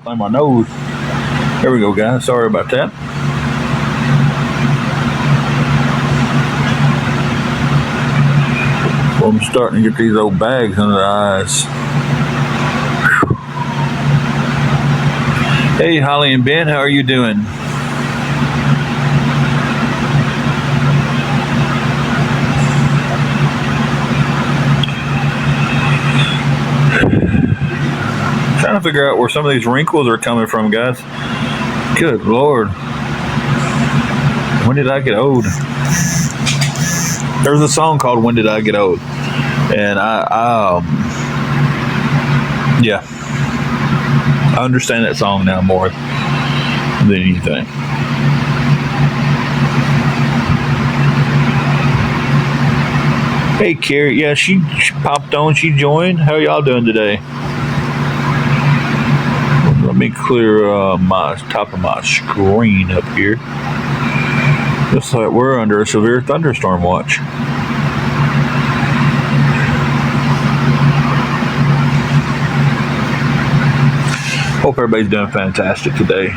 On my nose. There we go, guys. Sorry about that. Well, I'm starting to get these old bags under the eyes. Hey, Holly and Ben, how are you doing? Trying to figure out where some of these wrinkles are coming from, guys. Good Lord. When did I get old? There's a song called When Did I Get Old? And yeah, I understand that song now more than anything. Hey, Carrie. Yeah, she popped on. She joined. How y'all doing today? Let me clear my top of my screen up here. Looks like we're under a severe thunderstorm watch. Hope everybody's doing fantastic today.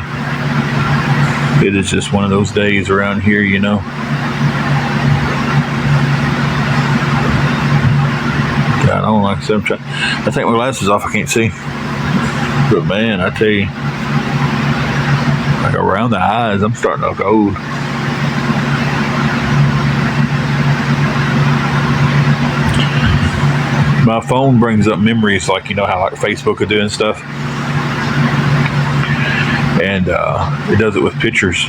It is just one of those days around here, you know. God, I don't like I said, I take my glasses off, I can't see. But man, I tell you, like around the eyes, I'm starting to look old. My phone brings up memories, like you know how like Facebook will do and stuff, and it does it with pictures.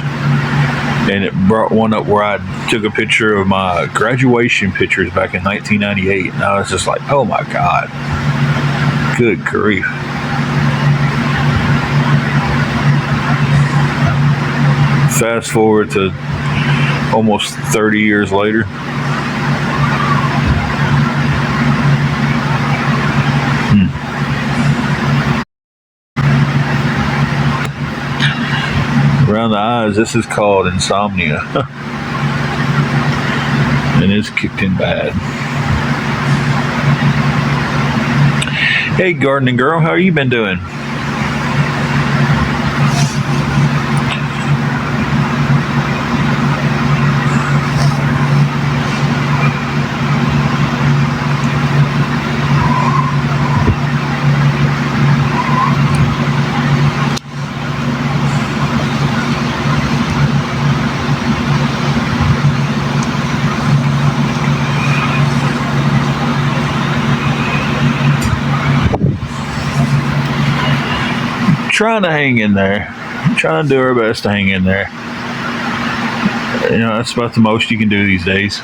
And it brought one up where I took a picture of my graduation pictures back in 1998, and I was just like, "Oh my god, good grief!" Fast forward to almost 30 years later. Around the eyes, this is called insomnia. And it's kicked in bad. Hey, gardening girl, how you been doing? Trying to hang in there. Trying to do our best to hang in there. You know, that's about the most you can do these days.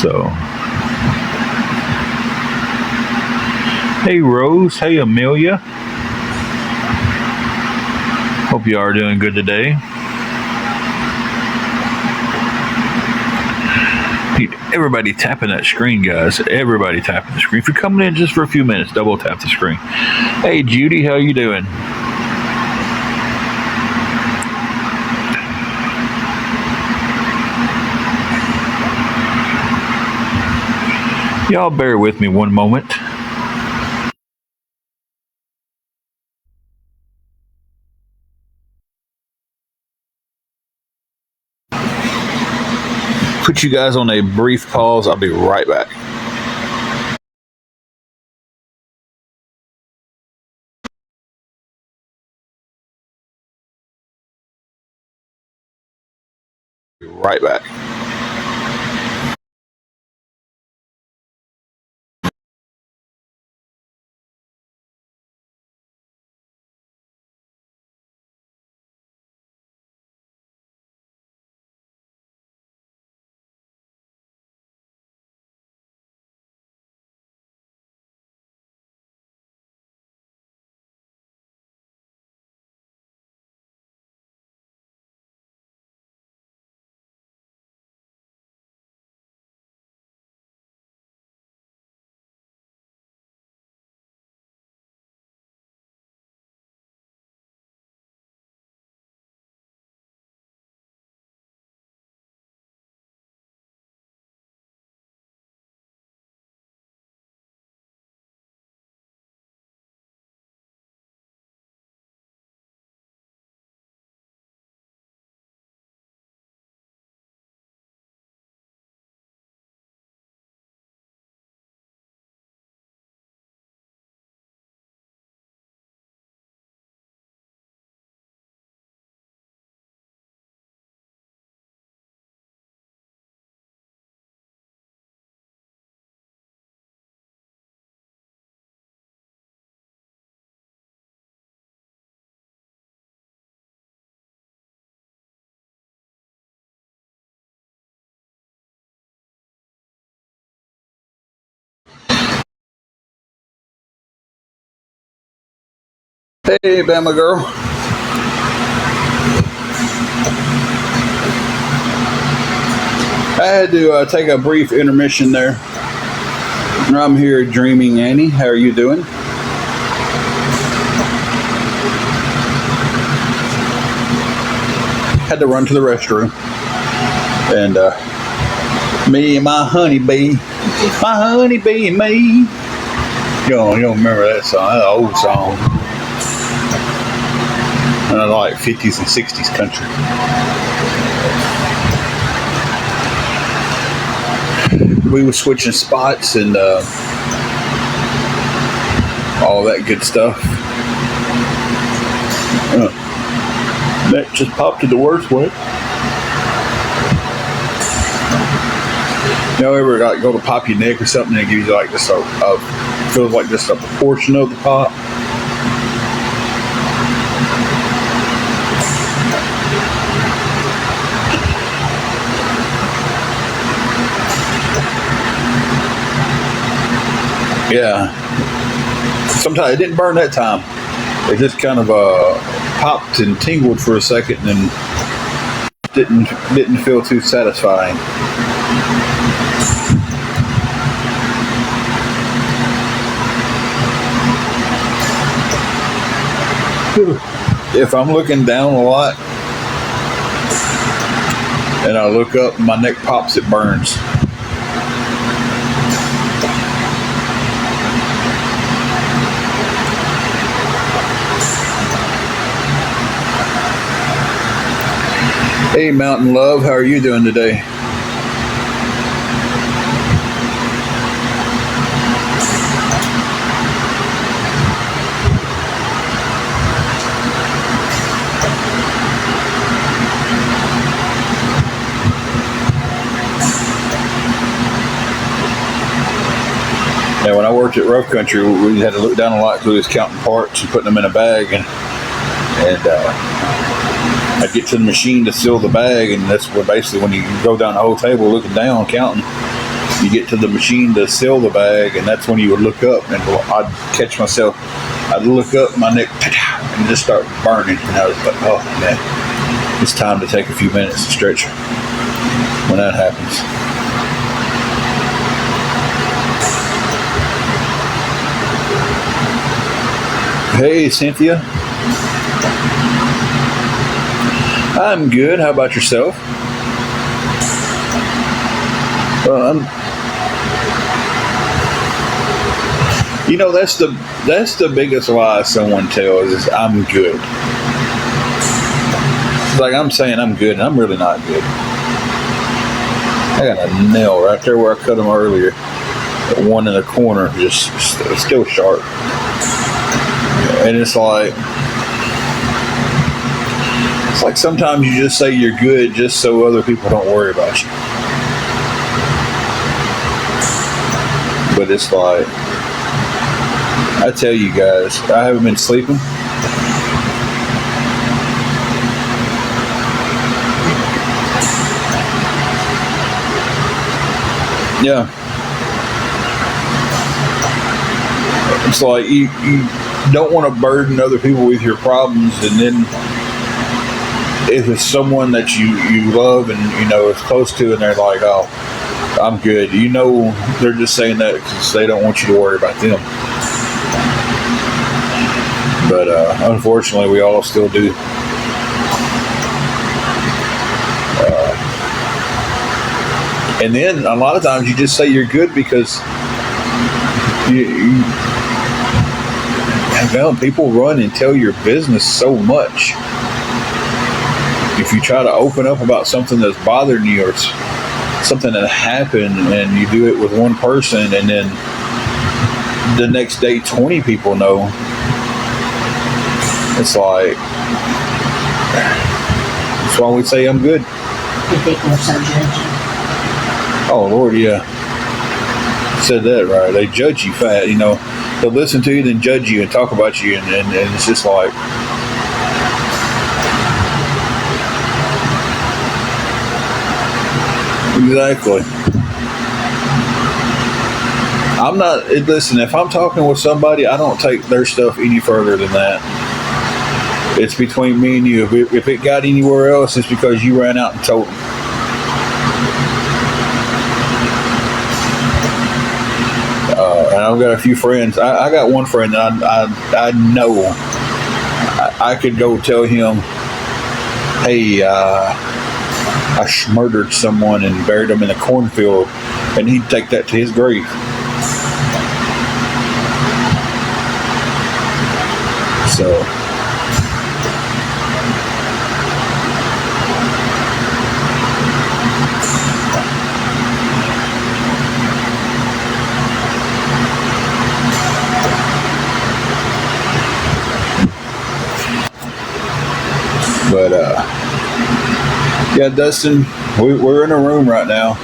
So, hey Rose, hey Amelia. Hope you are doing good today. Everybody tapping that screen, guys. Everybody tapping the screen. If you're coming in just for a few minutes, double tap the screen. Hey Judy, how you doing? Y'all bear with me one moment. Put you guys on a brief pause. I'll be right back. Be right back. Hey, Bama girl. I had to take a brief intermission there. I'm here dreaming, Annie. How are you doing? Had to run to the restroom. And me and my honeybee. My honeybee and me. You don't remember that song. That's an old song. And I like 50s and 60s country. We were switching spots and all that good stuff. That just popped to the worst way. You know, ever like go to pop your neck or something and it gives you like just feels like just a portion of the pop? Yeah. Sometimes it didn't burn that time. It just kind of popped and tingled for a second and didn't feel too satisfying. If I'm looking down a lot and I look up, my neck pops, it burns. Hey, Mountain Love, how are you doing today? Yeah, when I worked at Rough Country, we had to look down a lot because we was counting parts and putting them in a bag, and I'd get to the machine to seal the bag, and that's where basically when you go down the whole table looking down, counting, you get to the machine to seal the bag, and that's when you would look up, and I'd catch myself, I'd look up, my neck, and just start burning, and I was like, oh man, it's time to take a few minutes to stretch when that happens. Hey, Cynthia. I'm good. How about yourself? You know, that's the biggest lie someone tells is I'm good. It's like I'm saying I'm good, and I'm really not good. I got a nail right there where I cut them earlier. One in the corner, just still sharp. And it's like sometimes you just say you're good just so other people don't worry about you. But it's like, I tell you guys, I haven't been sleeping. Yeah. It's like you don't want to burden other people with your problems, and then if it's someone that you love and you know is close to, and they're like, oh, I'm good, you know, they're just saying that because they don't want you to worry about them. But unfortunately, we all still do. And then a lot of times you just say you're good because you people run and tell your business so much. If you try to open up about something that's bothering you or something that happened, and you do it with one person, and then the next day 20 people know, it's like, that's why we say I'm good. People are so judgy. Oh Lord, yeah. Said that right. They judge you fat, you know. They'll listen to you, then judge you and talk about you, and it's just like, exactly. I'm not, listen, if I'm talking with somebody, I don't take their stuff any further than that. It's between me and you. If it got anywhere else, it's because you ran out and told them. And I've got a few friends. I got one friend that I know I could go tell him, hey, I murdered someone and buried them in a cornfield, and he'd take that to his grave. So, but yeah, Dustin, we're in a room right now.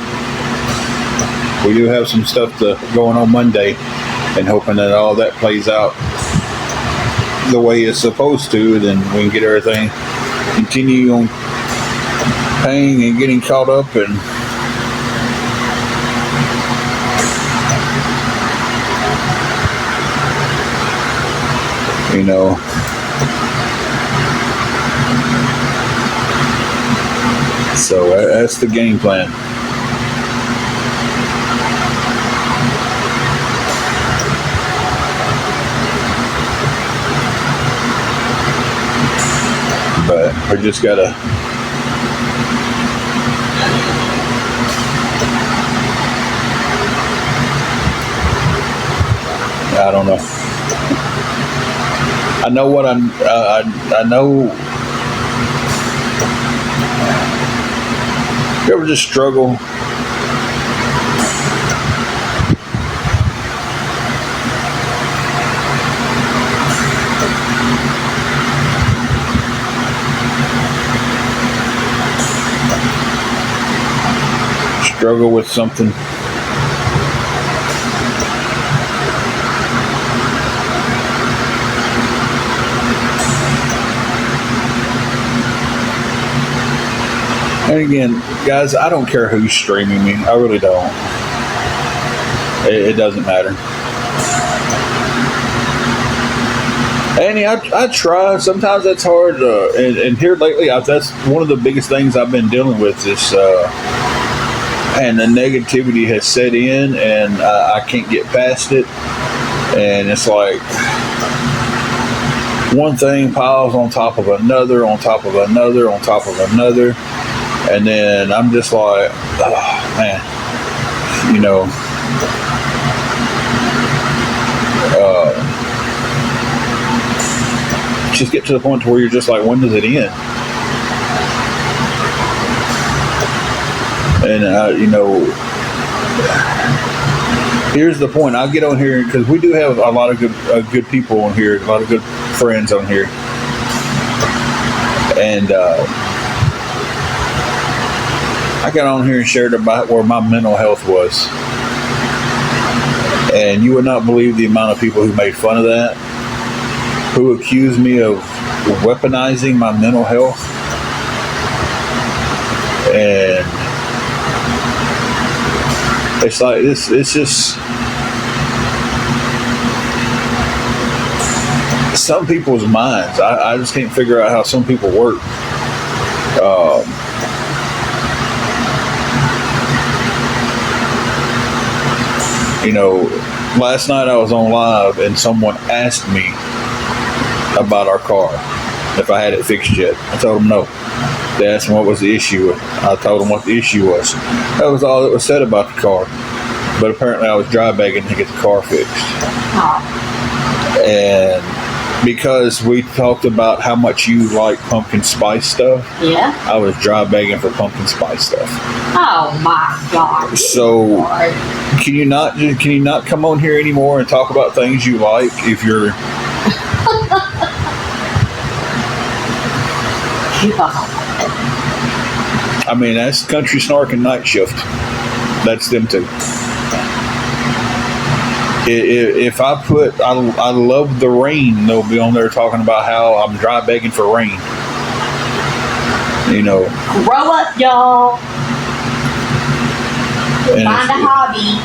We do have some stuff going on Monday, and hoping that all that plays out the way it's supposed to, then we can get everything, continue on paying and getting caught up, and you know, so that's the game plan. But we just gotta I don't know. I know what I know. You ever just struggle? Struggle with something. And again, guys, I don't care who's streaming me. I really don't. It doesn't matter. And I try. Sometimes that's hard. And here lately, that's one of the biggest things I've been dealing with is, and the negativity has set in, and I can't get past it. And it's like one thing piles on top of another, on top of another, on top of another. And then I'm just like, oh, man, you know, just get to the point where you're just like, when does it end? And, you know, here's the point. I'll get on here because we do have a lot of good people on here, a lot of good friends on here. And, I got on here and shared about where my mental health was. And you would not believe the amount of people who made fun of that, who accused me of weaponizing my mental health. And it's like, it's just some people's minds. I just can't figure out how some people work. You know, last night I was on live and someone asked me about our car, if I had it fixed yet. I told them no. They asked me what was the issue. I told them what the issue was. That was all that was said about the car. But apparently I was dry bagging to get the car fixed. And because we talked about how much you like pumpkin spice stuff, yeah, I was dry bagging for pumpkin spice stuff. Oh my God! So can you not come on here anymore and talk about things you like if you're? I mean, that's Country Snark and Night Shift. That's them too. If I put, I love the rain, they'll be on there talking about how I'm dry begging for rain. You know. Grow up, y'all. And find a hobby.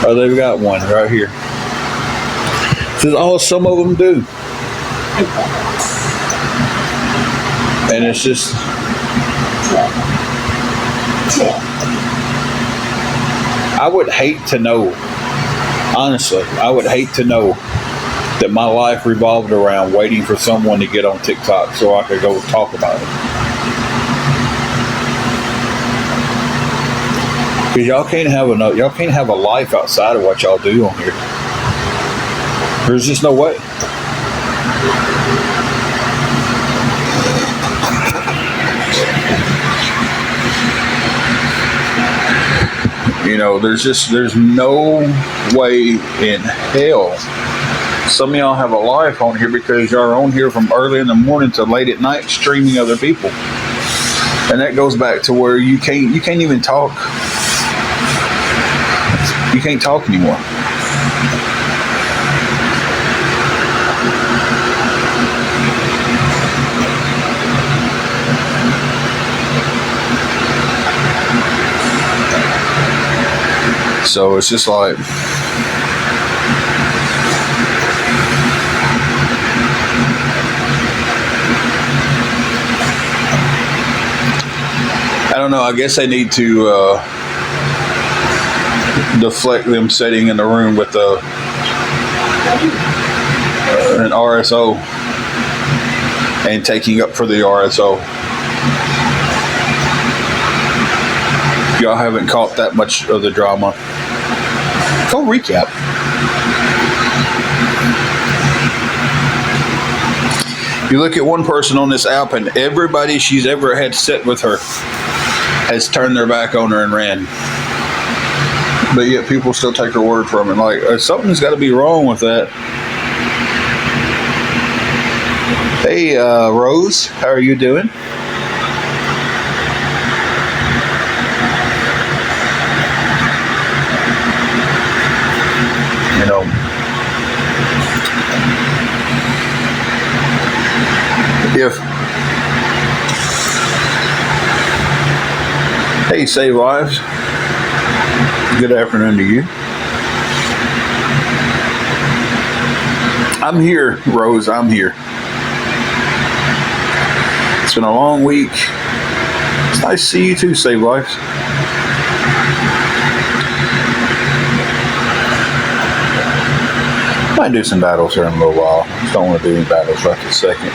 Oh, they've got one right here. Says, oh, some of them do. And it's just, I would hate to know, honestly, I would hate to know that my life revolved around waiting for someone to get on TikTok so I could go talk about it. Because y'all can't have a life outside of what y'all do on here. There's just no way. You know, there's no way in hell. Some of y'all have a life on here because y'all are on here from early in the morning to late at night streaming other people. And that goes back to where you can't even talk. You can't talk anymore. So it's just like, I don't know. I guess they need to deflect them sitting in the room with an RSO and taking up for the RSO. If y'all haven't caught that much of the drama, go recap. You look at one person on this app, and everybody she's ever had sit with her has turned their back on her and ran. But yet people still take her word from it. Like, something's got to be wrong with that. Hey, Rose, how are you doing? You know, hey, Save Lives. Good afternoon to you. I'm here, Rose. I'm here. It's been a long week. It's nice to see you too, Save Lives. Might do some battles here in a little while. Just don't want to do any battles right this second.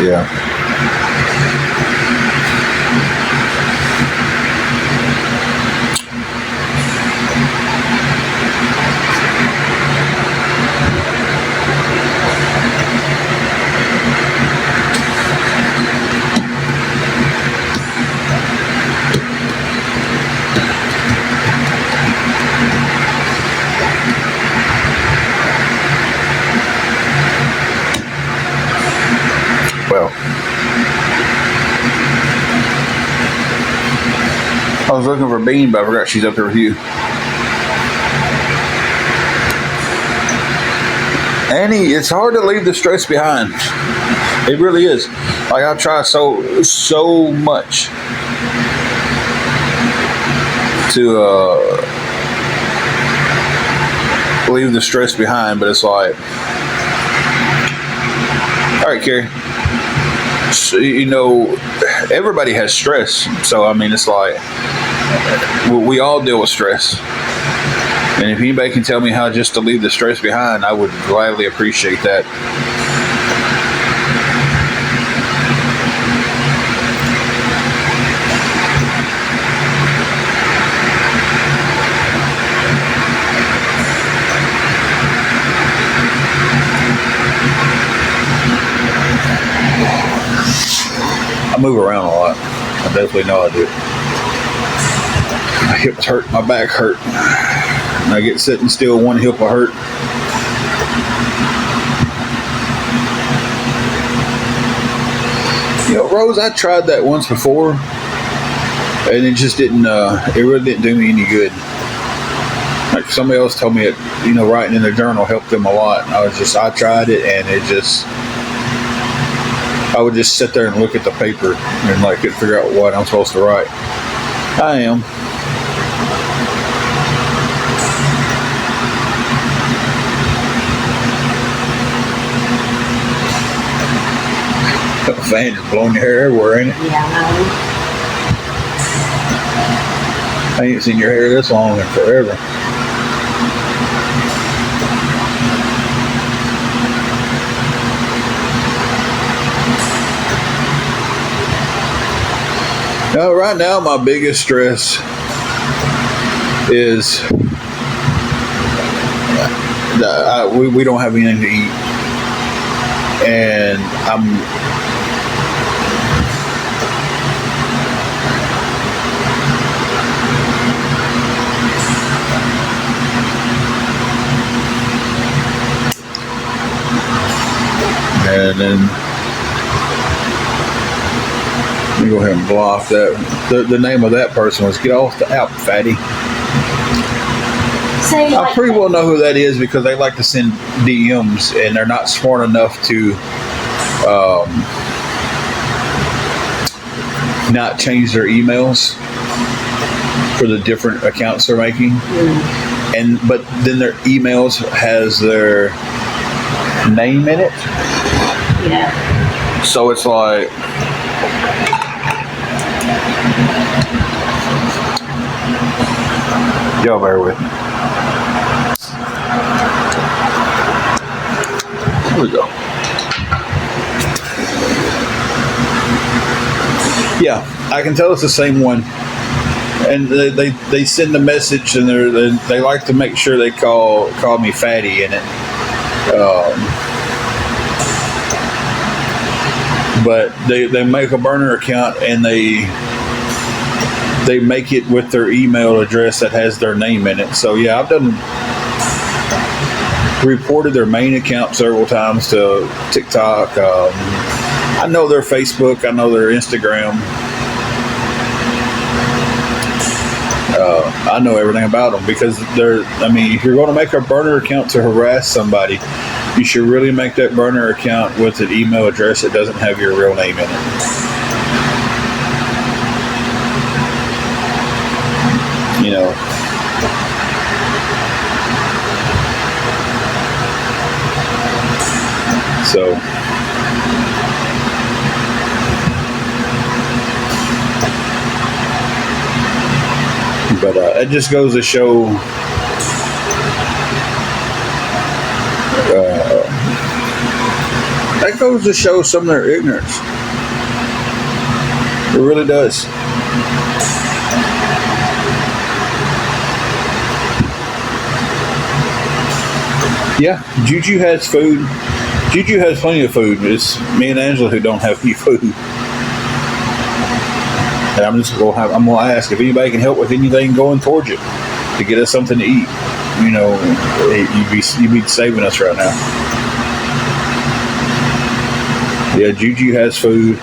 Yeah. Well, I was looking for Bean, but I forgot she's up there with you. Annie, it's hard to leave the stress behind. It really is. Like, I try so much to leave the stress behind, but it's like, all right, Carrie. So, you know, everybody has stress. So, I mean, it's like, we all deal with stress. And if anybody can tell me how just to leave the stress behind, I would gladly appreciate that. I move around a lot. I definitely know I do. My hips hurt, my back hurt. When I get sitting still, one hip will hurt. You know, Rose, I tried that once before, and it just didn't, it really didn't do me any good. Like, somebody else told me it, you know, writing in the journal helped them a lot. And I tried it, and it just, I would just sit there and look at the paper and like couldn't figure out what I'm supposed to write. I am. fan is blowing your hair everywhere, ain't it? Yeah, I ain't seen your hair this long in forever. Now, right now, my biggest stress is we don't have anything to eat, and and then let me go ahead and block that. The name of that person was "Get Off the App, Fatty." say I like pretty well know who that is because they like to send DMs and they're not smart enough to not change their emails for the different accounts they're making. But then their emails has their name in it. yeah. So it's like y'all bear with me. Here we go. Yeah, I can tell it's the same one. And they send a message and they like to make sure they call me Fatty in it. But they make a burner account and they make it with their email address that has their name in it. So yeah, I've reported their main account several times to TikTok. I know their Facebook. I know their Instagram. I know everything about them because if you're going to make a burner account to harass somebody, you should really make that burner account with an email address that doesn't have your real name in it. You know. So. But it just goes to show some of their ignorance. It really does. Yeah, Juju has food. Juju has plenty of food. It's me and Angela who don't have any food. And I'm gonna ask if anybody can help with anything going towards it to get us something to eat. You know, you'd be saving us right now. Yeah, Juju has food.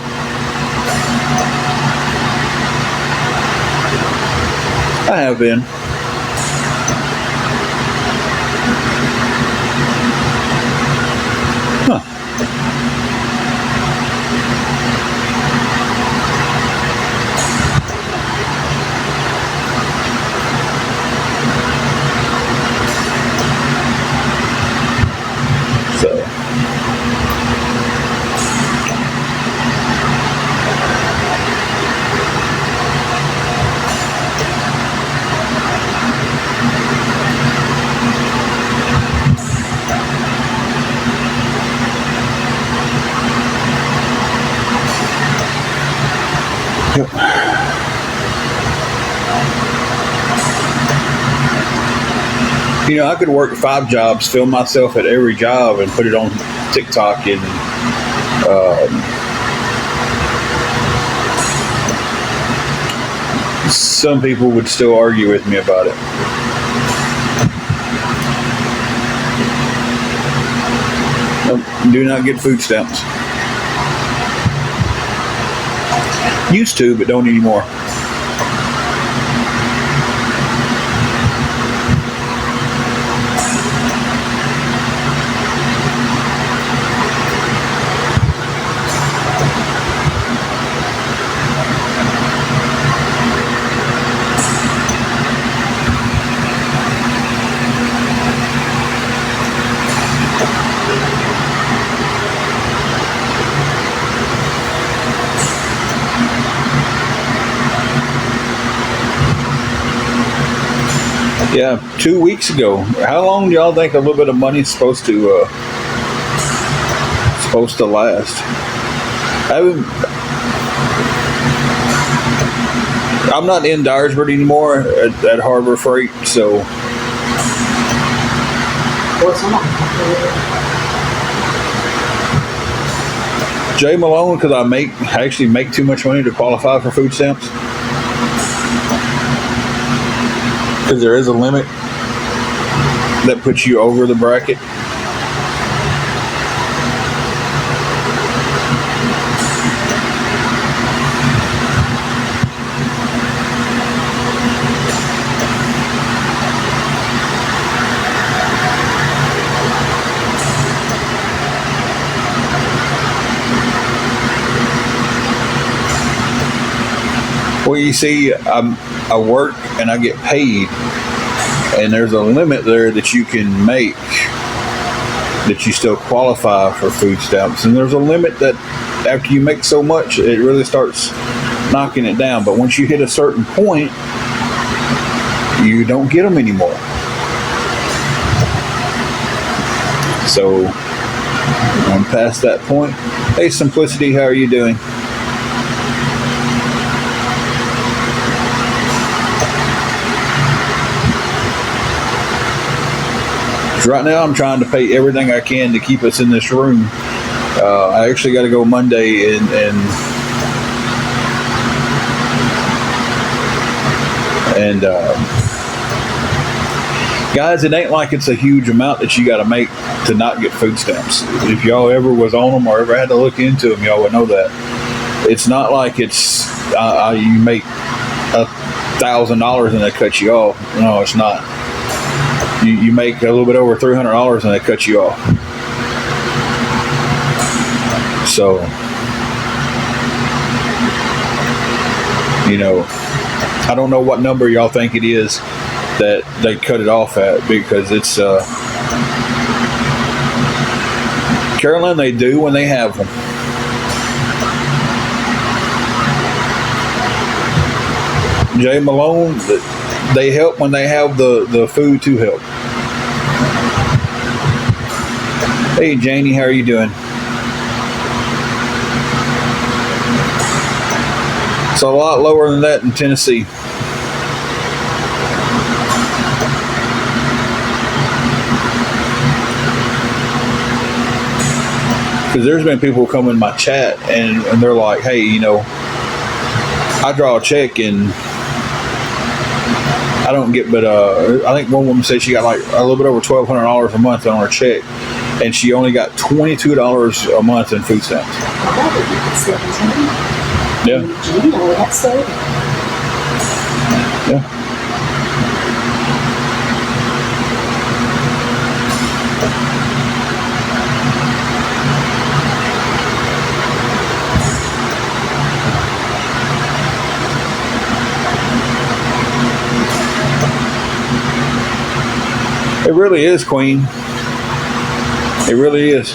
I have been. Huh. Yep. You know, I could work 5 jobs, film myself at every job, and put it on TikTok, and some people would still argue with me about it. Nope, do not get food stamps. Used to, but don't anymore. Yeah, 2 weeks ago. How long do y'all think a little bit of money is supposed to last? I'm not in Dyersburg anymore at Harbor Freight, so Jay Malone, because I actually make too much money to qualify for food stamps. Because there is a limit that puts you over the bracket. Well, you see, I work and I get paid, and there's a limit there that you can make that you still qualify for food stamps, and there's a limit that after you make so much, it really starts knocking it down. But once you hit a certain point, you don't get them anymore. So I'm past that point. Hey, Simplicity, how are you doing? Right now, I'm trying to pay everything I can to keep us in this room. I actually got to go Monday and guys, it ain't like it's a huge amount that you got to make to not get food stamps. If y'all ever was on them or ever had to look into them, y'all would know that. It's not like it's you make $1,000 and they cut you off. No, it's not. You make a little bit over $300 and they cut you off. So, I don't know what number y'all think it is that they cut it off at, because it's Carolyn, they do when they have them. Jay Malone, they help when they have the food to help. Hey, Janie, how are you doing? It's a lot lower than that in Tennessee. Because there's been people come in my chat and they're like, hey, I draw a check and I don't get, but I think one woman said she got like a little bit over $1,200 a month on her check, and she only got $22 a month in food stamps. Yeah. Yeah. It really is, Queen. It really is.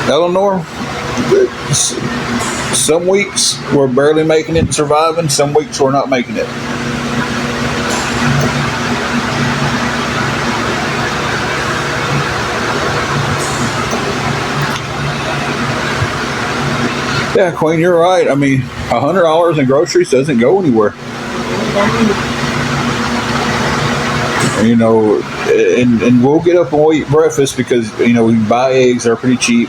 Eleanor, some weeks we're barely making it and surviving, some weeks we're not making it. Yeah, Queen, you're right. I mean, $100 in groceries doesn't go anywhere. And we'll get up and we'll eat breakfast because, we buy eggs, they're pretty cheap.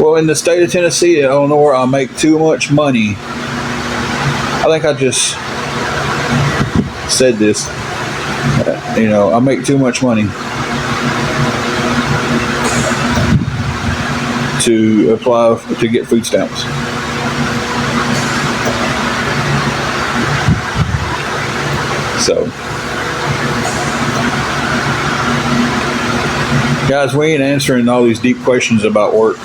Well, in the state of Tennessee, Eleanor, I make too much money. I think I just said this. I make too much money to apply to get food stamps. So, guys, we ain't answering all these deep questions about work.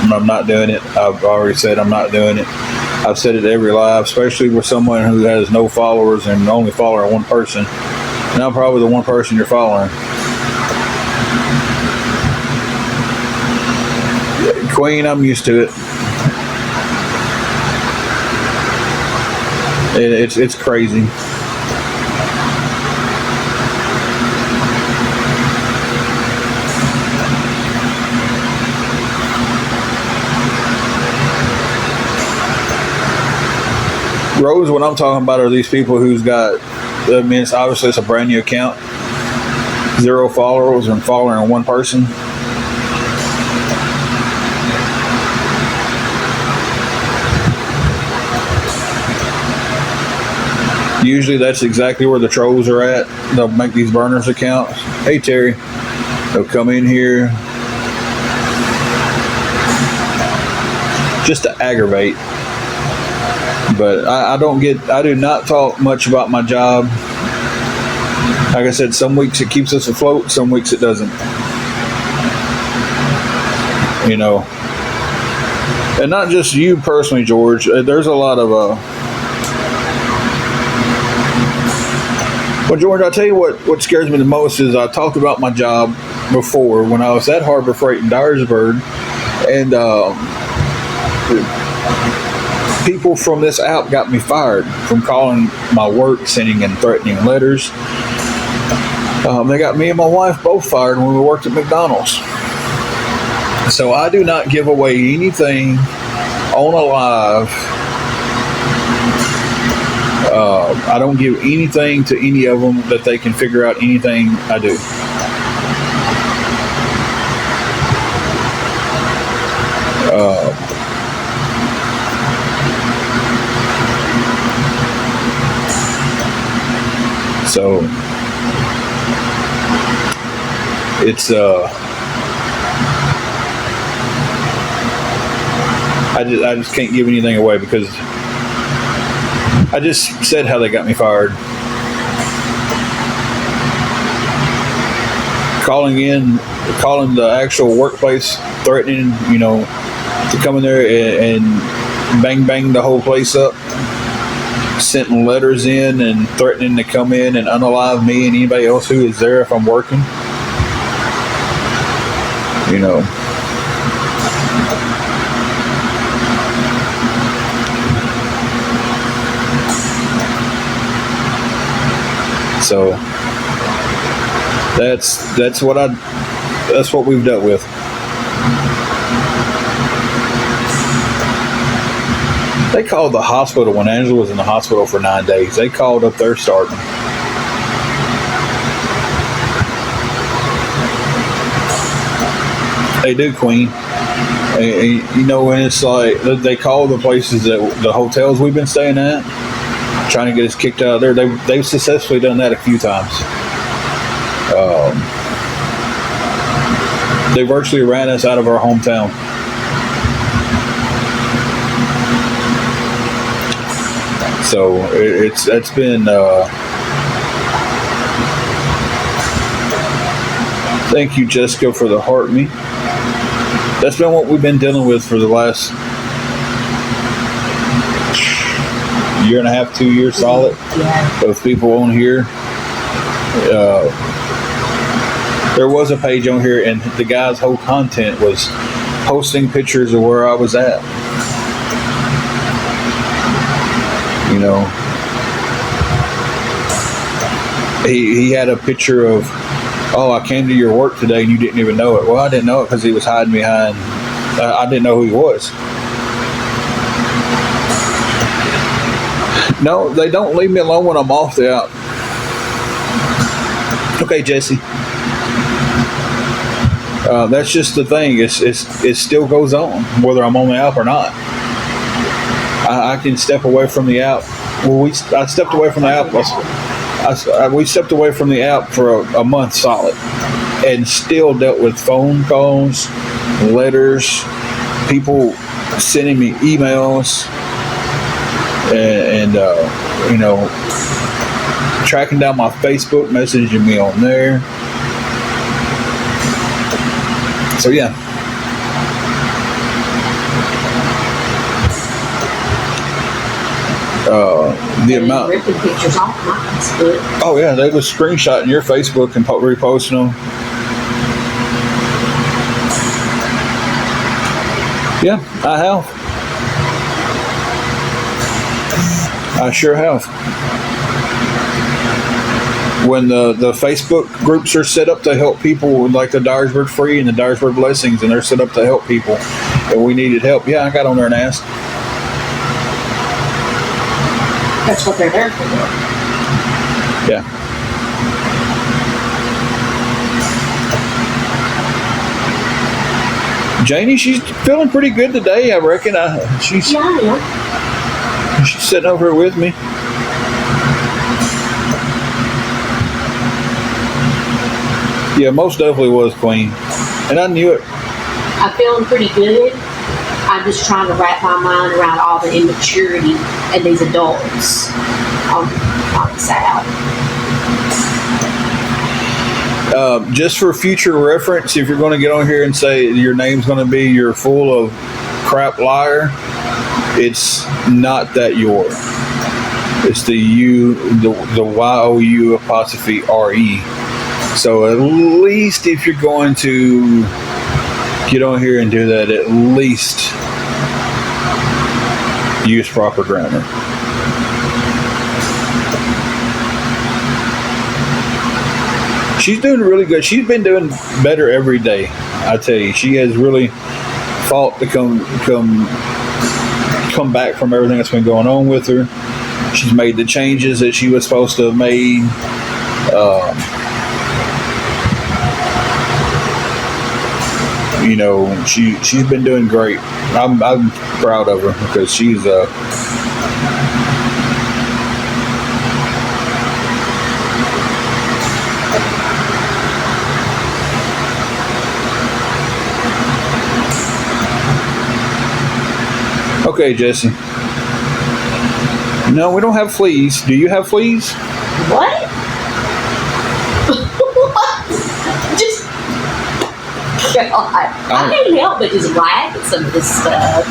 I'm not doing it. I've already said I'm not doing it. I've said it every live, especially with someone who has no followers and only following one person. And I'm probably the one person you're following. Queen, I'm used to it. It's crazy. Rose, what I'm talking about are these people who's got, I mean, it's a brand new account, 0 followers and following one person. Usually that's exactly where the trolls are at. They'll make these burners accounts. Hey, Terry. They'll come in here just to aggravate. But I do not talk much about my job. Like I said, some weeks it keeps us afloat, some weeks it doesn't. You know. And not just you personally, George. There's a lot of well, George, I'll tell you what scares me the most is I talked about my job before when I was at Harbor Freight in Dyersburg, and people from this app got me fired from calling my work, sending and threatening letters. They got me and my wife both fired when we worked at McDonald's. So I do not give away anything on a live. I don't give anything to any of them that they can figure out anything I do. So it's I just can't give anything away because I just said how they got me fired. Calling the actual workplace, threatening, to come in there and bang the whole place up. Sending letters in and threatening to come in and unalive me and anybody else who is there if I'm working. So that's what we've dealt with. They called the hospital when Angela was in the hospital for 9 days. They called up there starting. They do, Queen. And it's like they call the places that the hotels we've been staying at, trying to get us kicked out of there. They've successfully done that a few times. They virtually ran us out of our hometown. So it's been. Thank you, Jessica, for the heart me. That's been what we've been dealing with for the last year and a half, 2 years solid. Yeah. Of people on here. There was a page on here, and the guy's whole content was posting pictures of where I was at. He had a picture of, I came to your work today and you didn't even know it. Well, I didn't know it because he was hiding behind, I didn't know who he was. No, they don't leave me alone when I'm off the app. Okay, Jesse. That's just the thing. It still goes on, whether I'm on the app or not. I can step away from the app. Well, I stepped away from the app. We stepped away from the app for a month solid, and still dealt with phone calls, letters, people sending me emails, and tracking down my Facebook, messaging me on there. So yeah. the amount. Ripping pictures off my Facebook. Oh yeah, they was screenshotting your Facebook and reposting them. Yeah, I have. I sure have. When the Facebook groups are set up to help people, like the Dyersburg Free and the Dyersburg Blessings, and they're set up to help people, and we needed help. Yeah, I got on there and asked. That's what they're there for. Yeah. Janie, she's feeling pretty good today, I reckon. She's sitting over here with me. Yeah, most definitely was Queen. And I knew it. I'm feeling pretty good. I'm just trying to wrap my mind around all the immaturity in these adults on the South. Just for future reference, if you're going to get on here and say your name's going to be "You're full of crap liar," it's not that you're. It's the YOU apostrophe RE. So at least if you're going to get on here and do that, at least use proper grammar. She's doing really good. She's been doing better every day. I tell you, she has really fought to come back from everything that's been going on with her. She's made the changes that she was supposed to have made. You know, she's been doing great. I'm proud of her because she's okay, Jesse. No, we don't have fleas. Do you have fleas? What? Just God. I can't help but just laugh at some of this stuff.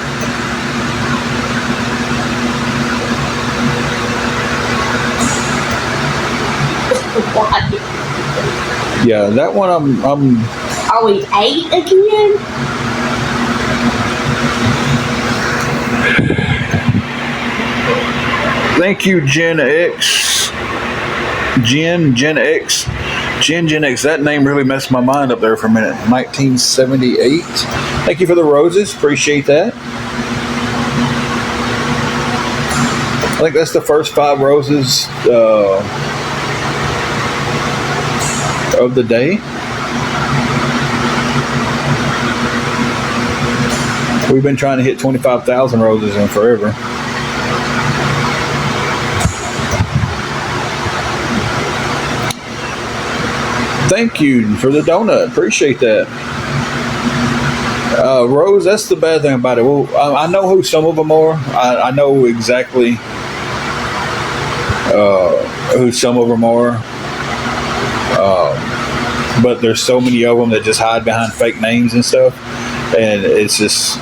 What? Yeah, that one I'm Are we 8 again? Thank you, Gen X. Gen X. That name really messed my mind up there for a minute. 1978. Thank you for the roses. Appreciate that. I think that's the first 5 roses of the day. We've been trying to hit 25,000 roses in forever. Thank you for the donut. Appreciate that. Rose, that's the bad thing about it. Well, I know who some of them are. I know exactly who some of them are. But there's so many of them that just hide behind fake names and stuff. And it's just...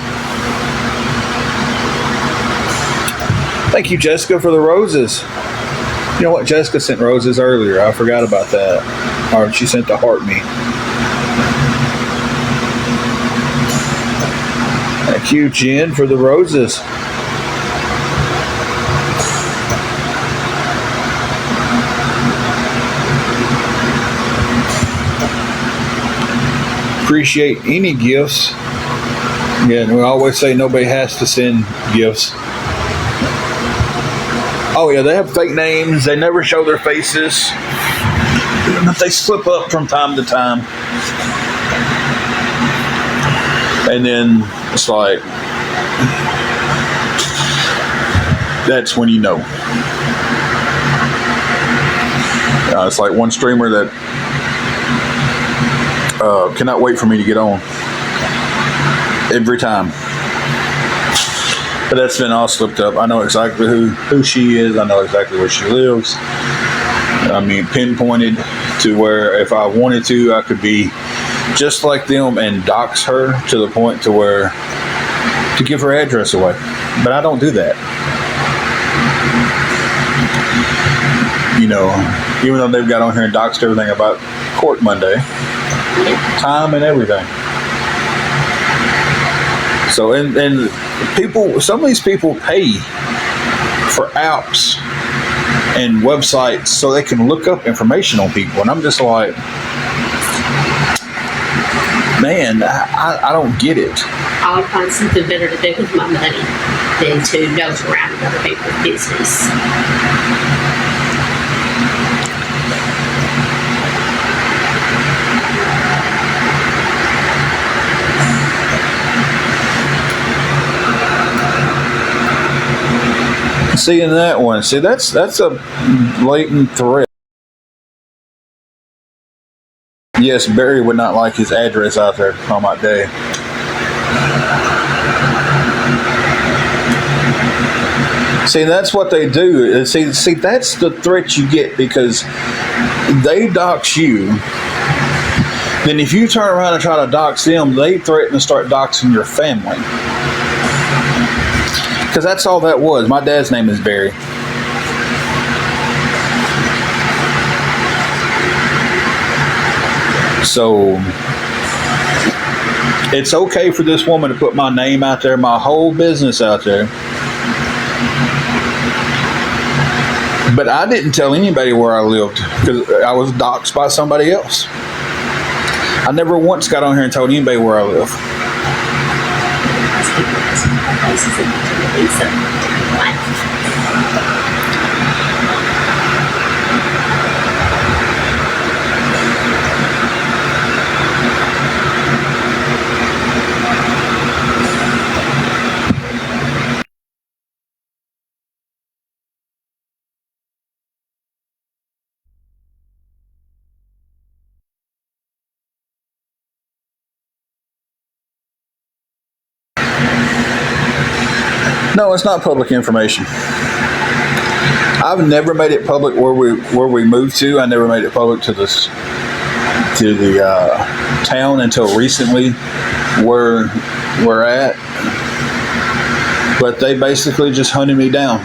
Thank you, Jessica, for the roses. You know what? Jessica sent roses earlier. I forgot about that. Or she sent the heart me. Thank you, Jen, for the roses. Appreciate any gifts. Yeah, and we always say nobody has to send gifts. Oh yeah, they have fake names. They never show their faces. But they slip up from time to time. And then it's like, that's when you know. It's like one streamer that cannot wait for me to get on. Every time. But that's been all slipped up. I know exactly who she is. I know exactly where she lives. I mean, pinpointed to where if I wanted to, I could be just like them and dox her to the point to where to give her address away. But I don't do that. You know, even though they've got on here and doxed everything about court Monday, time and everything. So, and people, some of these people pay for apps and websites so they can look up information on people. And I'm just like, man, I don't get it. I would find something better to do with my money than to nose around in other people's business. Seeing that one, see, that's a blatant threat. Yes, Barry would not like his address out there on my day. See, that's what they do. See, that's the threat you get because they dox you. Then if you turn around and try to dox them, they threaten to start doxing your family. Because that's all that was. My dad's name is Barry. So it's okay for this woman to put my name out there, my whole business out there. But I didn't tell anybody where I lived because I was doxed by somebody else. I never once got on here and told anybody where I live. No, it's not public information. I've never made it public where we moved to. I never made it public to the town until recently, where we're at. But they basically just hunted me down.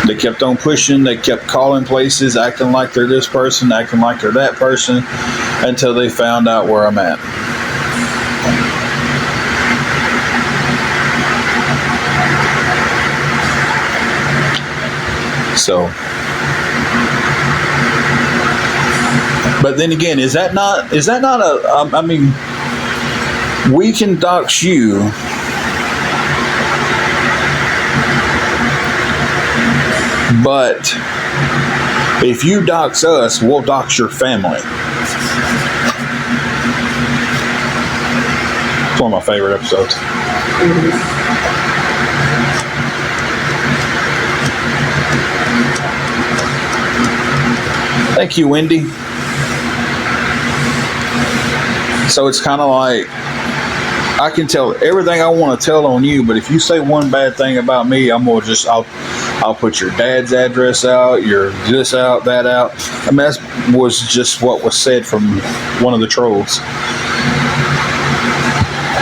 They kept on pushing. They kept calling places, acting like they're this person, acting like they're that person, until they found out where I'm at. So, but then again, is that not a? I mean, we can dox you, but if you dox us, we'll dox your family. It's one of my favorite episodes. Thank you, Wendy. So it's kind of like I can tell everything I want to tell on you, but if you say one bad thing about me, I'm gonna I'll put your dad's address out, your this out, that out. I mean, that was just what was said from one of the trolls.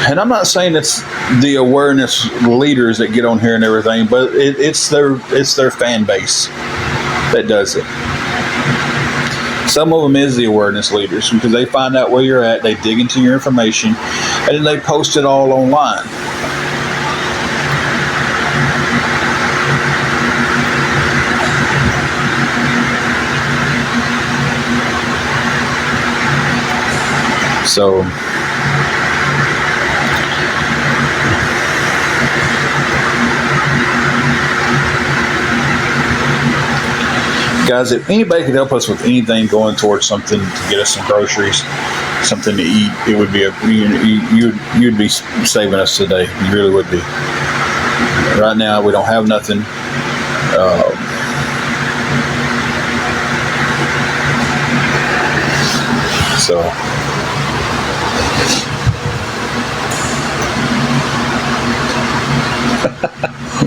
And I'm not saying it's the awareness leaders that get on here and everything, but it's their fan base that does it. Some of them is the awareness leaders because they find out where you're at, they dig into your information, and then they post it all online. So, guys, if anybody could help us with anything going towards something to get us some groceries, something to eat, it would be you'd be saving us today. You really would be. Right now, we don't have nothing. So,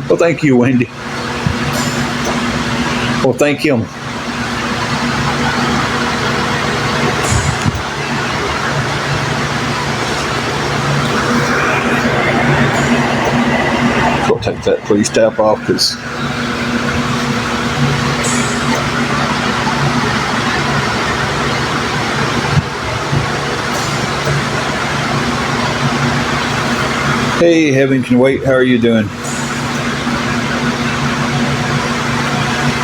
well, thank you, Wendy. Well, thank him. Go take that please tap off because Hey, Heaven Can Wait. How are you doing?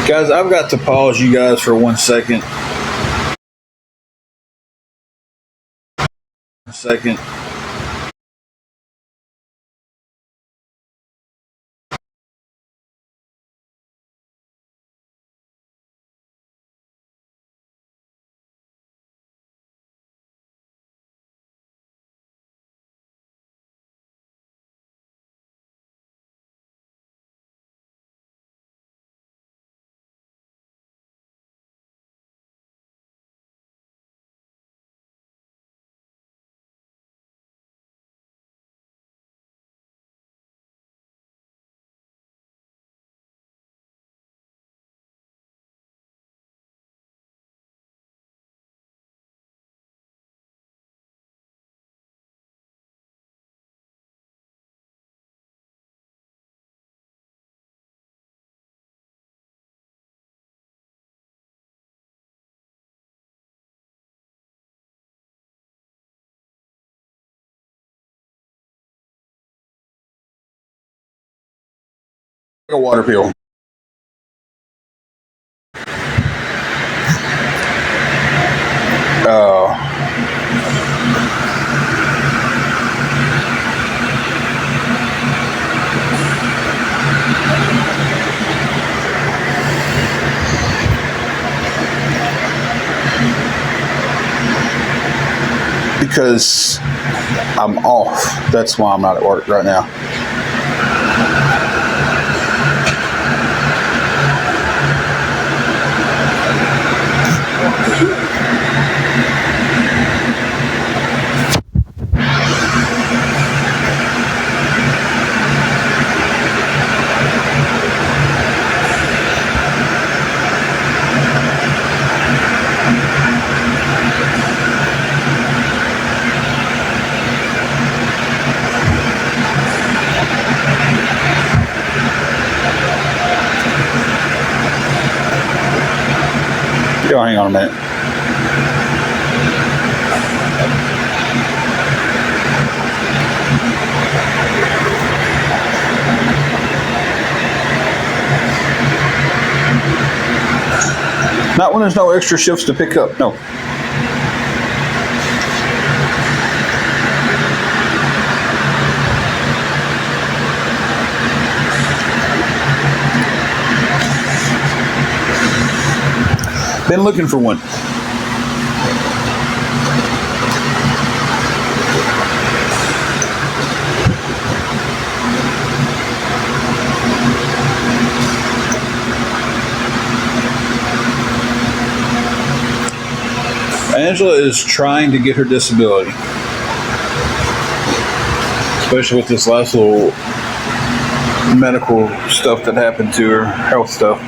Guys, I've got to pause you guys for 1 second. Second. A water pill. Oh. Because I'm off. That's why I'm not at work right now. Yo, hang on a minute. Not when there's no extra shifts to pick up. No. Been looking for one. Angela is trying to get her disability, especially with this last little medical stuff that happened to her, health stuff.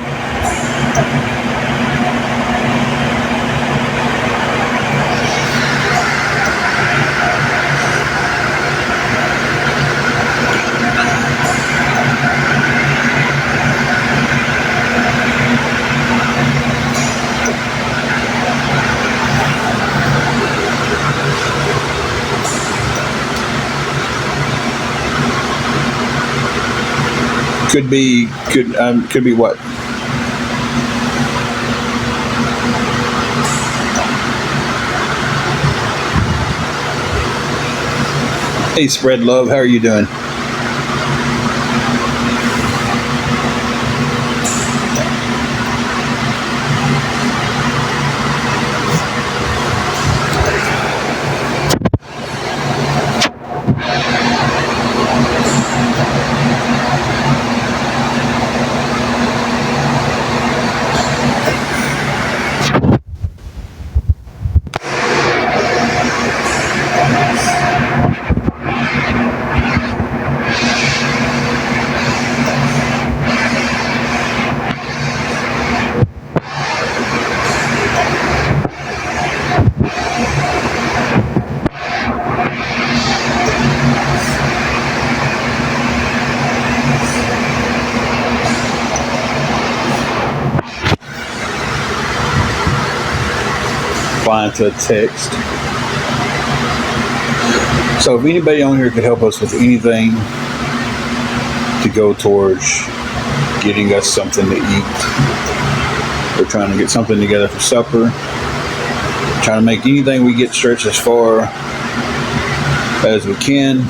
Could be what? Hey, Spread Love, how are you doing? Replying to a text. So if anybody on here could help us with anything to go towards getting us something to eat, we're trying to get something together for supper, trying to make anything we get stretch as far as we can.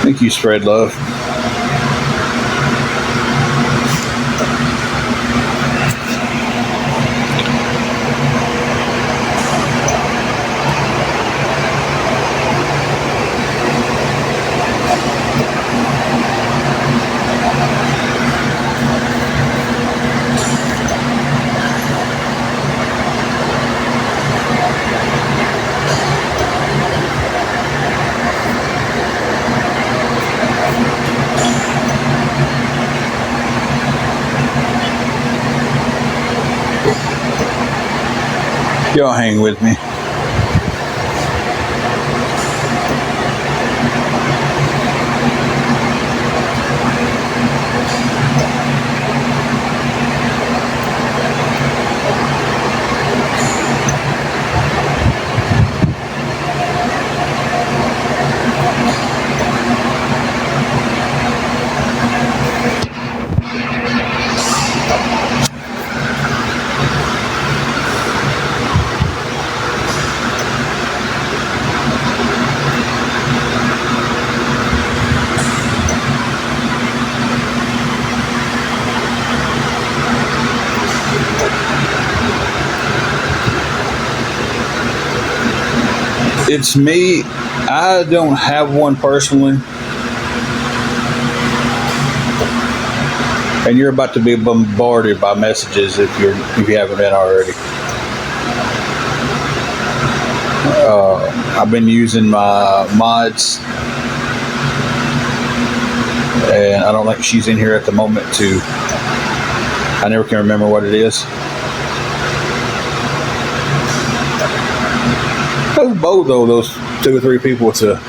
Thank you, Spread Love. Y'all hang with me. It's me. I don't have one personally. And you're about to be bombarded by messages if you haven't been already. I've been using my mods, and I don't think she's in here at the moment to. I never can remember what it is. Those both though, those 2 or 3 people to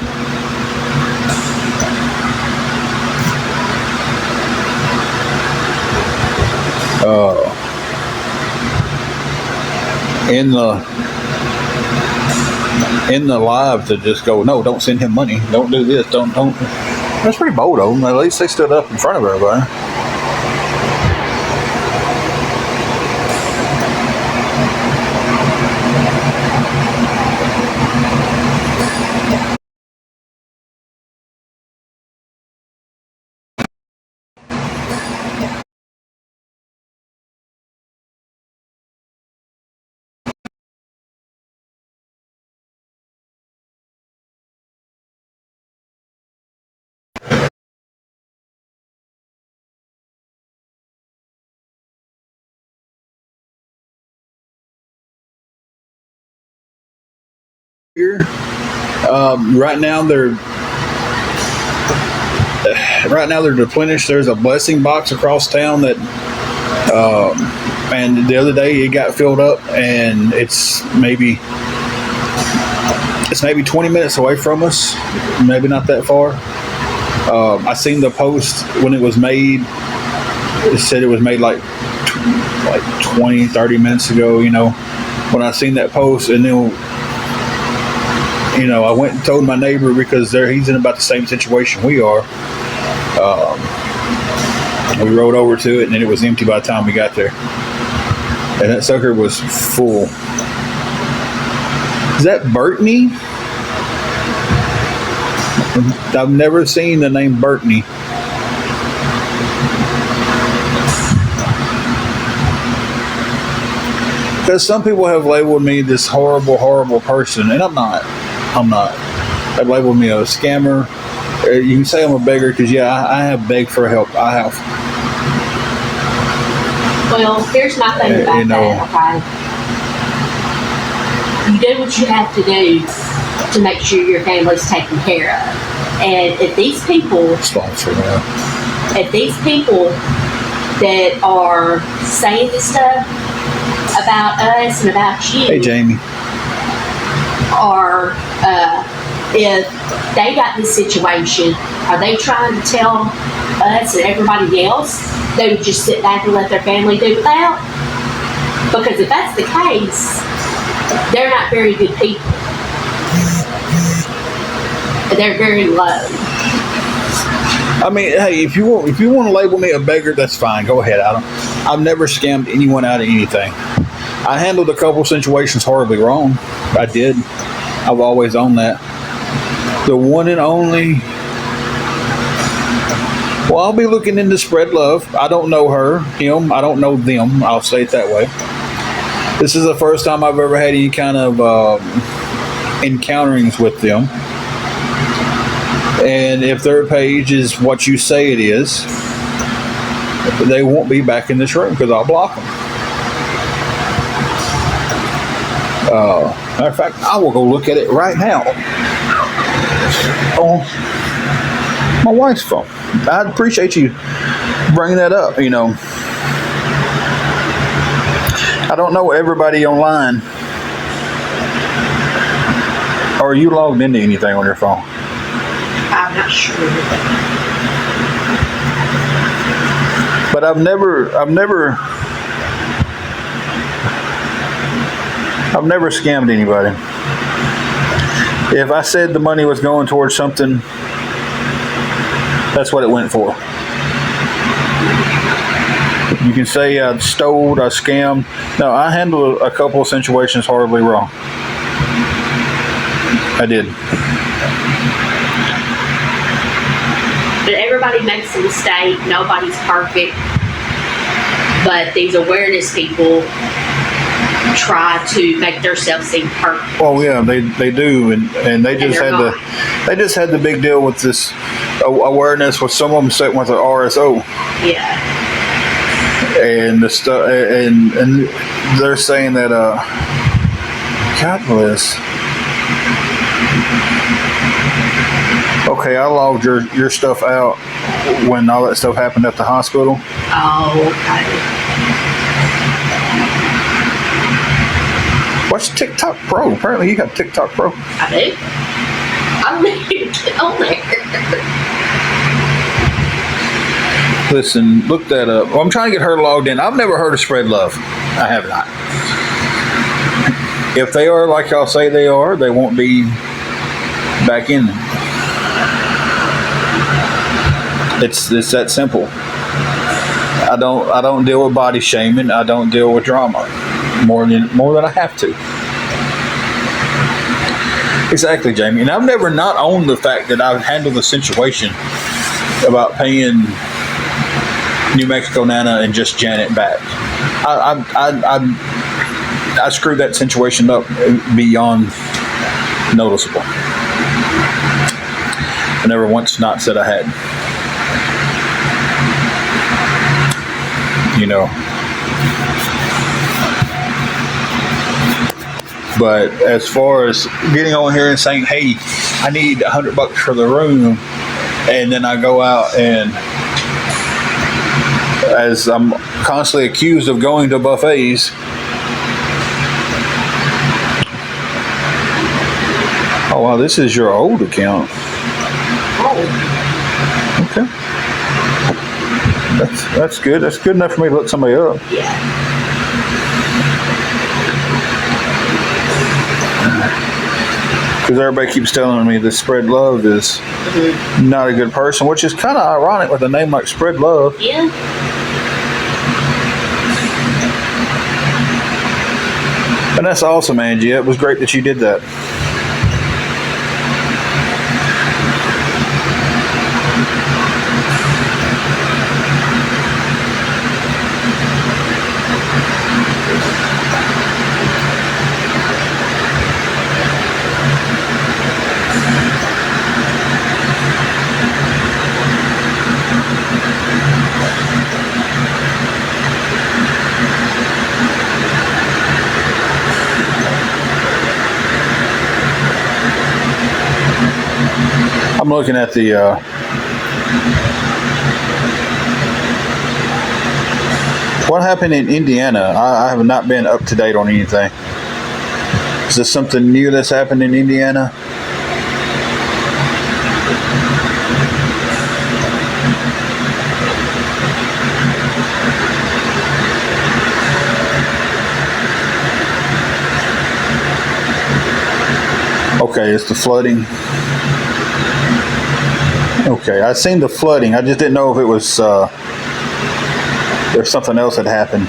in the live to just go, no, don't send him money, don't do this, don't. That's pretty bold of them. At least they stood up in front of everybody. Here, right now they're replenished. There's a blessing box across town that, and the other day it got filled up, and it's maybe 20 minutes away from us, maybe not that far. I seen the post when it was made. It said it was made like 20, 30 minutes ago. You know, when I seen that post, and then, you know, I went and told my neighbor because he's in about the same situation we are. We rode over to it, and it was empty by the time we got there. And that sucker was full. Is that Burtney? I've never seen the name Burtney. Because some people have labeled me this horrible, horrible person, and I'm not. They've labeled me a scammer. You can say I'm a beggar because, yeah, I have begged for help. I have. Well, here's my thing about that, okay? You do what you have to do to make sure your family's taken care of. And if these people... Sponsor now. If these people that are saying this stuff about us and about you... Hey, Jamie. Are... if they got this situation, are they trying to tell us and everybody else they would just sit back and let their family do without? Because if that's the case, they're not very good people. They're very low. I mean, hey, if you want to label me a beggar, that's fine. Go ahead. I've never scammed anyone out of anything. I handled a couple situations horribly wrong. I did. I've always owned that. The one and only. Well, I'll be looking into Spread Love. I don't know her, him. I don't know them. I'll say it that way. This is the first time I've ever had any kind of encounterings with them. And if their page is what you say it is, they won't be back in this room because I'll block them. Matter of fact, I will go look at it right now on my wife's phone. I'd appreciate you bringing that up. You know, I don't know everybody online. Are you logged into anything on your phone? I'm not sure. But I've never scammed anybody. If I said the money was going towards something, that's what it went for. You can say I stole, I scammed. No, I handled a couple of situations horribly wrong. I did. But everybody makes a mistake. Nobody's perfect. But these awareness people try to make themselves seem perfect. Oh yeah, they do, and they just had the big deal with this awareness. With some of them sitting with the RSO. Yeah. And the stuff, and they're saying that God bless. Okay, I logged your stuff out when all that stuff happened at the hospital. Oh, okay. What's TikTok Pro? Apparently you got TikTok Pro. I do. I don't need to get on there. Listen, look that up. Well, I'm trying to get her logged in. I've never heard of Spread Love. I have not. If they are like y'all say they are, they won't be back in. It's that simple. I don't deal with body shaming. I don't deal with drama more than I have to. Exactly, Jamie. And I've never not owned the fact that I've handled the situation about paying New Mexico Nana and just Janet back. I screwed that situation up beyond noticeable. I never once not said I had. You know. But as far as getting on here and saying, hey, I need $100 for the room, and then I go out and, as I'm constantly accused of going to buffets, oh wow, this is your old account. Oh. Okay. That's good. That's good enough for me to look somebody up. Yeah. Because everybody keeps telling me that Spread Love is not a good person, which is kind of ironic with a name like Spread Love. Yeah. And that's awesome, Angie. It was great that you did that. I'm looking at the what happened in Indiana. I have not been up to date on anything. Is this something new that's happened in Indiana? Okay, it's the flooding. Okay, I seen the flooding. I just didn't know if it was there's something else that happened.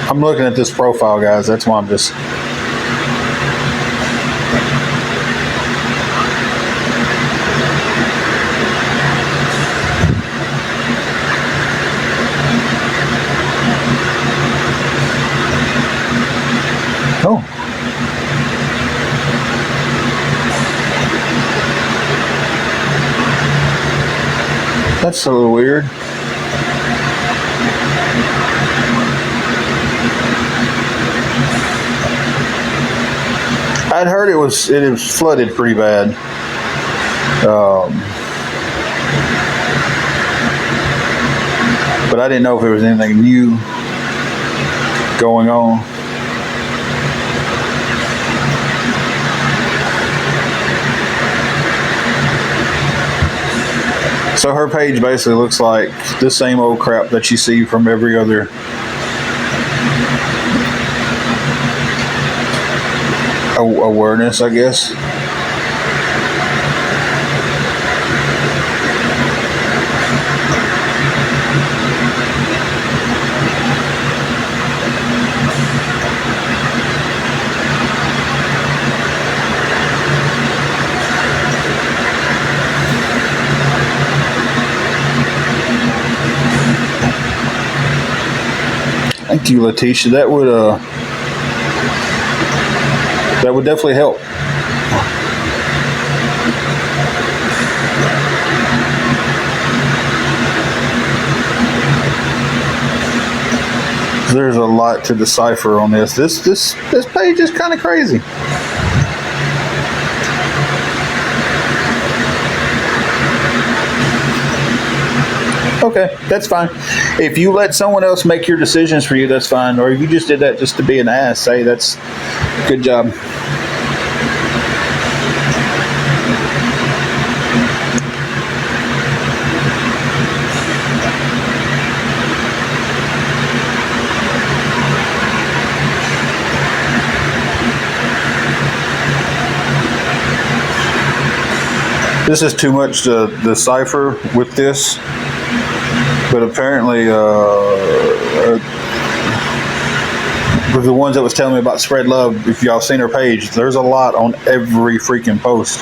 I'm looking at this profile, guys. That's why I'm just. Oh. That's a little weird. I'd heard it was flooded pretty bad. But I didn't know if there was anything new going on. So her page basically looks like the same old crap that you see from every other awareness, I guess. Thank you, Letitia. That would definitely help. There's a lot to decipher on this. This page is kind of crazy. Okay, that's fine. If you let someone else make your decisions for you, that's fine. Or if you just did that just to be an ass, say that's good job. This is too much to decipher with this, but apparently with the ones that was telling me about Spread Love, if y'all seen her page, there's a lot on every freaking post.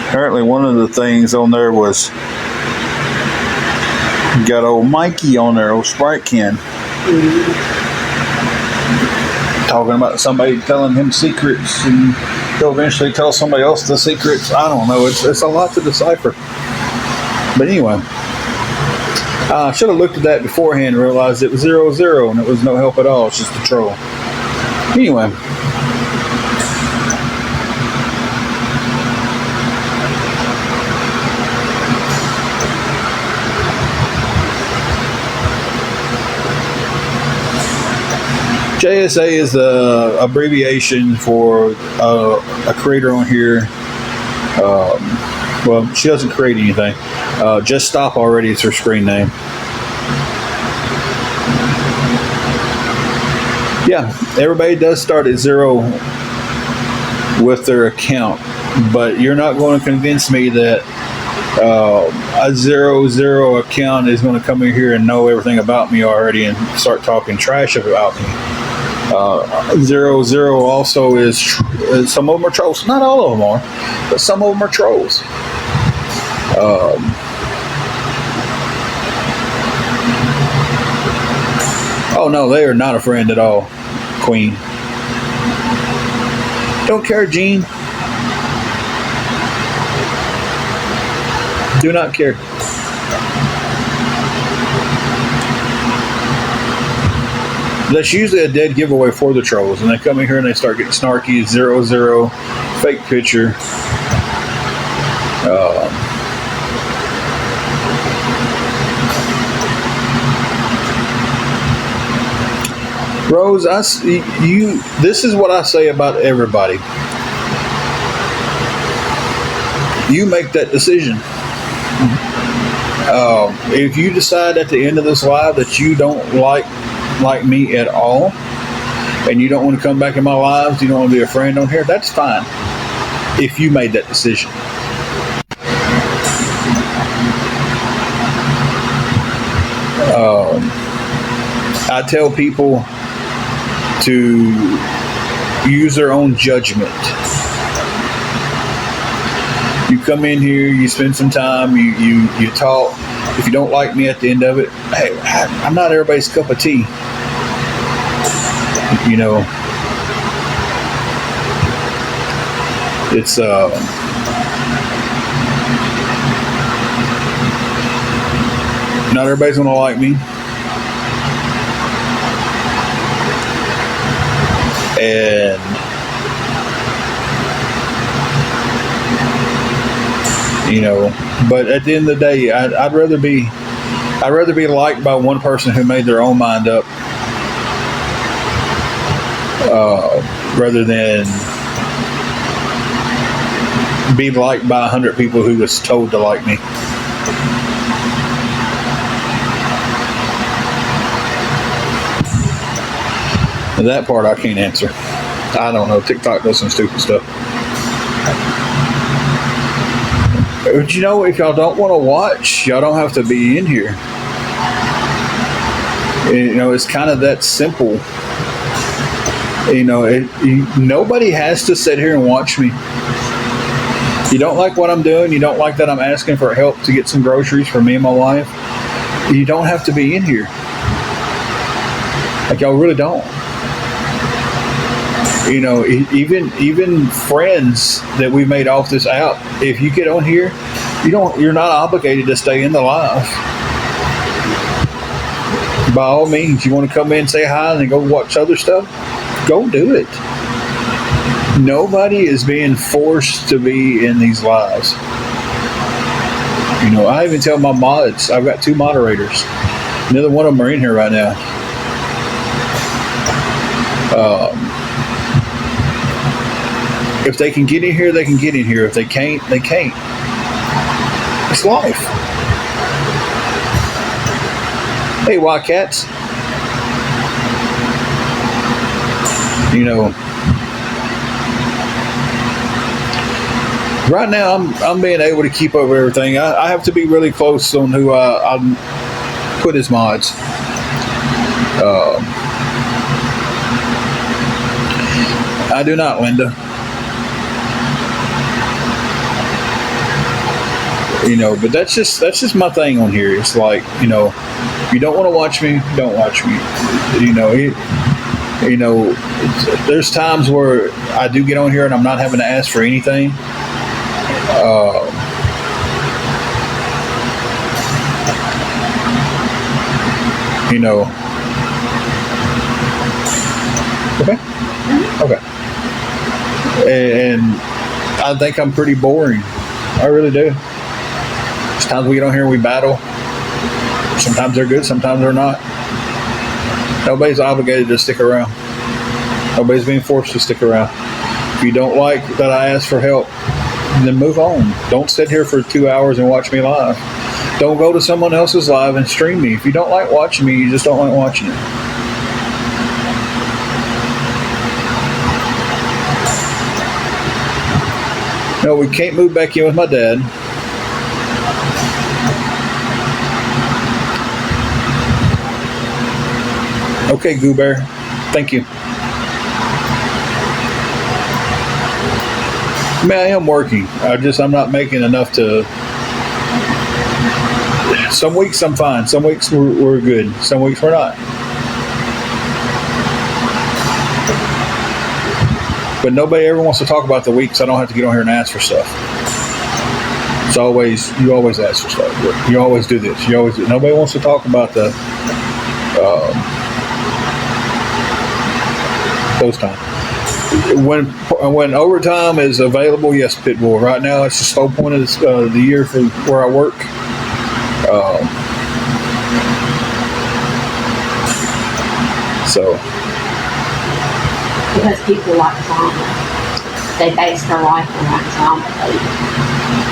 Apparently one of the things on there was got old Mikey on there, old Sprite Ken, talking about somebody telling him secrets, and he'll eventually tell somebody else the secrets. I don't know. It's a lot to decipher. But anyway, I should have looked at that beforehand and realized it was 0-0 and it was no help at all. It's just a troll. Anyway. JSA is the abbreviation for a creator on here. Well, she doesn't create anything. Just Stop Already is her screen name. Yeah, everybody does start at 0 with their account, but you're not going to convince me that a 0 account is going to come in here and know everything about me already and start talking trash about me. 0 also is some of them are trolls. Not all of them are, but some of them are trolls. Oh no, they are not a friend at all. Queen. Don't care, Gene. Do not care. That's usually a dead giveaway for the trolls, and they come in here and they start getting snarky, 0-0, fake picture. Rose, this is what I say about everybody. You make that decision. If you decide at the end of this live that you don't like me at all, and you don't want to come back in my lives, you don't want to be a friend on here, that's fine. If you made that decision. I tell people to use their own judgment. You come in here, you spend some time, you talk. If you don't like me at the end of it, hey, I'm not everybody's cup of tea. You know, it's not everybody's gonna like me. And you know, but at the end of the day, I'd rather be liked by one person who made their own mind up, rather than be liked by 100 people who was told to like me. That part I can't answer. I don't know. TikTok does some stupid stuff. But you know, if y'all don't want to watch, y'all don't have to be in here. You know, it's kind of that simple. You know, nobody has to sit here and watch me. You don't like what I'm doing, you don't like that I'm asking for help to get some groceries for me and my wife, you don't have to be in here. Like, y'all really don't. You know, even friends that we made off this app, if you get on here, you're not obligated to stay in the live. By all means, you want to come in and say hi and then go watch other stuff, go do it. Nobody is being forced to be in these lives. You know, I even tell my mods, I've got 2 moderators. Neither one of them are in here right now. If they can get in here, they can get in here. If they can't, they can't. It's life. Hey, Wildcats. You know, right now I'm being able to keep up with everything. I have to be really close on who I put as mods. I do not, Linda. You know, but that's just my thing on here. It's like, you know, you don't want to watch me, don't watch me. You know, there's times where I do get on here and I'm not having to ask for anything. You know. Okay. And I think I'm pretty boring. I really do. There's times we get on here and we battle. Sometimes they're good, sometimes they're not. Nobody's obligated to stick around. Nobody's being forced to stick around. If you don't like that I ask for help, then move on. Don't sit here for 2 hours and watch me live. Don't go to someone else's live and stream me. If you don't like watching me, you just don't like watching it. No, we can't move back in with my dad. Okay, Goo Bear. Thank you. I mean, I am working. I'm not making enough to. Some weeks I'm fine. Some weeks we're good. Some weeks we're not. But nobody ever wants to talk about the weeks. I don't have to get on here and ask for stuff. It's always, you always ask for stuff. You always do this. You always do. Nobody wants to talk about the those times. When overtime is available, yes, Pitbull. Right now, it's the slow point of the year for where I work. So, Because people like drama. They base their life around drama.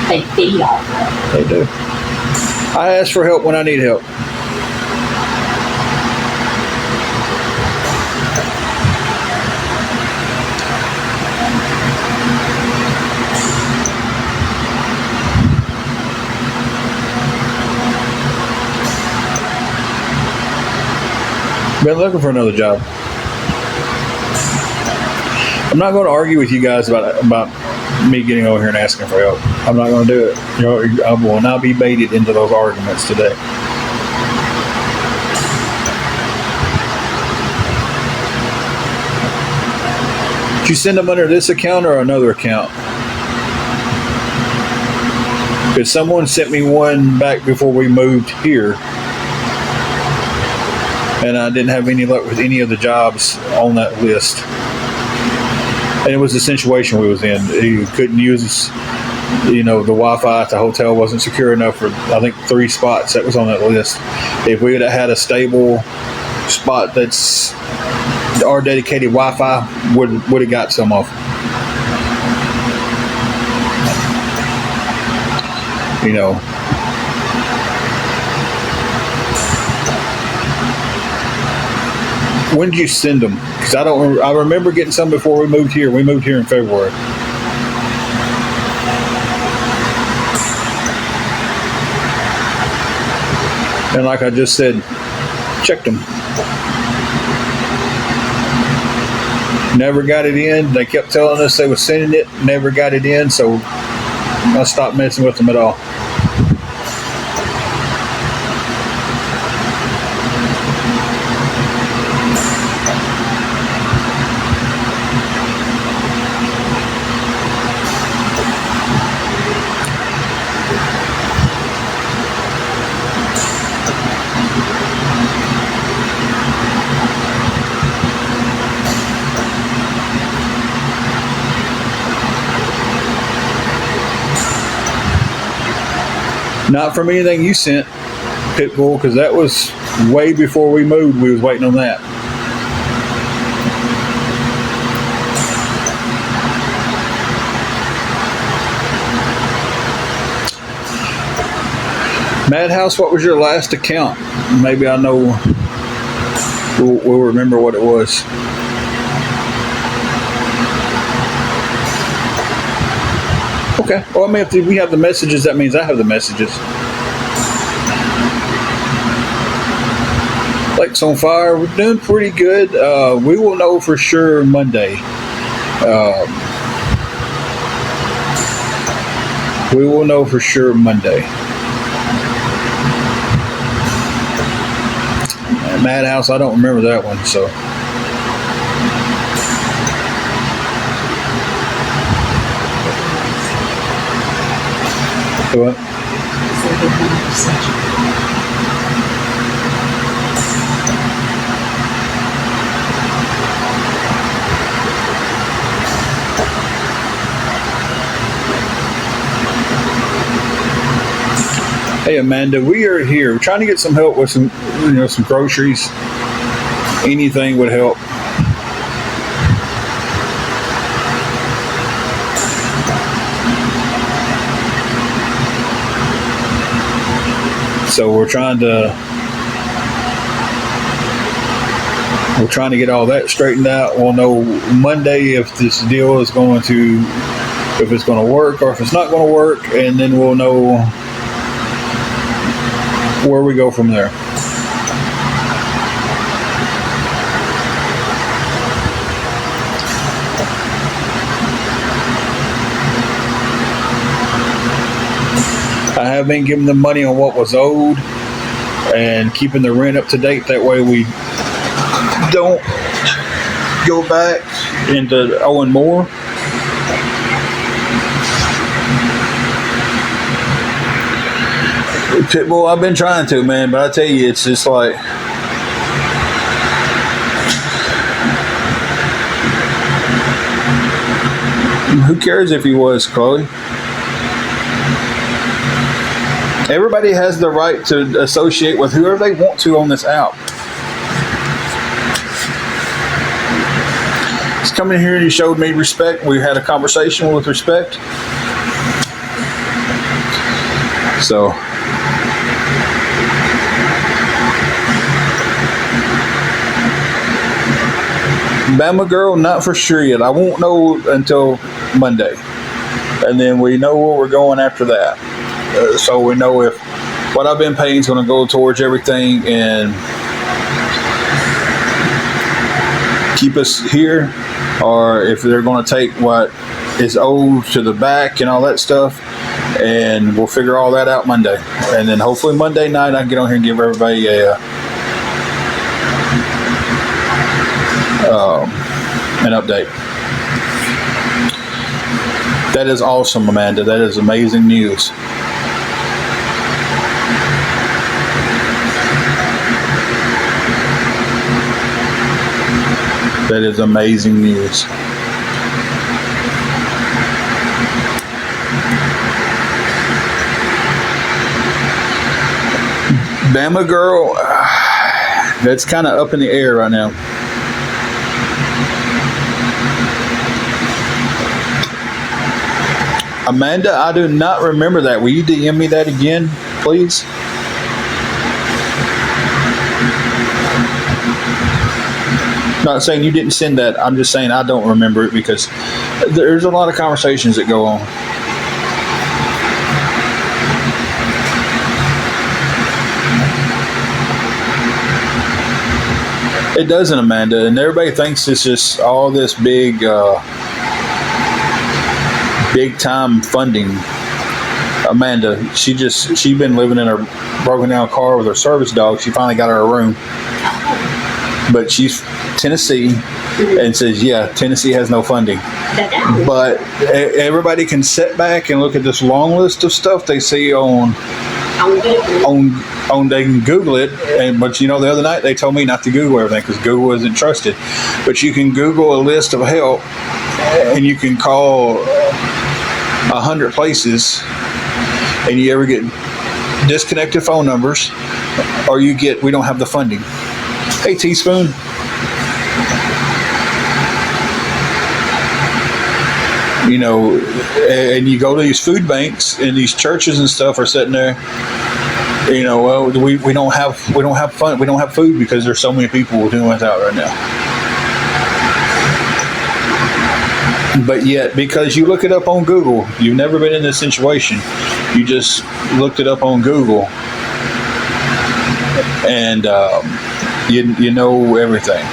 They feed off of it. they do. I ask for help when I need help. Been looking for another job. I'm not going to argue with you guys about me getting over here and asking for help. I'm not going to do it. I will not be baited into those arguments today. Did you send them under this account or another account? Because someone sent me one back before we moved here, and I didn't have any luck with any of the jobs on that list. And it was the situation we was in. You couldn't use, the Wi-Fi at the hotel wasn't secure enough for, I think, 3 spots that was on that list. If we would have had a stable spot that's our dedicated Wi-Fi, would have got some off. When did you send them? Because I remember getting some before we moved here. We moved here in February. And like I just said, checked them. Never got it in. They kept telling us they were sending it. Never got it in. So I stopped messing with them at all. Not from anything you sent, Pitbull, because that was way before we moved. We was waiting on that. Madhouse, what was your last account? Maybe I know. We'll remember what it was. Okay. Well, I mean, if we have the messages, that means I have the messages. Lakes on Fire, we're doing pretty good. We will know for sure Monday. We will know for sure Monday. Madhouse, I don't remember that one, so. What? Hey Amanda, we are here. We're trying to get some help with some groceries. Anything would help. So we're trying to get all that straightened out. We'll know Monday if this deal is if it's going to work or if it's not going to work, and then we'll know where we go from there. I have been giving them money on what was owed and keeping the rent up to date. That way we don't go back into Owen Moore. Pitbull, I've been trying to, man, but I tell you, it's just like, who cares if he was, Chloe? Everybody has the right to associate with whoever they want to on this app. He's coming here and he showed me respect. We had a conversation with respect. So, Bama Girl, not for sure yet. I won't know until Monday. And then we know where we're going after that. So we know if what I've been paying is going to go towards everything and keep us here, or if they're going to take what is owed to the back and all that stuff, and we'll figure all that out Monday. And then hopefully Monday night I can get on here and give everybody an update. That is awesome, Amanda. That is amazing news. That is amazing news. Bama Girl, that's kind of up in the air right now. Amanda, I do not remember that. Will you DM me that again, please? Not saying you didn't send that. I'm just saying I don't remember it because there's a lot of conversations that go on. It doesn't, Amanda, and everybody thinks it's just all this big time funding. Amanda, she's been living in her broken down car with her service dog. She finally got her a room, but she's Tennessee and says, yeah, Tennessee has no funding. But everybody can sit back and look at this long list of stuff they see on they can Google it, but the other night they told me not to Google everything because Google isn't trusted. But you can Google a list of help, and you can call 100 places, and you ever get disconnected phone numbers, or you get we don't have the funding. Hey, Teaspoon. And you go to these food banks, and these churches and stuff are sitting there. Well, we don't have fun. We don't have food because there's so many people doing without right now. But yet, because you look it up on Google, you've never been in this situation. You just looked it up on Google, and you know everything.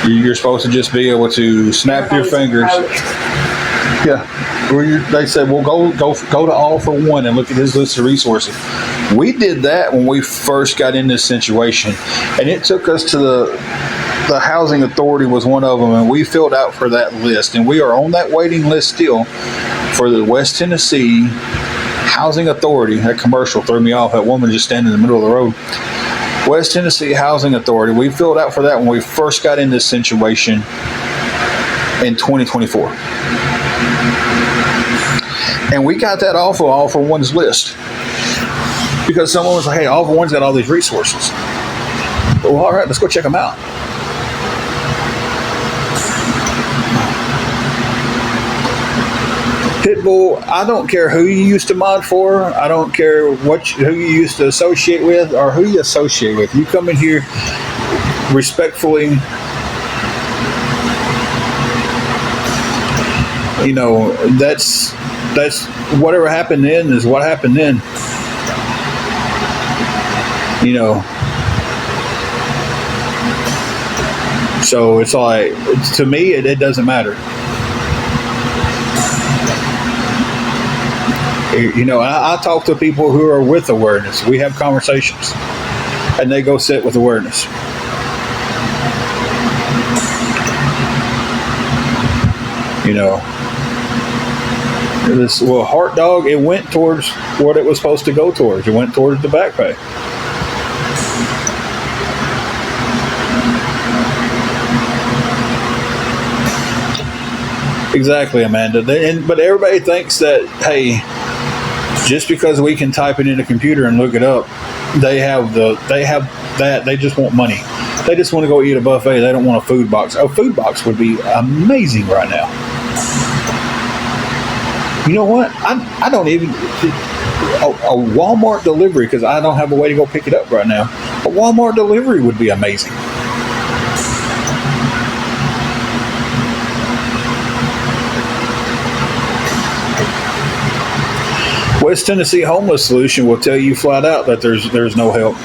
You're supposed to just be able to snap your fingers. Yeah. They said, well, go to All for One and look at his list of resources. We did that when we first got in this situation, and it took us to the Housing Authority was one of them, and we filled out for that list, and we are on that waiting list still for the West Tennessee Housing Authority. That commercial threw me off. That woman just standing in the middle of the road. West Tennessee Housing Authority. We filled out for that when we first got in this situation in 2024. And we got that off of All for One's list because someone was like, hey, All for One's got all these resources. Well, all right, let's go check them out. Pitbull, I don't care who you used to mod for. I don't care who you used to associate with or who you associate with. You come in here respectfully. That's whatever happened then is what happened then. So it's like, to me, it doesn't matter. I talk to people who are with awareness. We have conversations, and they go sit with awareness. You know, this Heart Dog, it went towards what it was supposed to go towards. It went towards the back pay. Exactly, Amanda. But everybody thinks that, hey, just because we can type it in a computer and look it up, they have that. They just want money. They just want to go eat a buffet. They don't want a food box. A food box would be amazing right now. You know what? I don't even a Walmart delivery, because I don't have a way to go pick it up right now. A Walmart delivery would be amazing. West Tennessee Homeless Solution will tell you flat out that there's no help.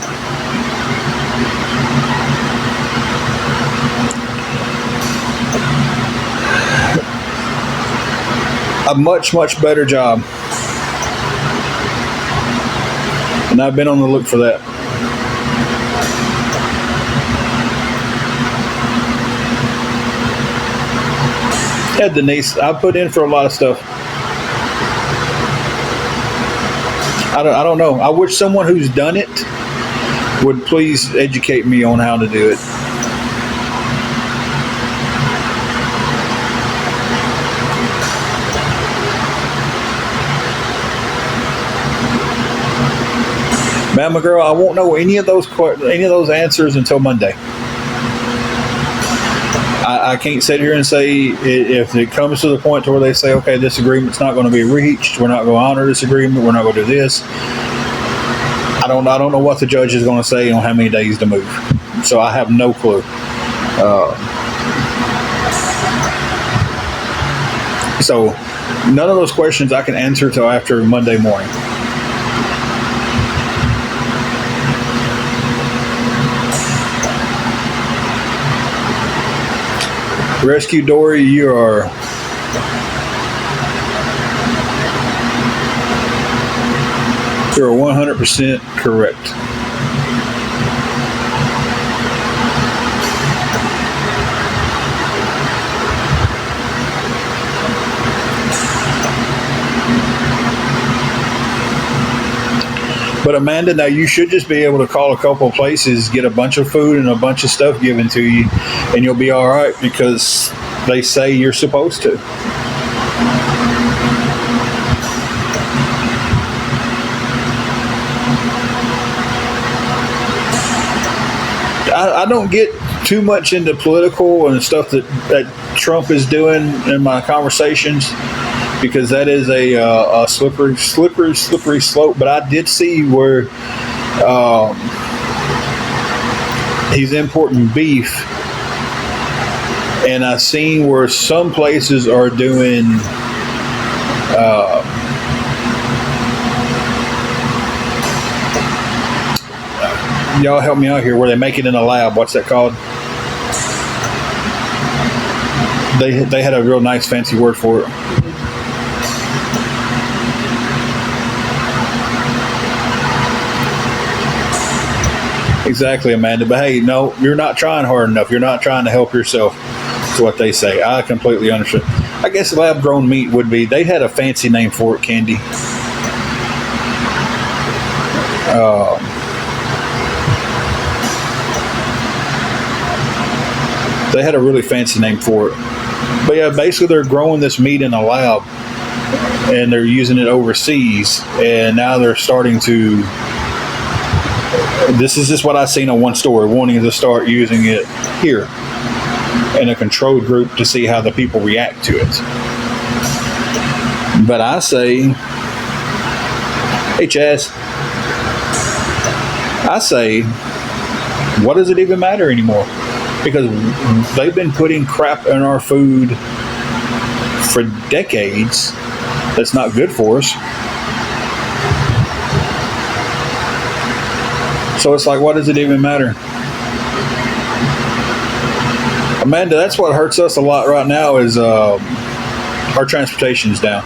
A much better job, and I've been on the look for that. Yeah, Denise, I put in for a lot of stuff. I don't know. I wish someone who's done it would please educate me on how to do it. Mama girl, I won't know any of those answers until Monday. I can't sit here and say, if it comes to the point to where they say, okay, this agreement's not going to be reached, we're not going to honor this agreement, we're not going to do this. I don't know what the judge is going to say on how many days to move. So I have no clue. So none of those questions I can answer till after Monday morning. Rescue Dory, you're 100% correct. But Amanda, now you should just be able to call a couple of places, get a bunch of food and a bunch of stuff given to you, and you'll be all right because they say you're supposed to. I don't get too much into political and stuff that Trump is doing in my conversations, because that is a slippery slope. But I did see where he's importing beef, and I've seen where some places are doing y'all help me out here, where they make it in a lab. What's that called? They had a real nice fancy word for it. Exactly, Amanda. But hey, no, you're not trying hard enough. You're not trying to help yourself. That's what they say. I completely understand. I guess lab grown meat would be. They had a fancy name for it, Candy. They had a really fancy name for it. But yeah, basically they're growing this meat in a lab, and they're using it overseas, and now they're starting to. This is just what I've seen on one story, wanting to start using it here in a controlled group to see how the people react to it. But I say, hey Chaz, I say, what does it even matter anymore? Because they've been putting crap in our food for decades that's not good for us. So it's like, what does it even matter? Amanda, that's what hurts us a lot right now is our transportation's down.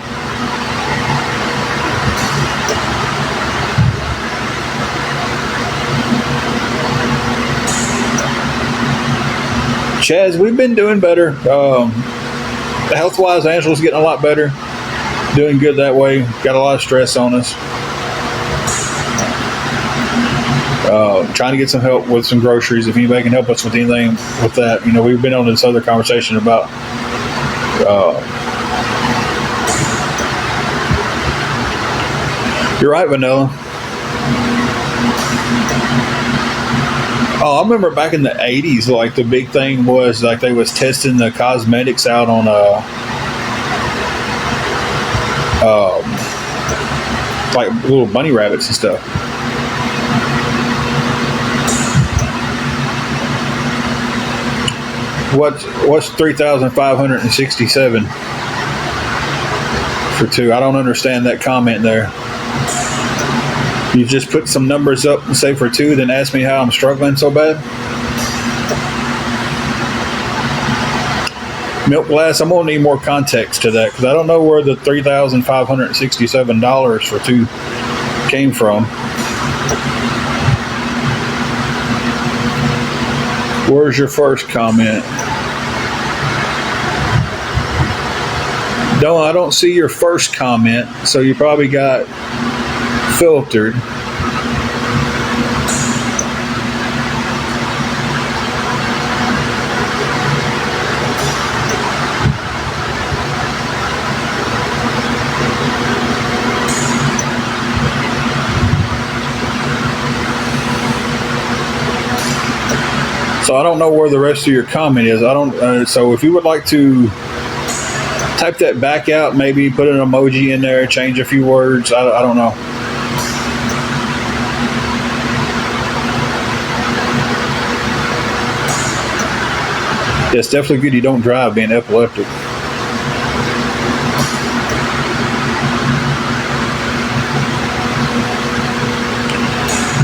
Chaz, we've been doing better. health wise, Angela's getting a lot better, doing good that way. Got a lot of stress on us. Trying to get some help with some groceries. If anybody can help us with anything with that, we've been on this other conversation about you're right, Vanilla. Oh, I remember back in the 80s, like the big thing was like they was testing the cosmetics out on like little bunny rabbits and stuff. What's 3,567 for two? I don't understand that comment there. You just put some numbers up and say for two, then ask me how I'm struggling so bad. Milk glass, I'm gonna need more context to that because I don't know where the $3,567 for two came from. Where's your first comment? No, I don't see your first comment, so you probably got filtered. So I don't know where the rest of your comment is. I don't. So if you would like to type that back out, maybe put an emoji in there, change a few words. I don't know. Yeah, it's definitely good you don't drive being epileptic.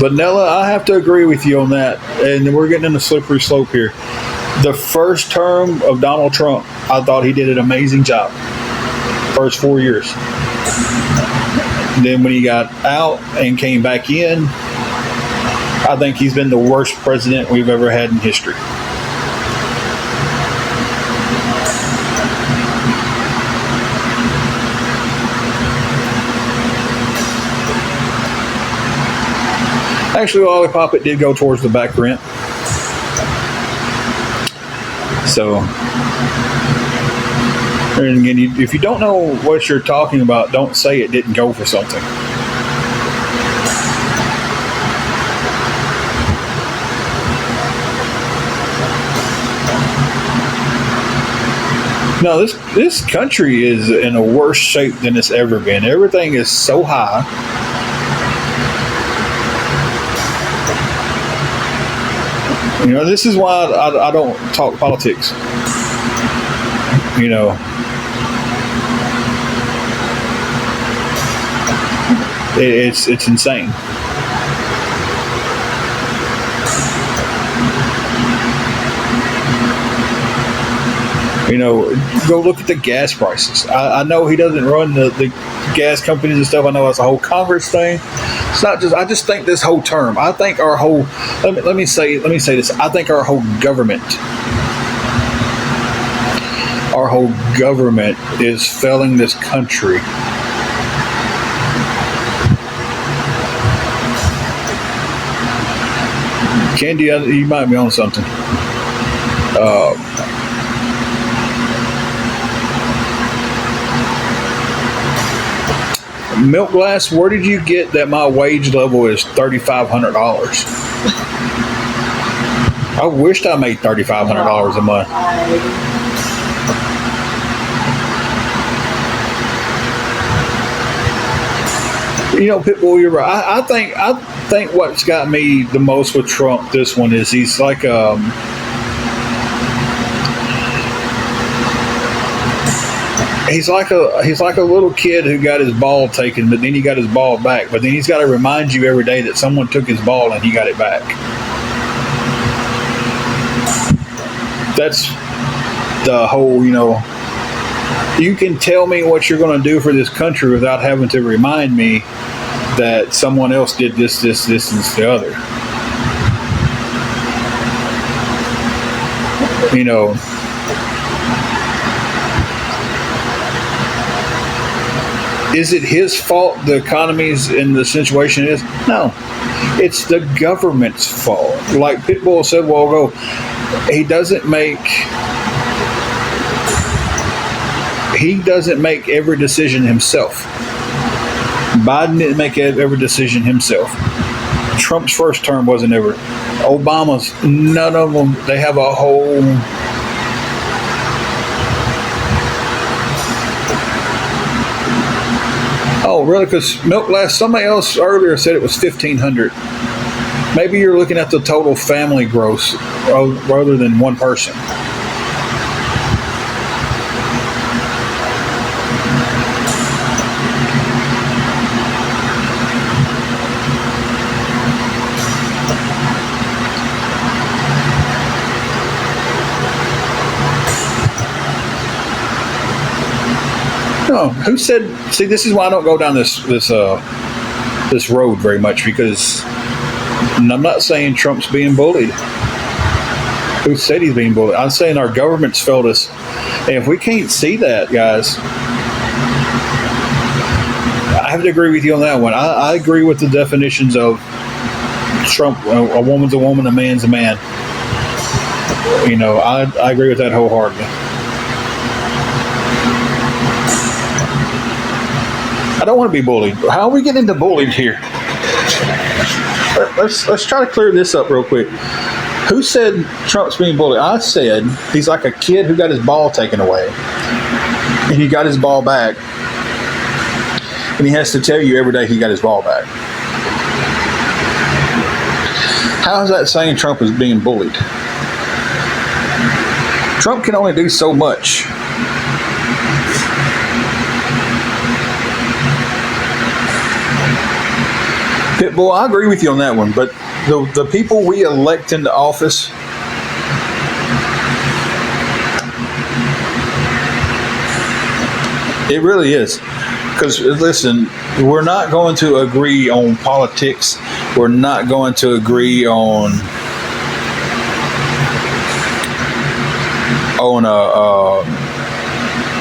Vanilla, I have to agree with you on that. And we're getting in a slippery slope here. The first term of Donald Trump, I thought he did an amazing job. First 4 years. Then when he got out and came back in, I think he's been the worst president we've ever had in history. Actually, Lollipop, it did go towards the back rent. So, and again, if you don't know what you're talking about, don't say it didn't go for something. No, this country is in a worse shape than it's ever been. Everything is so high. This is why I don't talk politics. It's insane. Go look at the gas prices. I know he doesn't run the gas companies and stuff. I know it's a whole Congress thing. It's not just. I just think this whole term. I think our whole. Let me say this. I think our whole government is failing this country. Candy, you might be on something. Milk glass, where did you get that my wage level is $3,500? I wished I made $3,500 a month. Pitbull, you're right. I think what's got me the most with Trump, this one, is he's like He's like a little kid who got his ball taken, but then he got his ball back. But then he's got to remind you every day that someone took his ball and he got it back. That's the whole, you can tell me what you're going to do for this country without having to remind me that someone else did this, and the other. Is it his fault the economy's in the situation it is? No. It's the government's fault. Like Pitbull said a while ago, he doesn't make every decision himself. Biden didn't make every decision himself. Trump's first term wasn't ever. Obama's, none of them, they have a whole... Oh, really? Because milk last, somebody else earlier said it was $1,500. Maybe you're looking at the total family gross rather than one person. No, who said? See, this is why I don't go down this road very much, because I'm not saying Trump's being bullied. Who said he's being bullied? I'm saying our government's failed us, and if we can't see that, guys, I have to agree with you on that one. I agree with the definitions of Trump. A woman's a woman, a man's a man. You know, I agree with that wholeheartedly. I don't want to be bullied. How are we getting into bullied here? Let's try to clear this up real quick. Who said Trump's being bullied? I said he's like a kid who got his ball taken away, and he got his ball back, and he has to tell you every day he got his ball back. How is that saying Trump is being bullied? Trump can only do so much. Pitbull, I agree with you on that one, but the people we elect into office, it really is. Because, listen, we're not going to agree on politics. We're not going to agree on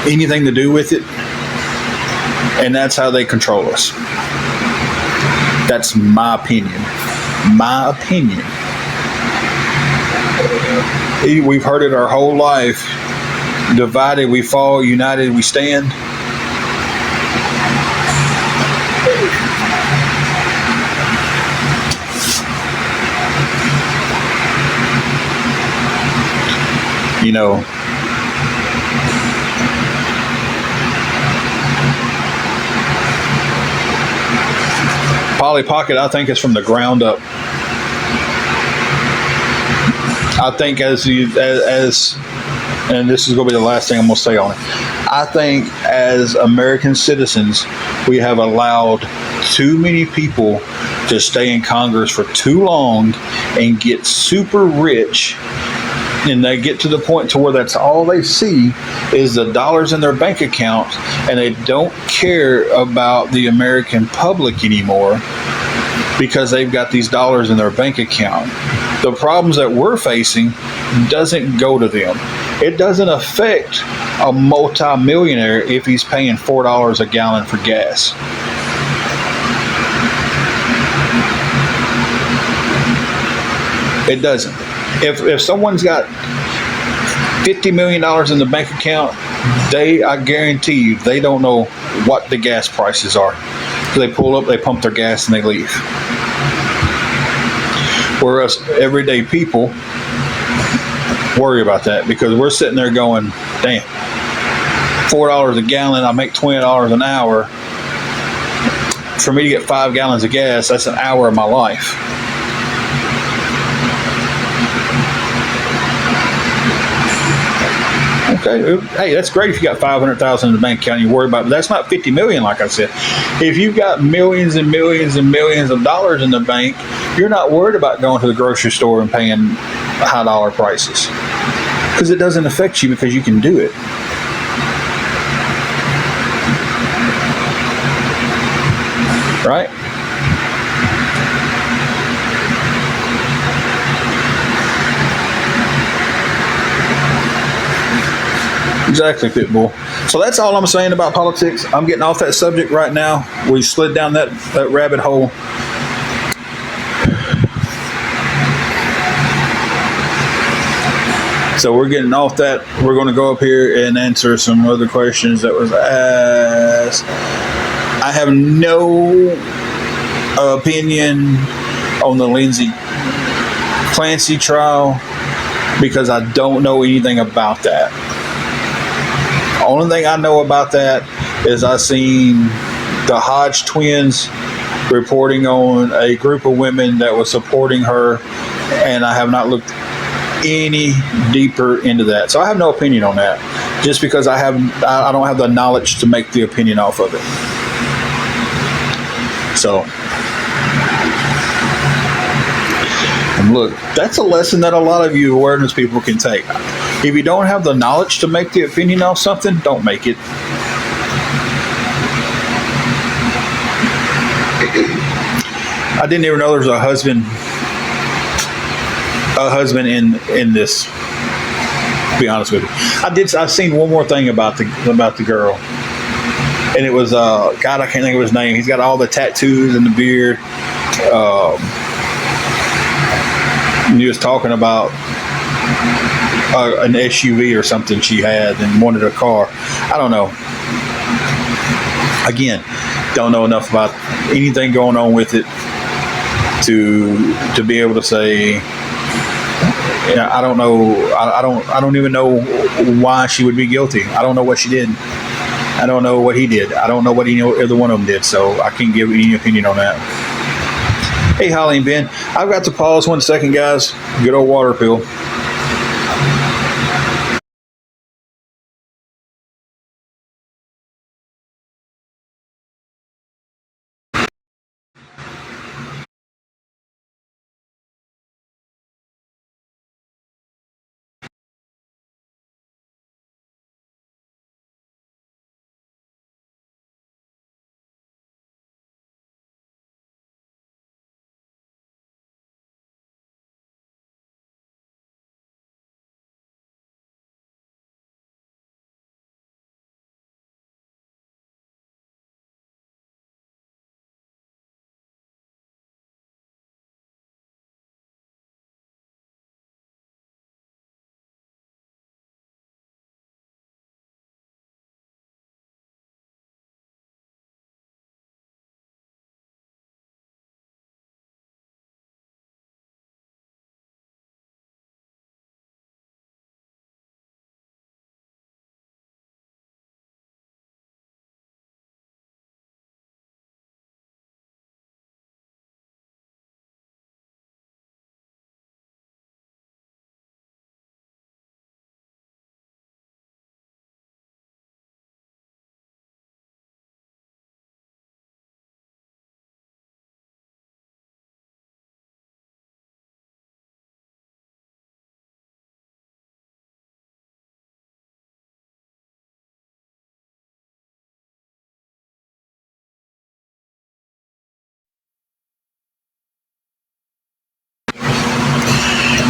anything to do with it. And that's how they control us. That's my opinion. My opinion. We've heard it our whole life. Divided we fall, united we stand. You know, Polly Pocket, I think, is from the ground up. I think and this is going to be the last thing I'm going to say on it. I think as American citizens, we have allowed too many people to stay in Congress for too long and get super rich. And they get to the point to where that's all they see is the dollars in their bank account, and they don't care about the American public anymore because they've got these dollars in their bank account. The problems that we're facing doesn't go to them. It doesn't affect a multi-millionaire if he's paying $4 a gallon for gas. It doesn't. If someone's got $50 million in the bank account, I guarantee you, they don't know what the gas prices are. So they pull up, they pump their gas, and they leave. Whereas everyday people worry about that because we're sitting there going, damn, $4 a gallon, I make $20 an hour. For me to get 5 gallons of gas, that's an hour of my life. Okay, hey, that's great if you got $500,000 in the bank account and you worry about it, but that's not $50 million, like I said. If you've got millions and millions and millions of dollars in the bank, you're not worried about going to the grocery store and paying high dollar prices because it doesn't affect you because you can do it. Right? Exactly, Pitbull. So that's all I'm saying about politics. I'm getting off that subject right now. We slid down that rabbit hole. So we're getting off that. We're going to go up here and answer some other questions that was asked. I have no opinion on the Lindsay Clancy trial because I don't know anything about that. The only thing I know about that is I seen the Hodge twins reporting on a group of women that was supporting her, and I have not looked any deeper into that. So I have no opinion on that, just because I don't have the knowledge to make the opinion off of it. So, and look, that's a lesson that a lot of you awareness people can take. If you don't have the knowledge to make the opinion off something, don't make it. I didn't even know there was a husband in this. To be honest with you, I've seen one more thing about the girl, and it was God, I can't think of his name. He's got all the tattoos and the beard. And he was talking about an SUV or something she had and wanted a car. I don't know. Again, don't know enough about anything going on with it to be able to say. Yeah, I don't know. I don't even know why she would be guilty. I don't know what she did. I don't know what he did. I don't know what either one of them did. So I can't give any opinion on that. Hey, Holly and Ben, I've got to pause 1 second, guys. Good old water pill.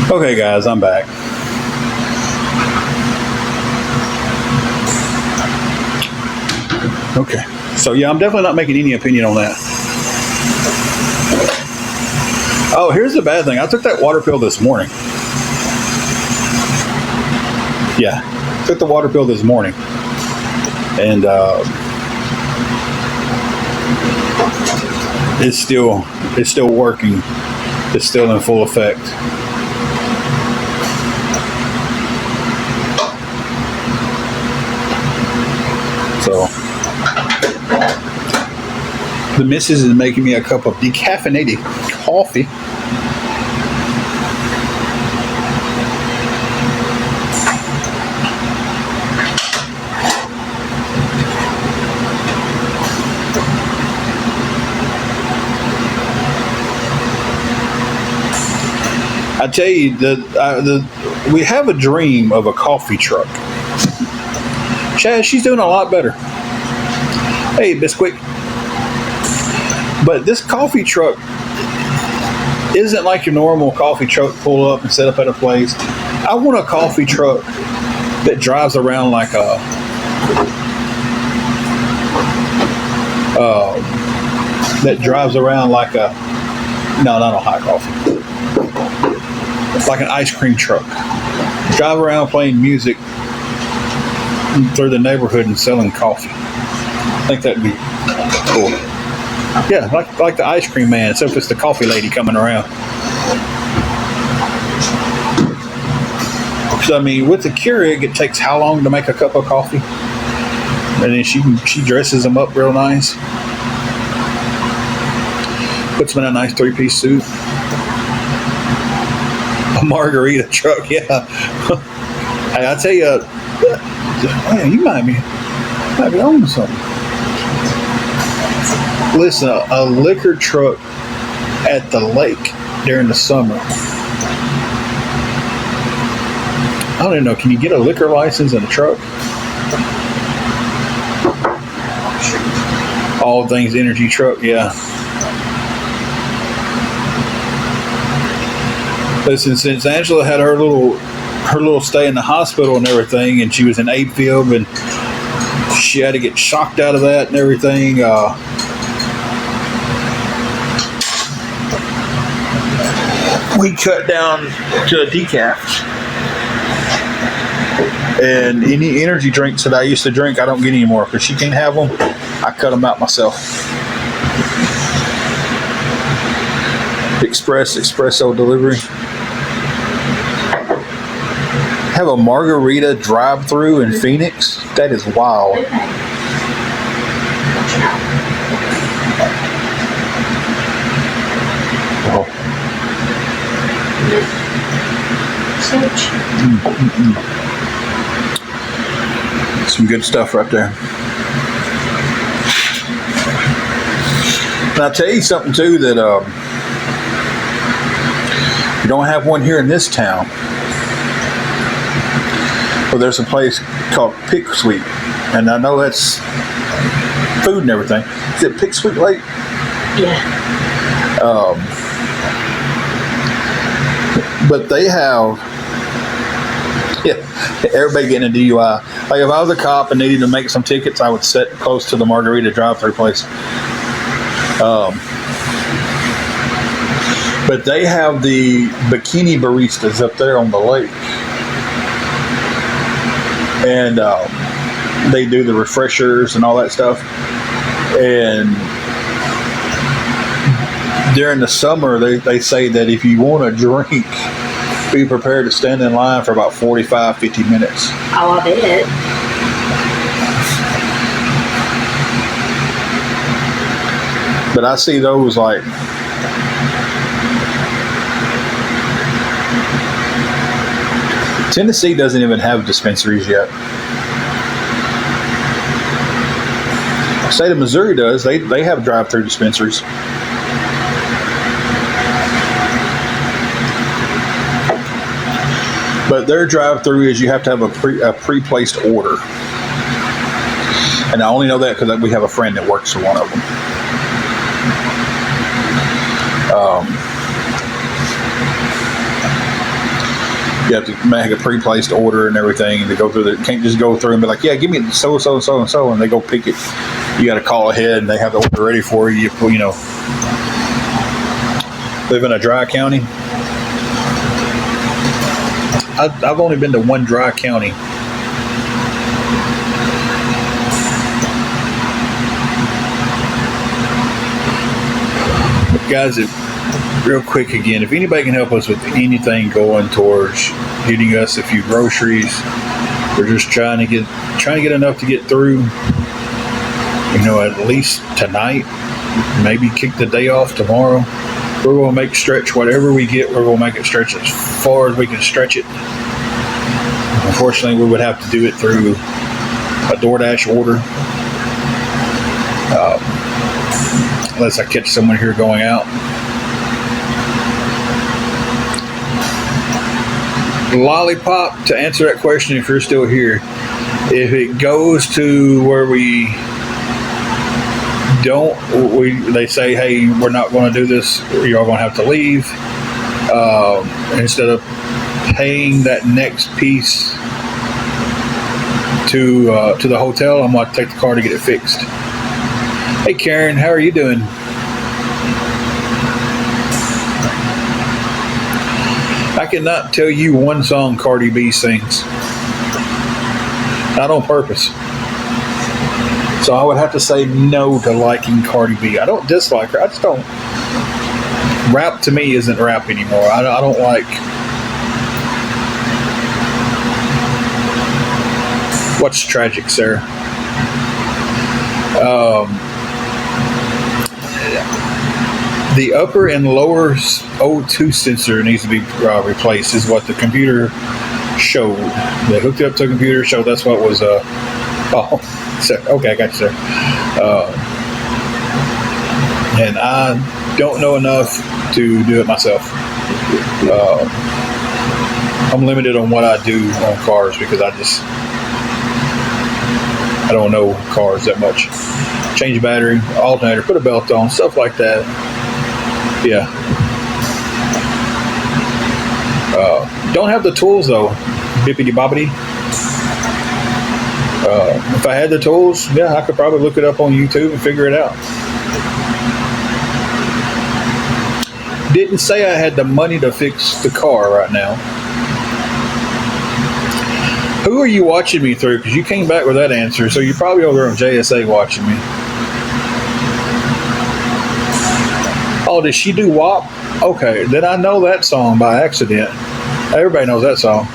Okay, guys, I'm back. Okay, so yeah, I'm definitely not making any opinion on that. Oh, here's the bad thing. I took that water pill this morning. Yeah, took the water pill this morning, and it's still working. It's still in full effect. So the missus is making me a cup of decaffeinated coffee. I tell you, we have a dream of a coffee truck. Chad, she's doing a lot better. Hey, Bisquick. But this coffee truck isn't like your normal coffee truck pull up and set up at a place. I want a coffee truck that drives around like a no, not a hot coffee, like an ice cream truck. Drive around playing music through the neighborhood and selling coffee. I think that'd be cool. Yeah, like the ice cream man, except it's the coffee lady coming around. So I mean, with the Keurig, it takes how long to make a cup of coffee? And then she dresses them up real nice, puts them in a nice 3-piece suit. A margarita truck, yeah. Hey, I tell you, man, you might be on to something. Listen, a liquor truck at the lake during the summer. I don't even know. Can you get a liquor license in a truck? All things energy truck, yeah. Listen, since Angela had her little stay in the hospital and everything, and she was in AFib, and she had to get shocked out of that and everything. We cut down to a decaf. And any energy drinks that I used to drink, I don't get anymore because she can't have them. I cut them out myself. Espresso delivery. Have a margarita drive-through in Phoenix? That is wild. Oh. Some good stuff right there. And I'll tell you something too that you don't have one here in this town. Well, there's a place called Pick Sweet, and I know that's food and everything. Is it Pick Sweet Lake? Yeah. But they have, yeah, everybody getting a DUI. Like if I was a cop and needed to make some tickets, I would sit close to the margarita drive-thru place. But they have the bikini baristas up there on the lake. And they do the refreshers and all that stuff. And during the summer, they say that if you want a drink, be prepared to stand in line for about 45, 50 minutes. Oh, I bet. But I see those like, Tennessee doesn't even have dispensaries yet. The state of Missouri does. They have drive-through dispensaries. But their drive-through is you have to have a pre-placed order. And I only know that because we have a friend that works for one of them. You have to make a pre-placed order and everything, and they go through. You can't just go through and be like, "Yeah, give me so and so, and they go pick it." You got to call ahead, and they have the order ready for you. You know, live in a dry county. I've only been to one dry county. Guys, real quick again, if anybody can help us with anything going towards getting us a few groceries, we're just trying to get enough to get through, you know, at least tonight, maybe kick the day off tomorrow. We're going to make stretch whatever we get. We're going to make it stretch as far as we can stretch it. Unfortunately, we would have to do it through a DoorDash order. Unless I catch someone here going out. Lollipop, to answer that question, if you're still here, if it goes to where they say, hey, we're not going to do this, you're all going to have to leave, instead of paying that next piece to the hotel. I'm going to take the car to get it fixed. Hey, Karen, how are you doing? I cannot tell you one song Cardi B sings. Not on purpose. So I would have to say no to liking Cardi B. I don't dislike her. I just don't. Rap to me isn't rap anymore. I don't like. What's tragic, Sarah? The upper and lower O2 sensor needs to be replaced, is what the computer showed. They hooked it up to a computer, showed that's what was. Okay, I got you, sir. And I don't know enough to do it myself. I'm limited on what I do on cars because I don't know cars that much. Change a battery, alternator, put a belt on, stuff like that. Yeah. Don't have the tools though, bippity bobbity. If I had the tools, yeah, I could probably look it up on YouTube and figure it out. Didn't say I had the money to fix the car right now. Who are you watching me through? Because you came back with that answer, so you're probably over there on JSA watching me. Oh, did she do WAP? Okay, then I know that song by accident. Everybody knows that song.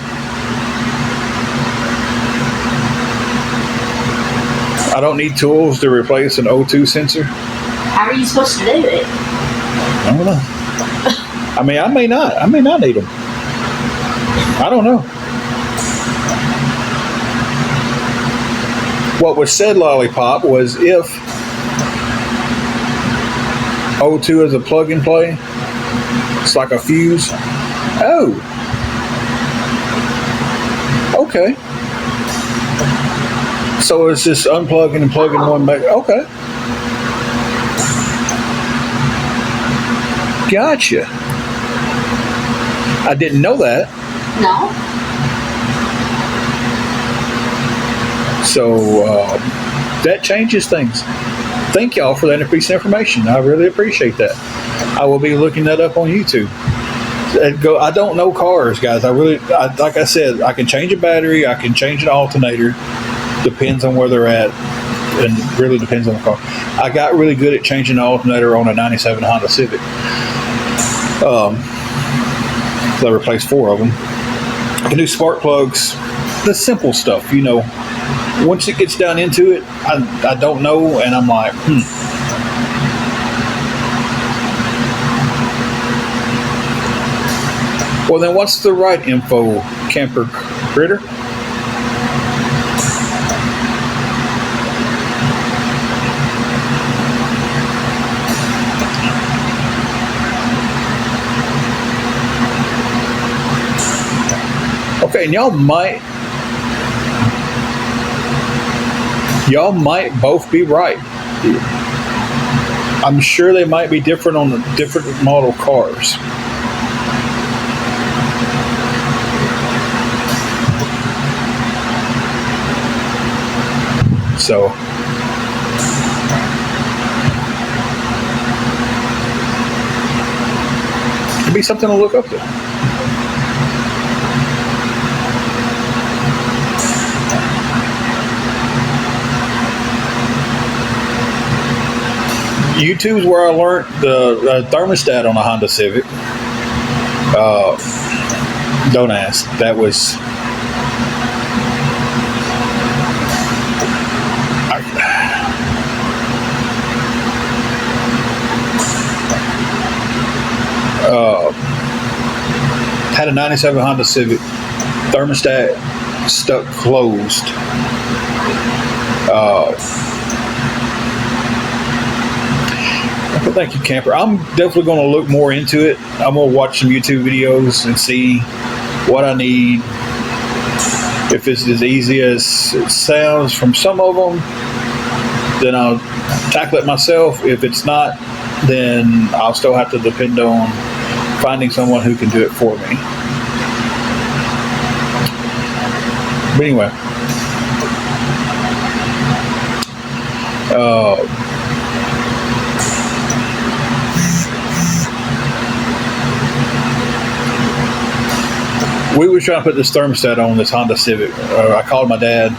I don't need tools to replace an O2 sensor. How are you supposed to do it? I don't know. I mean, I may not need them. I don't know. What was said, Lollipop, was if O2 is a plug and play, it's like a fuse. Oh. Okay. So it's just unplugging and plugging one back. Okay. Gotcha. I didn't know that. No. So that changes things. Thank y'all for that piece of information. I really appreciate that. I will be looking that up on YouTube. I don't know cars, guys. Like I said, I can change a battery. I can change an alternator. Depends on where they're at, and really depends on the car. I got really good at changing the alternator on a 97 Honda Civic. I replaced 4 of them. I can do spark plugs, the simple stuff, you know. Once it gets down into it, I don't know, and I'm like, Well, then what's the right info, Camper Critter? Okay, and y'all both be right. I'm sure they might be different on the different model cars. So it'd be something to look up to. YouTube's where I learned the thermostat on a Honda Civic. Don't ask. That was... had a 97 Honda Civic. Thermostat stuck closed. Thank you, Camper. I'm definitely going to look more into it. I'm going to watch some YouTube videos and see what I need. If it's as easy as it sounds from some of them, then I'll tackle it myself. If it's not, then I'll still have to depend on finding someone who can do it for me. But anyway, Uh, we were trying to put this thermostat on this Honda Civic. I called my dad,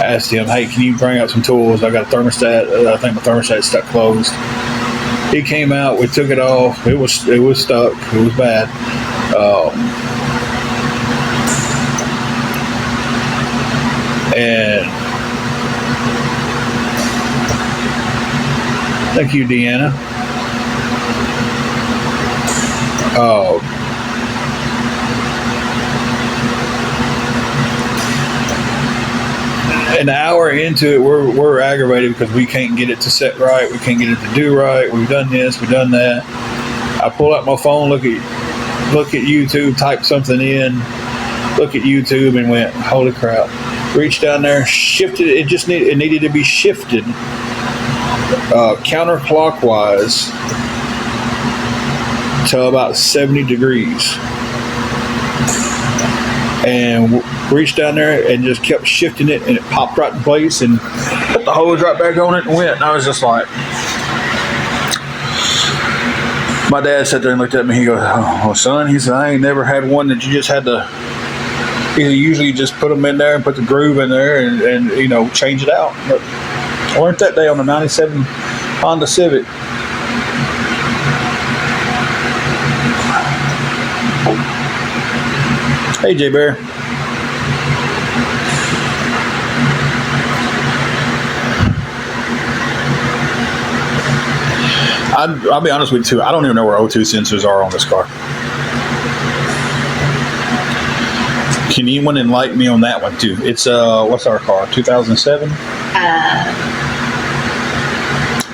asked him, "Hey, can you bring out some tools? I got a thermostat. I think my thermostat's stuck closed." He came out. We took it off. It was stuck. It was bad. And thank you, Deanna. An hour into it, we're aggravated because we can't get it to set right. We can't get it to do right. We've done this, we've done that. I pull out my phone, look at YouTube, type something in, look at YouTube, and went, holy crap! Reached down there, shifted it. It needed to be shifted counterclockwise to about 70 degrees. And reached down there and just kept shifting it, and it popped right in place and put the hose right back on it and went. And I was just like, my dad sat there and looked at me. He goes, "Oh, son," he said, "I ain't never had one that you just had to." He said, "Usually you just put them in there and put the groove in there and you know, change it out." But I learned that day on the '97 Honda Civic. Hey, J Bear. I'll be honest with you too. I don't even know where O2 sensors are on this car. Can anyone enlighten me on that one too? It's what's our car? 2007.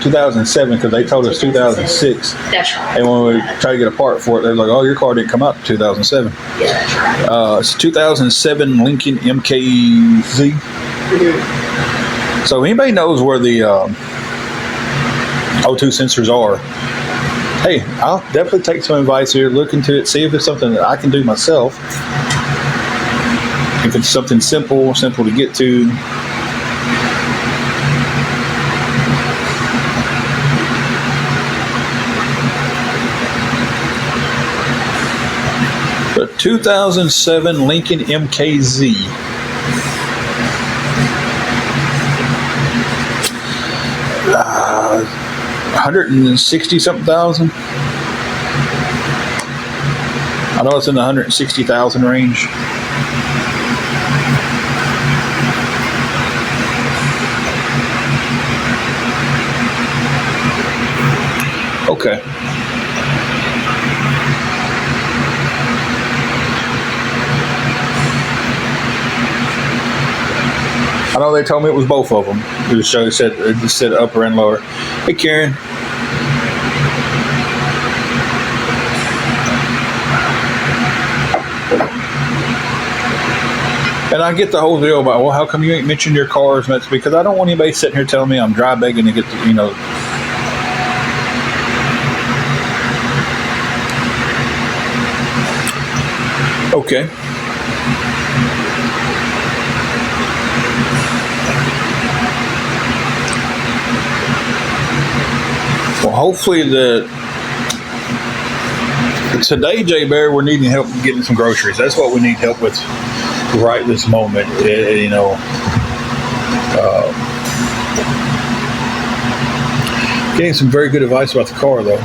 2007, because they told us 2006. That's right. And when we tried to get a part for it, they're like, "Oh, your car didn't come out in 2007." Yeah, that's right. It's 2007 Lincoln MKZ. Mm-hmm. So anybody knows where the O2 sensors are, hey, I'll definitely take some advice here, look into it, see if it's something that I can do myself. If it's something simple to get to. The 2007 Lincoln MKZ. Uh, 160 something thousand. I know it's in the 160,000 range. Okay. I know they told me it was both of them. It just said upper and lower. Hey, Karen. And I get the whole deal about, well, how come you ain't mentioned your cars? And that's because I don't want anybody sitting here telling me I'm dry begging to get the, you know. Okay. Well, hopefully today, Jay Bear, we're needing help getting some groceries. That's what we need help with right this moment. You know, getting some very good advice about the car, though.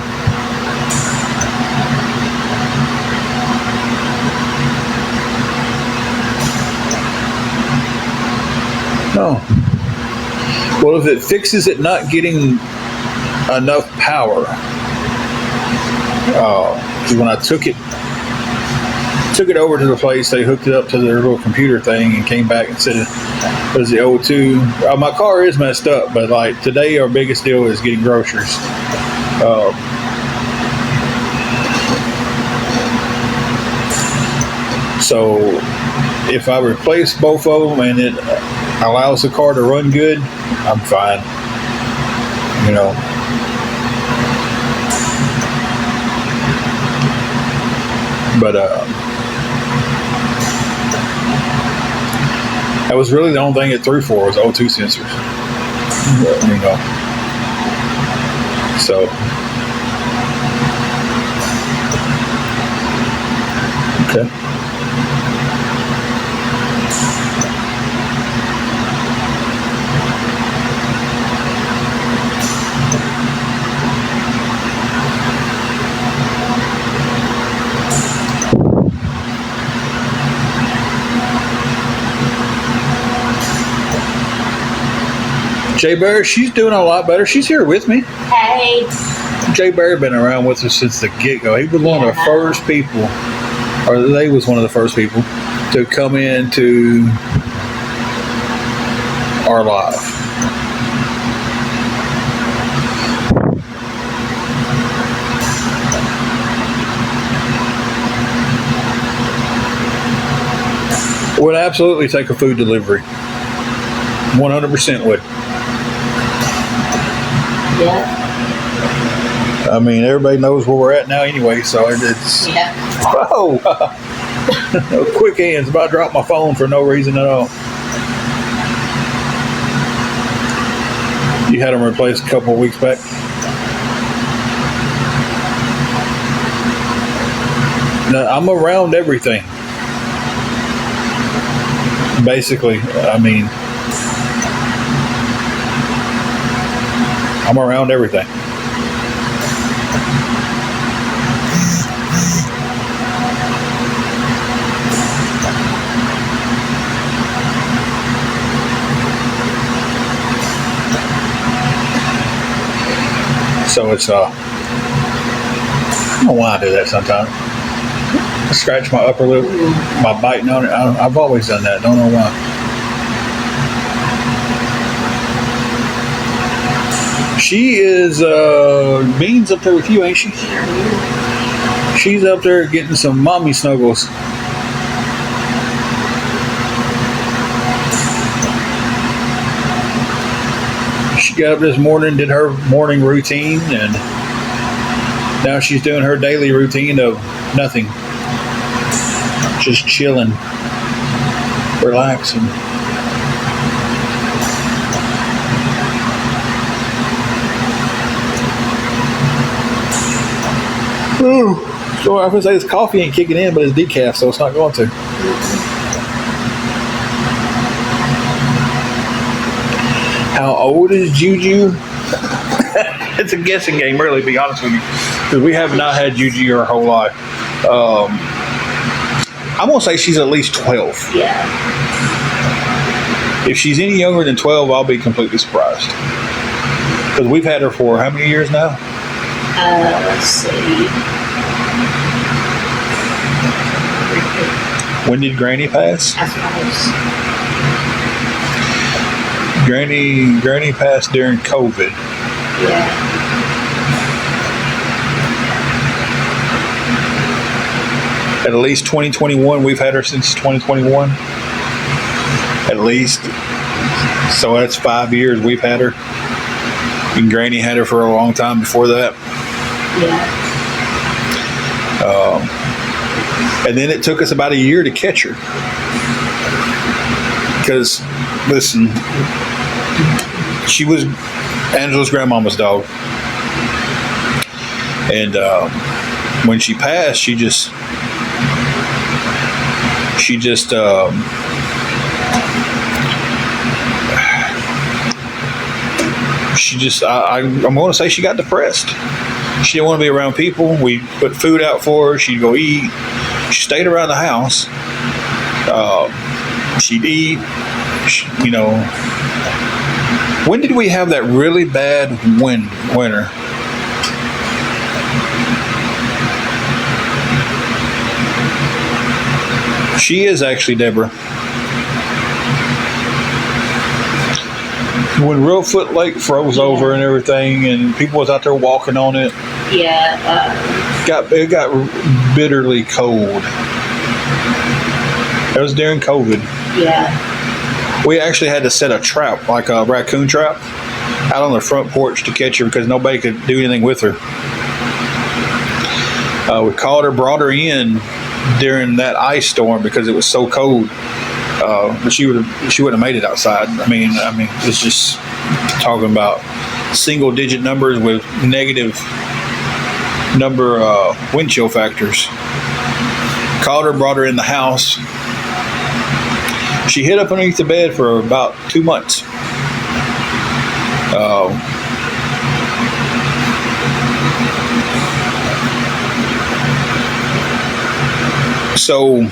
No. Well, if it fixes it not getting enough power, because when I took it over to the place, they hooked it up to their little computer thing and came back and said it was the O2. My car is messed up, but like today, our biggest deal is getting groceries. So if I replace both of them and it allows the car to run good, I'm fine. You know. But that was really the only thing it threw for was O2 sensors. You know. So. Okay. Jay Bear, she's doing a lot better. She's here with me. Hey. Jay Bear been around with us since the get-go. He was one of the Yeah. first people, or they was one of the first people to come into our live. Would absolutely take a food delivery. 100% would. Yeah. I mean, everybody knows where we're at now anyway, so it's... Yeah. Oh! Quick hands, about to drop my phone for no reason at all. You had them replaced a couple of weeks back. Now, I'm around everything. Basically, I mean, I'm around everything. So it's I don't know why I do that sometimes. I scratch my upper lip by biting on it. I've always done that. Don't know why. She is Beans up there with you, ain't she? She's up there getting some mommy snuggles. She got up this morning, did her morning routine, and now she's doing her daily routine of nothing. Just chilling, relaxing. Ooh. So I was gonna say this coffee ain't kicking in, but it's decaf, so it's not going to. How old is Juju? It's a guessing game, really, to be honest with you, because we have not had Juju her whole life. I'm gonna say she's at least 12. Yeah. If she's any younger than 12, I'll be completely surprised. Because we've had her for how many years now? Let's see. When did Granny pass? I suppose. Granny passed during COVID. Yeah. At least 2021. We've had her since 2021. At least. So that's 5 years we've had her. And Granny had her for a long time before that. Yeah. And then it took us about a year to catch her. Because, listen, she was Angela's grandmama's dog. And when she passed, she just I'm going to say she got depressed. She didn't want to be around people. We put food out for her. She'd go eat. She stayed around the house. She'd eat. When did we have that really bad winter? She is actually Deborah. When Reelfoot Lake froze over and everything, and people was out there walking on it. Yeah. It got bitterly cold. It was during COVID. Yeah. We actually had to set a trap, like a raccoon trap, out on the front porch to catch her because nobody could do anything with her. We caught her, brought her in during that ice storm because it was so cold. But she wouldn't have made it outside. I mean, it's just talking about single digit numbers with negative number wind chill factors. Called her, brought her in the house. She hid up underneath the bed for about 2 months. So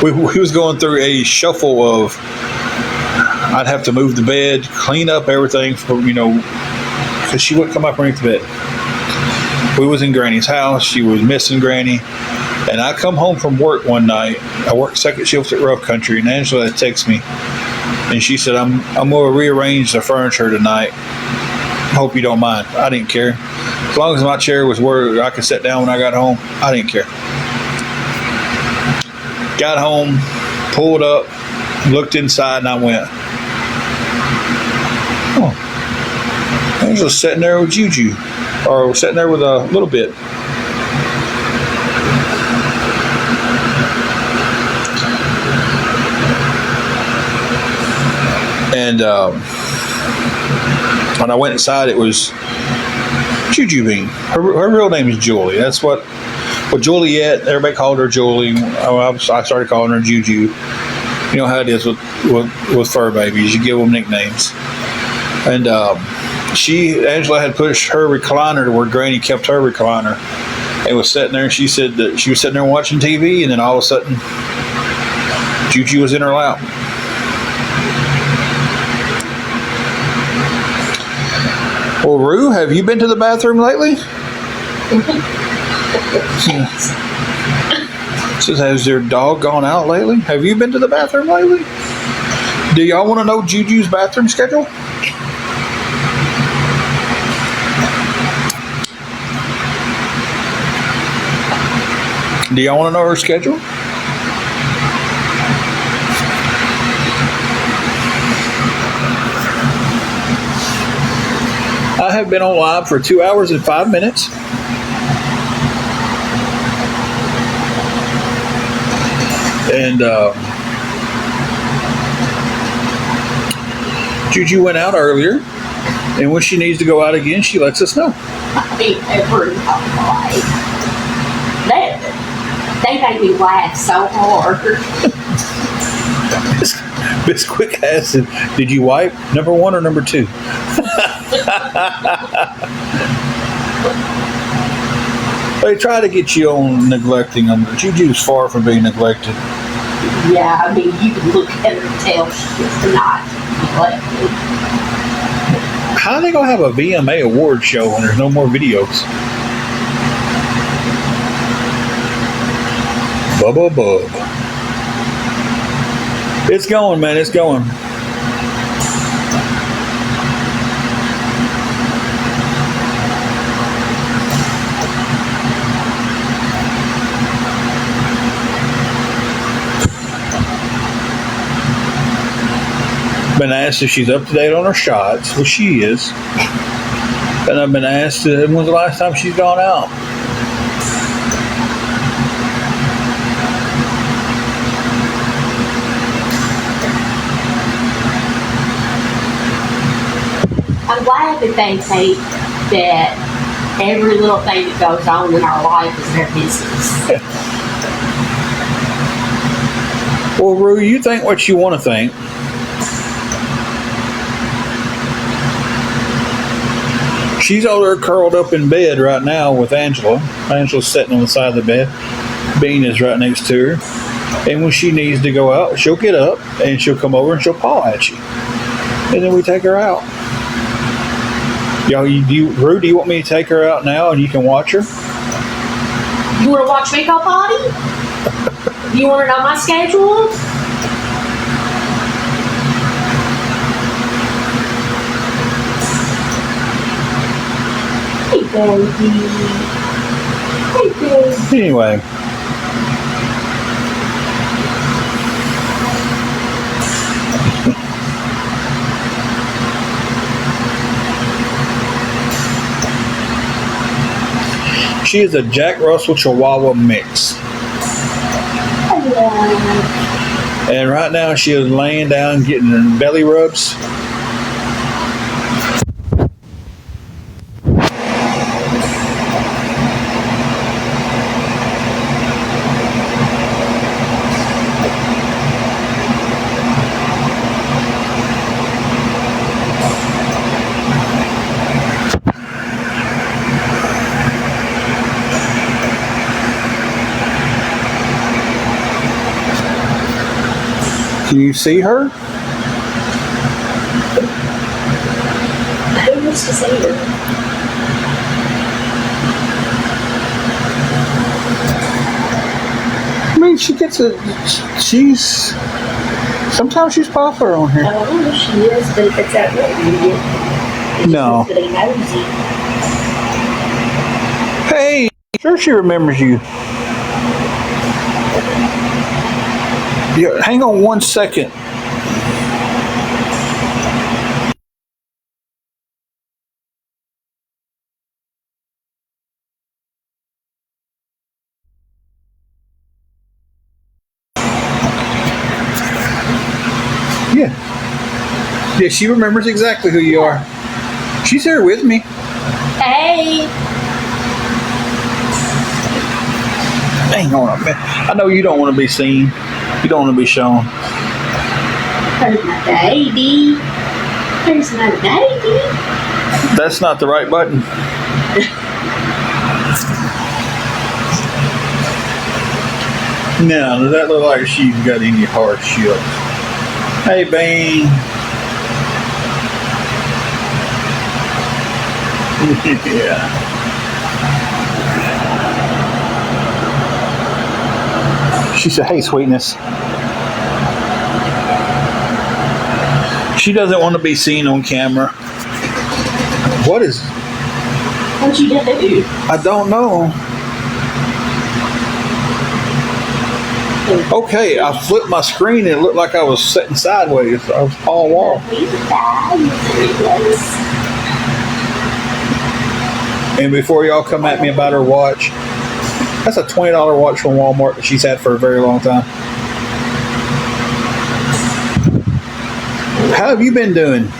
we was going through a shuffle of, I'd have to move the bed, clean up everything for, because she wouldn't come up underneath the bed. We was in Granny's house. She was missing Granny. And I come home from work one night. I worked second shift at Rough Country, and Angela had texted me. And she said, I'm going to rearrange the furniture tonight. Hope you don't mind. I didn't care. As long as my chair was where I could sit down when I got home, I didn't care. Got home, pulled up, looked inside, and I went, oh, Angela's sitting there with Juju, or sitting there with a little bit. And when I went inside, it was Juju Bean. Her real name is Julie. That's what Juliet, everybody called her Julie. I started calling her Juju. You know how it is with fur babies. You give them nicknames. And Angela had pushed her recliner to where Granny kept her recliner. And was sitting there, and she said that she was sitting there watching TV, and then all of a sudden, Juju was in her lap. Well, Rue, have you been to the bathroom lately? Says, has your dog gone out lately? Have you been to the bathroom lately? Do y'all want to know Juju's bathroom schedule? Do y'all want to know her schedule? I have been on live for 2 hours and 5 minutes. And Juju went out earlier. And when she needs to go out again, she lets us know. They make me laugh so hard. Miss Quick asked, did you wipe number 1 or number 2? They try to get you on neglecting them. Juju's far from being neglected. Yeah, I mean, you can look at her and tell she's not neglected. How are they going to have a VMA award show when there's no more videos? Bubba Bub. It's going, man. It's going. Been asked if she's up to date on her shots, well, she is. And I've been asked when's the last time she's gone out. I'm glad that they think that every little thing that goes on in our life is their business. Well, Rue, you think what you want to think. She's over there curled up in bed right now with Angela. Angela's sitting on the side of the bed. Bean is right next to her. And when she needs to go out, she'll get up and she'll come over and she'll paw at you. And then we take her out. Rue, do you want me to take her out now and you can watch her? You want to watch me go potty? You want to know my schedule? Hey, baby. Hey, baby. Anyway. She is a Jack Russell Chihuahua mix. Hello. And right now she is laying down getting her belly rubs. Can you see her? Who wants to see her? I mean, she's sometimes she's popular on here. Oh, she is, but if it's that way, you No. But he knows you. Hey, sure she remembers you. Yeah, hang on 1 second. Yeah. Yeah, she remembers exactly who you are. She's here with me. Hey! Hang on a minute. I know you don't want to be seen. You don't want to be shown. There's my baby. There's my baby. That's not the right button. No, does that look like she's got any hardship? Hey, Bean. Yeah. She said, hey, sweetness. She doesn't want to be seen on camera. What is... What'd you do? I don't know. Okay, I flipped my screen and it looked like I was sitting sideways. I was all wall. And before y'all come at me about her watch, that's a $20 watch from Walmart that she's had for a very long time. How have you been doing?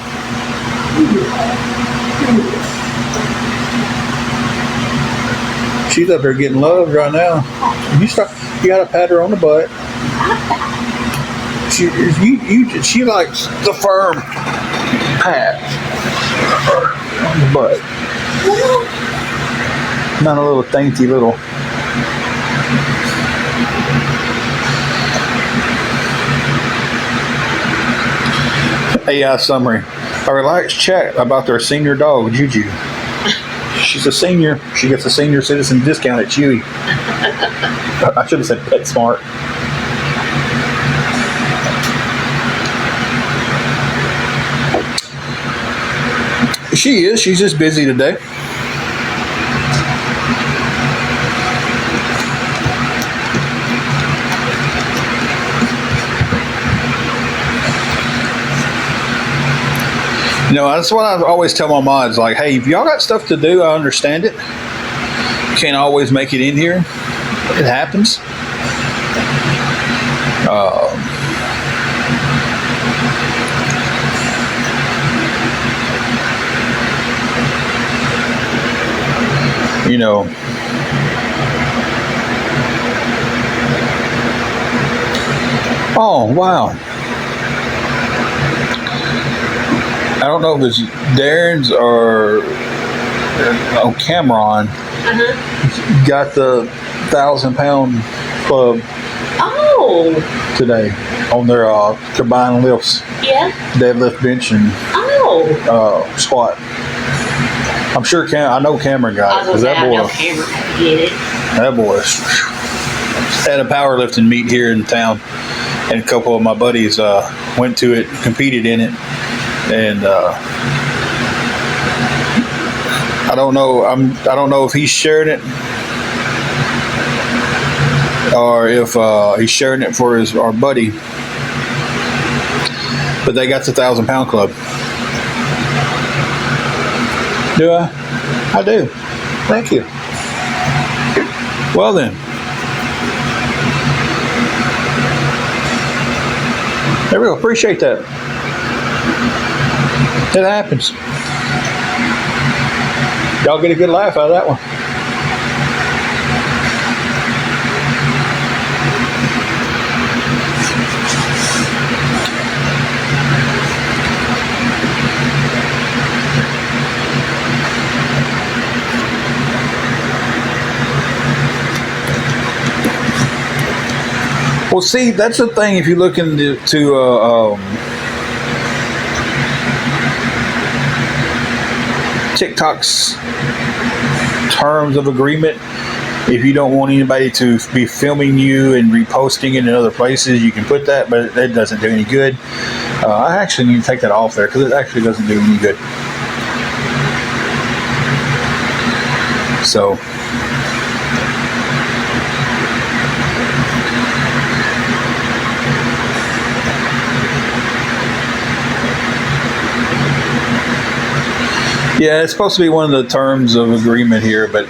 She's up there getting loved right now. You gotta pat her on the butt. She likes the firm pat on the butt. Not a little dainty little. AI summary. A relaxed chat about their senior dog, Juju. She's a senior. She gets a senior citizen discount at Chewy. I should have said PetSmart. She is. She's just busy today. You know, that's what I always tell my mods. Like, hey, if y'all got stuff to do, I understand it. You can't always make it in here. It happens. You know, oh, wow. I don't know if it's Darren's or Cameron. Got the 1,000-pound club today on their combined lifts. Yeah. Deadlift, bench, and squat. I'm sure I know Cameron got it because that boy. That boy had a powerlifting meet here in town, and a couple of my buddies went to it, competed in it, and I don't know. I don't know if he's sharing it or if he's sharing it for our buddy. But they got the 1,000-pound club. Do I? I do. Thank you. Well then. There we go. Appreciate that. It happens. Y'all get a good laugh out of that one. Well, see, that's the thing. If you look into TikTok's terms of agreement, if you don't want anybody to be filming you and reposting it in other places, you can put that, but it doesn't do any good. I actually need to take that off there because it actually doesn't do any good. So. Yeah, it's supposed to be one of the terms of agreement here, but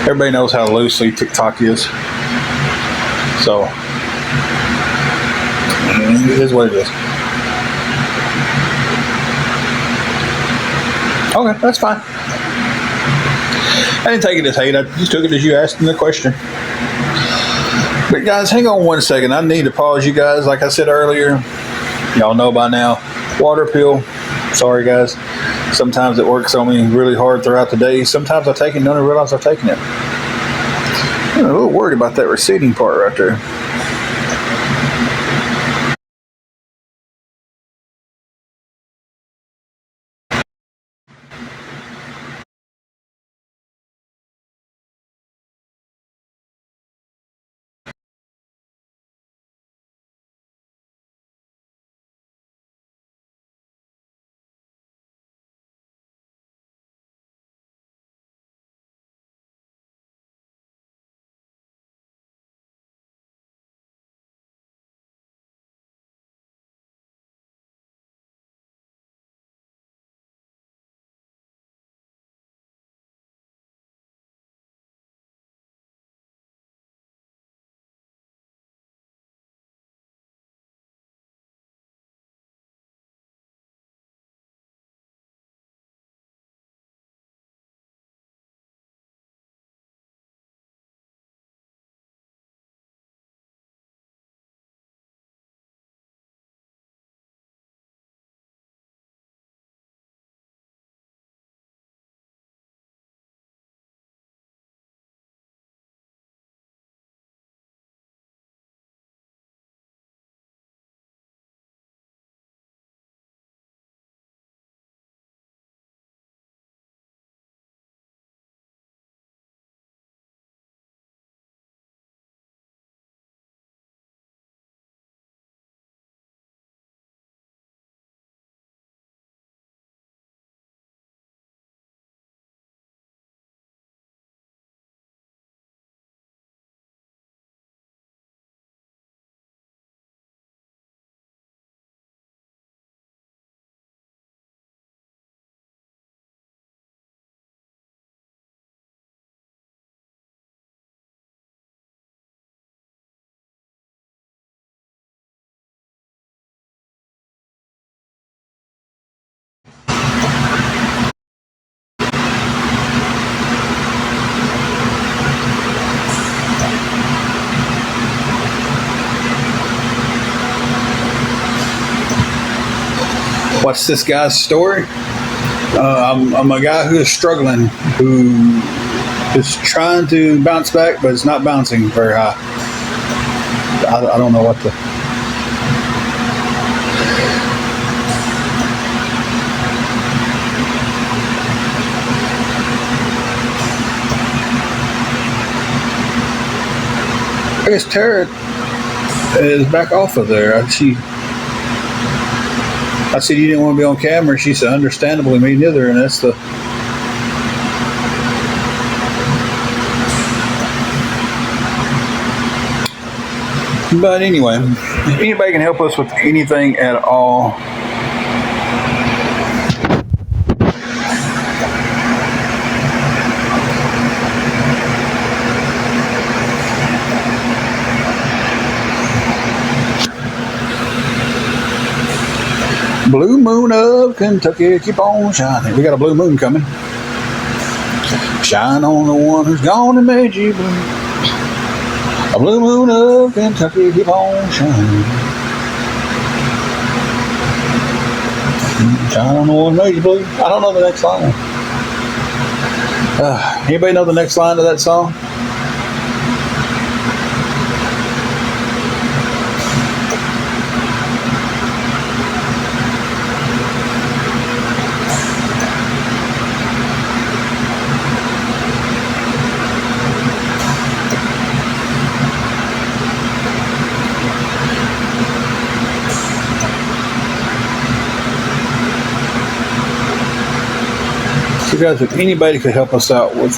everybody knows how loosely TikTok is. So, it is what it is. Okay, that's fine. I didn't take it as hate. I just took it as you asking the question. But guys, hang on one second. I need to pause you guys. Like I said earlier, y'all know by now, water pill. Sorry, guys. Sometimes it works on me really hard throughout the day. Sometimes I take it and don't even realize I've taken it. I'm a little worried about that receding part right there. What's this guy's story? I'm a guy who is struggling, who is trying to bounce back, but it's not bouncing very high. I don't know what to. I guess Tara is back off of there. I said you didn't want to be on camera. She said, understandably, me neither. And that's the. But anyway, if anybody can help us with anything at all, Blue moon of Kentucky, keep on shining. We got a blue moon coming. Shine on the one who's gone and made you blue. A blue moon of Kentucky, keep on shining. Shine on the one who made you blue. I don't know the next line. Anybody know the next line of that song? So guys, if anybody could help us out with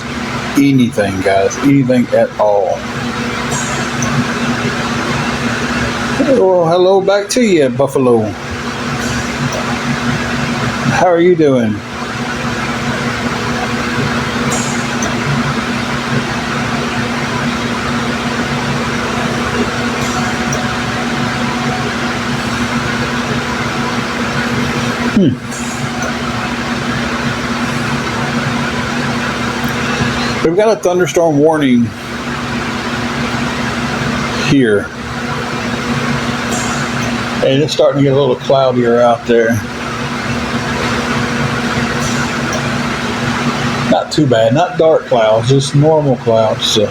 anything, guys, anything at all. Well, hello back to you, Buffalo. How are you doing? We've got a thunderstorm warning here. And it's starting to get a little cloudier out there. Not too bad, not dark clouds, just normal clouds. So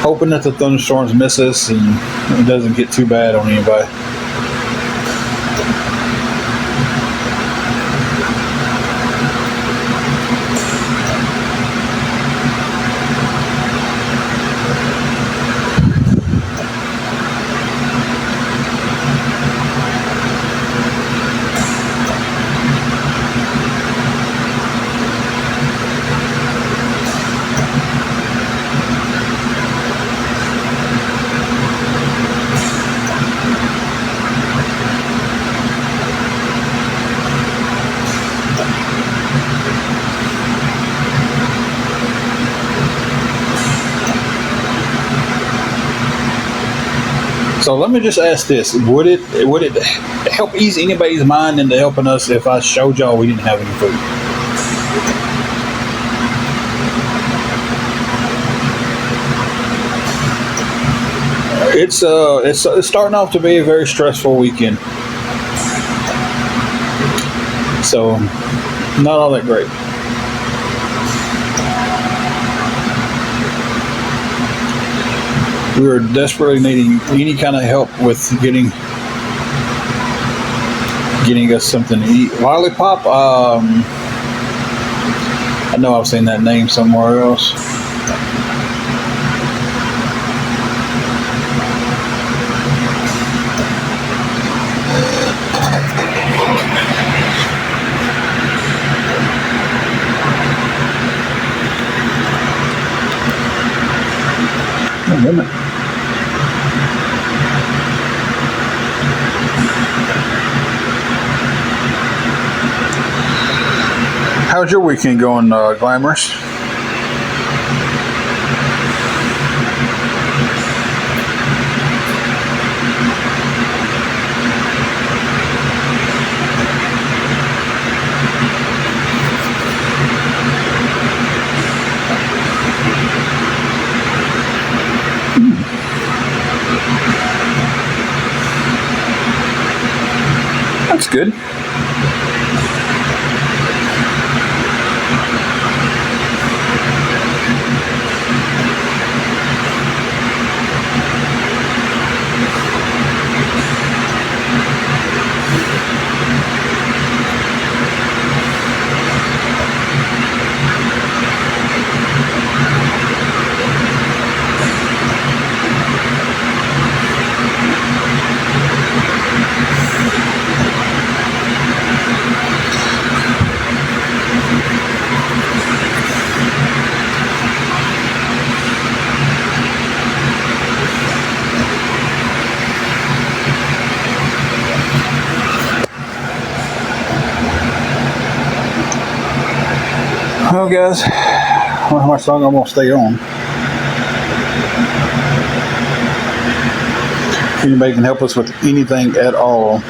hoping that the thunderstorms miss us and it doesn't get too bad on anybody. So let me just ask this: Would it help ease anybody's mind into helping us if I showed y'all we didn't have any food? It's starting off to be a very stressful weekend, so not all that great. We were desperately needing any kind of help with getting us something to eat. Lollipop, I know I've seen that name somewhere else. Oh, wait a minute. How's your weekend going, Glamorous? That's good. Well, guys, I don't know how much longer I'm going to stay on. If anybody can help us with anything at all,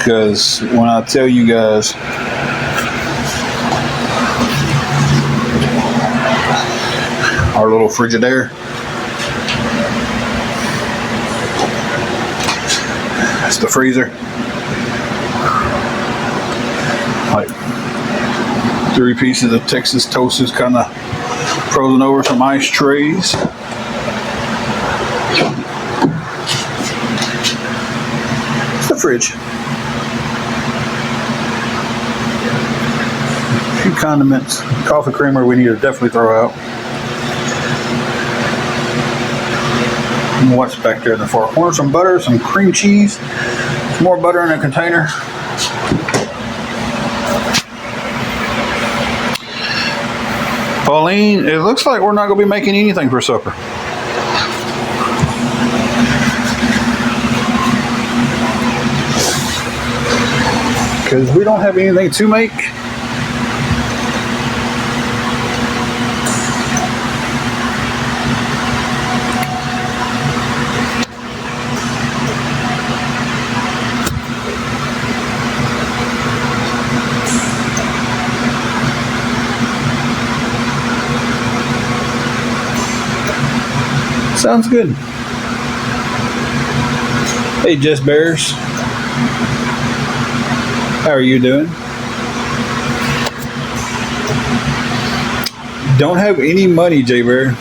Because when I tell you guys, our little Frigidaire, that's the freezer. Like 3 pieces of Texas toast is kind of frozen over some ice trays. It's the fridge. A few condiments, coffee creamer we need to definitely throw out. And what's back there in the far corner? Some butter, some cream cheese, some more butter in a container. Pauline, it looks like we're not going to be making anything for supper. Because we don't have anything to make. Sounds good. Hey, Jess Bears. How are you doing? Don't have any money, J Bear.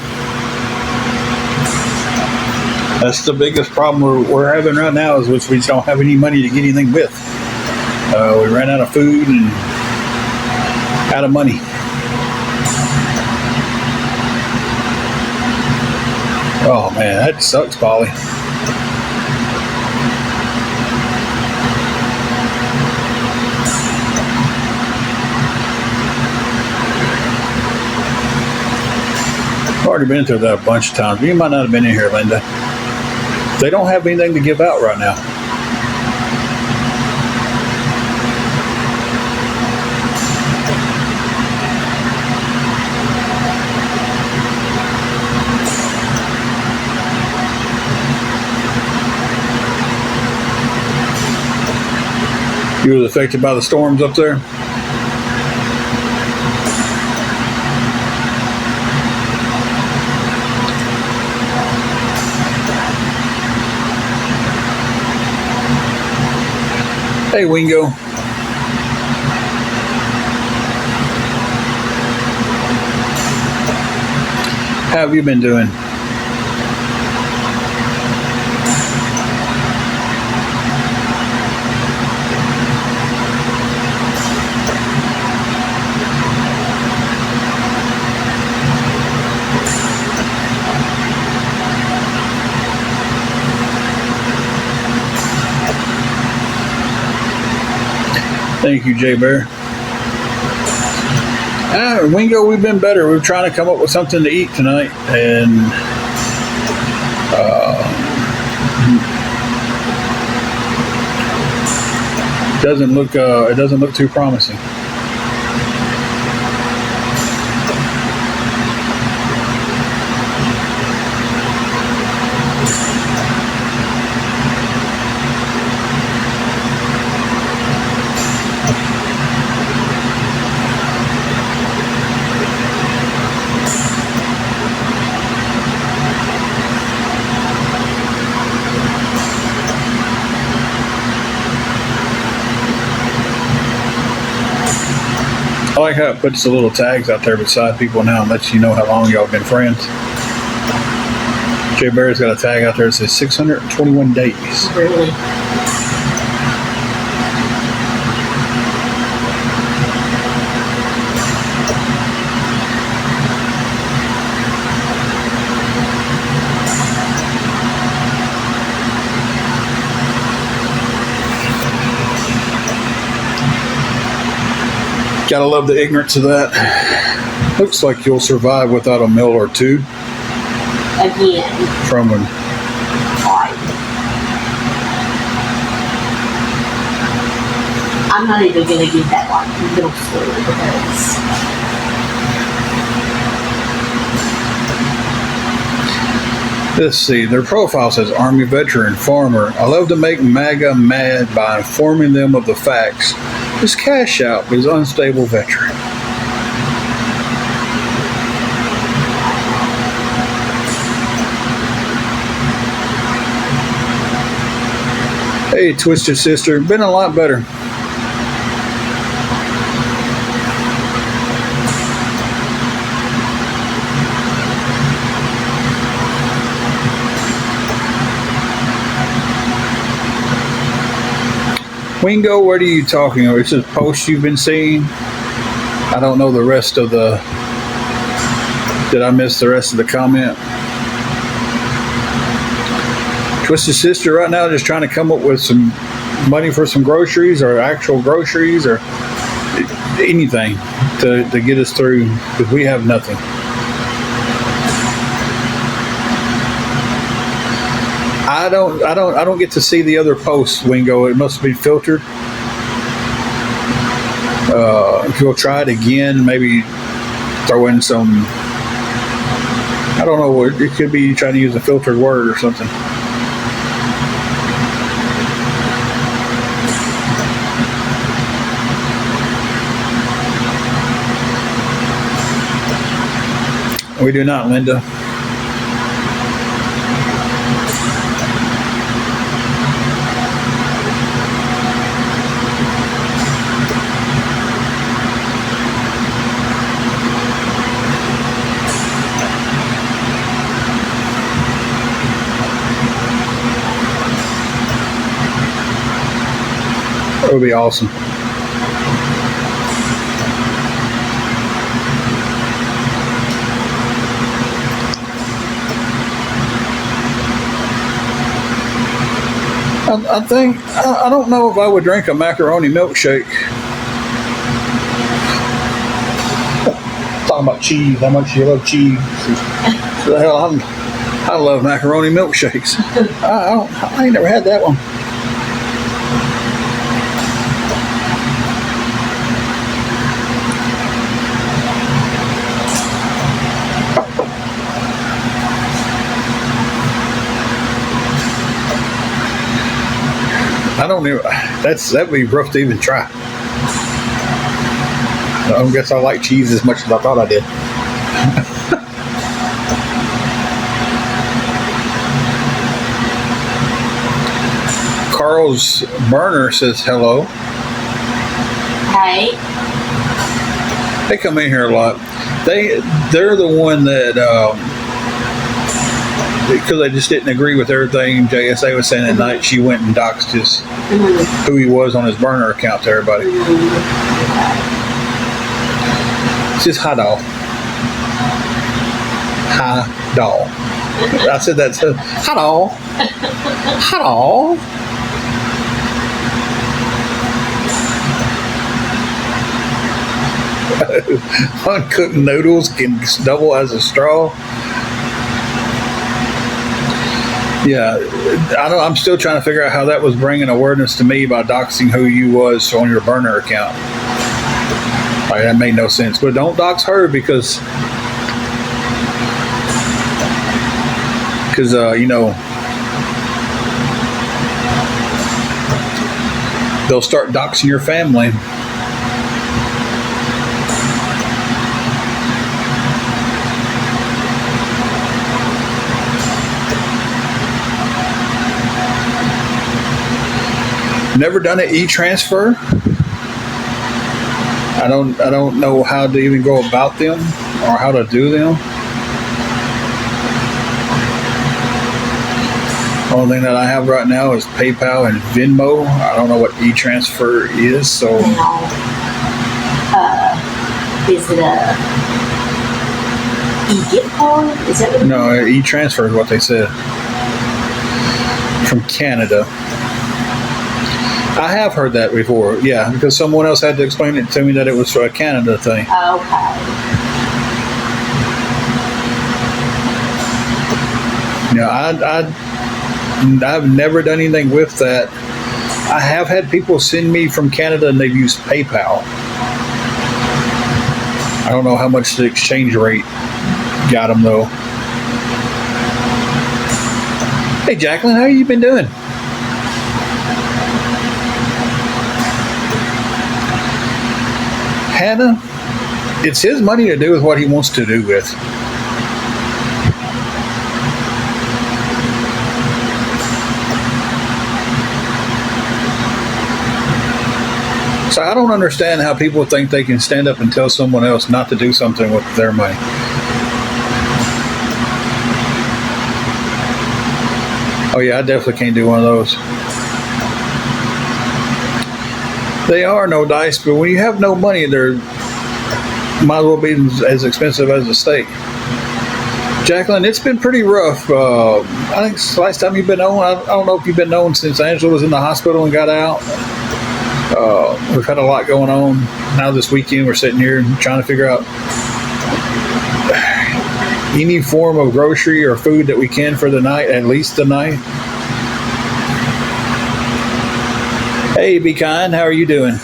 That's the biggest problem we're having right now, is which we just don't have any money to get anything with. We ran out of food and out of money. Oh man, that sucks, Polly. I've already been through that a bunch of times. You might not have been in here, Linda. They don't have anything to give out right now. You was affected by the storms up there? Hey, Wingo. How have you been doing? Thank you, Jay Bear. Wingo, we've been better. We're trying to come up with something to eat tonight, and it doesn't look too promising. I like how it puts the little tags out there beside people now and lets you know how long y'all been friends. Jay Bear's got a tag out there that says 621 days. Really? Gotta love the ignorance of that. Looks like you'll survive without a meal or two. Again. From them. I'm not even going to give that like middle school because Let's see. Their profile says Army veteran, farmer. I love to make MAGA mad by informing them of the facts. His cash out is unstable veteran. Hey, Twisted Sister. Been a lot better. Wingo, what are you talking about? It's a post you've been seeing. I don't know the rest of the. Did I miss the rest of the comment? Twisted Sister right now just trying to come up with some money for some groceries or actual groceries or anything to get us through because we have nothing. I don't get to see the other posts, Wingo. It must be filtered. If you'll try it again, maybe throw in some. I don't know what it could be. Trying to use a filtered word or something. We do not, Linda. That would be awesome. I think, I don't know if I would drink a macaroni milkshake. Talking about cheese, how much you love cheese. The hell, I love macaroni milkshakes. I ain't never had that one. I don't even. That'd be rough to even try. I guess I like cheese as much as I thought I did. Carl's burner says hello. Hey. They come in here a lot. They're the one that because they just didn't agree with everything JSA was saying at night. She went and doxed who he was on his burner account to everybody. It's just hi doll. Hi doll. I said that to hi doll. Hi doll. Uncooked noodles can double as a straw. Yeah, I'm still trying to figure out how that was bringing awareness to me by doxing who you was on your burner account. Like, that made no sense. But don't dox her because they'll start doxing your family. Never done an e-transfer. I don't know how to even go about them or how to do them. Only thing that I have right now is PayPal and Venmo. I don't know what e-transfer is, so. Is it a e-gift card? Is that what? No, e-transfer is what they said. From Canada. I have heard that before, yeah, because someone else had to explain it to me that it was a Canada thing. Okay. Yeah, I've never done anything with that. I have had people send me from Canada and they've used PayPal. I don't know how much the exchange rate got them though. Hey, Jacqueline, how you been doing? Hannah, it's his money to do with what he wants to do with. So I don't understand how people think they can stand up and tell someone else not to do something with their money. Oh yeah, I definitely can't do one of those. They are no dice, but when you have no money, they're might as well be as expensive as a steak. Jacqueline, it's been pretty rough. I think it's the last time you've been on. I don't know if you've been on since Angela was in the hospital and got out. We've had a lot going on. Now this weekend we're sitting here trying to figure out any form of grocery or food that we can for the night, at least the night. Hey, Be Kind, how are you doing?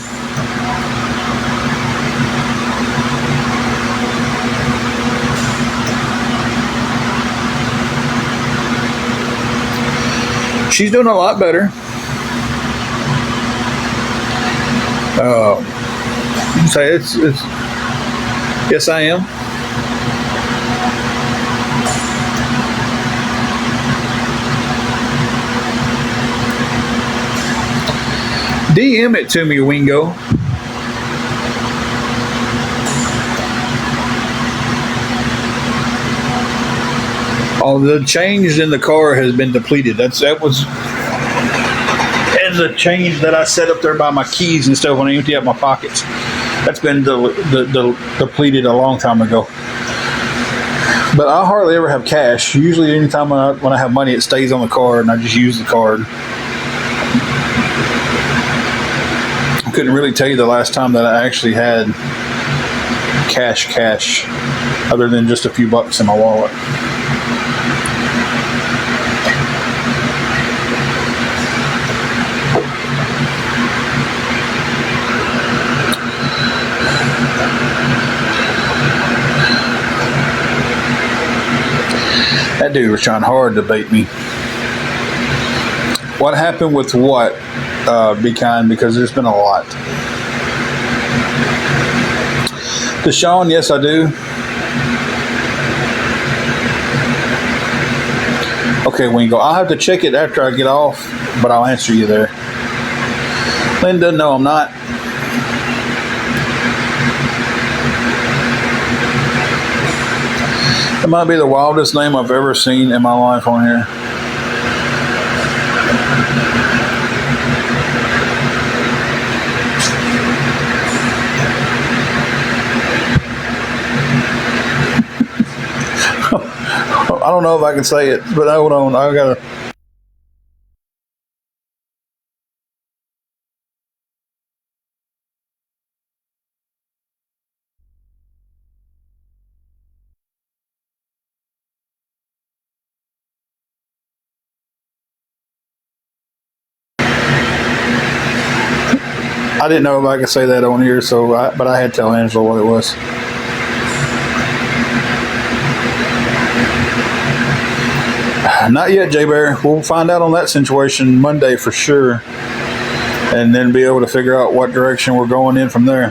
She's doing a lot better. Say it's yes, I am. DM it to me, Wingo. Oh, the change in the car has been depleted. That was as a change that I set up there by my keys and stuff when I empty out my pockets. That's been depleted a long time ago. But I hardly ever have cash. Usually, anytime when I have money, it stays on the card, and I just use the card. I couldn't really tell you the last time that I actually had cash, other than just a few bucks in my wallet. That dude was trying hard to bait me. What happened with what? Be Kind, because there's been a lot. Deshaun, yes, I do. Okay, Wingo, I'll have to check it after I get off, but I'll answer you there. Linda, no, I'm not. It might be the wildest name I've ever seen in my life on here. I don't know if I can say it, but hold on. I gotta. I didn't know if I could say that on here, but I had to tell Angela what it was. Not yet, J Bear. We'll find out on that situation Monday for sure, and then be able to figure out what direction we're going in from there.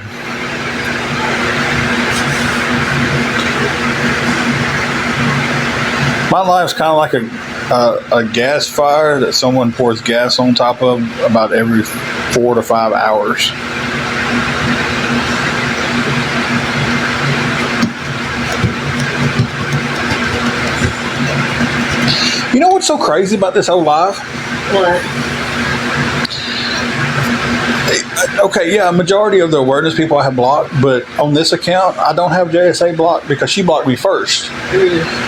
My life's kind of like a gas fire that someone pours gas on top of about every 4 to 5 hours. You know what's so crazy about this whole live? What? Okay, yeah, a majority of the awareness people I have blocked, but on this account, I don't have JSA blocked because she blocked me first.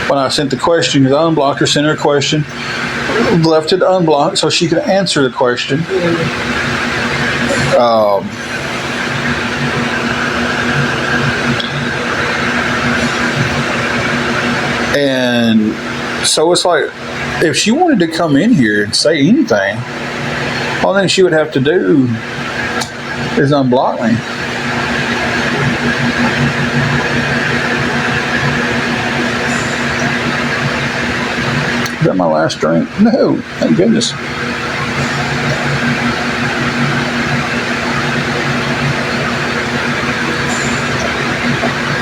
When I sent the question, because I unblocked her, sent her a question, left it unblocked so she could answer the question. And so it's like, if she wanted to come in here and say anything, all thing she would have to do is unblock me. Is that my last drink? No, thank goodness.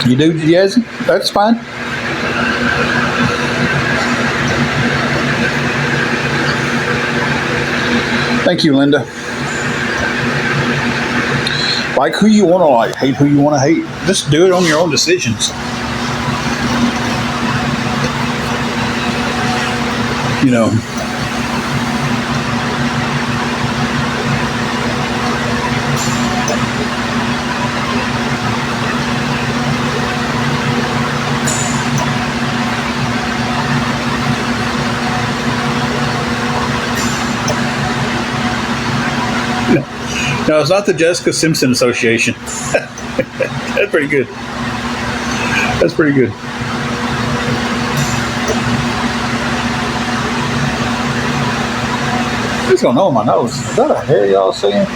You do, yes? That's fine. Thank you, Linda. Like who you want to like, hate who you want to hate. Just do it on your own decisions. You know. No, it's not the Jessica Simpson Association. That's pretty good. That's pretty good. What's going on with my nose? Is that a hair y'all seeing?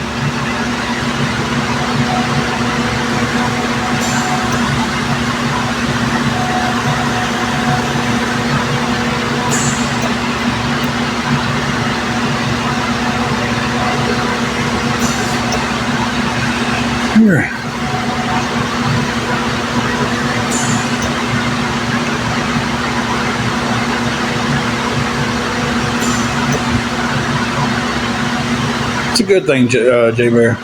Here. It's a good thing, J Bear.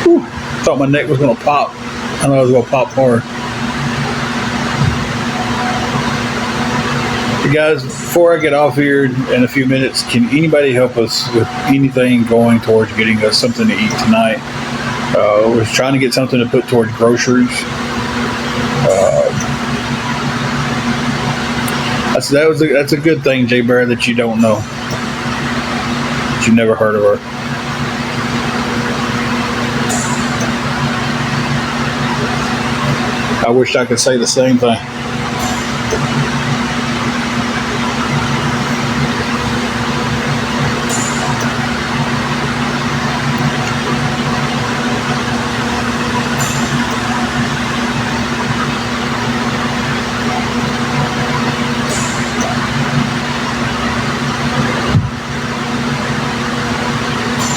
Whew. Thought my neck was going to pop. I know it was going to pop hard. Hey guys, before I get off here in a few minutes, can anybody help us with anything going towards getting us something to eat tonight? We're trying to get something to put towards groceries. That's a good thing, Jay Bear, that you don't know. That you never heard of her. I wish I could say the same thing.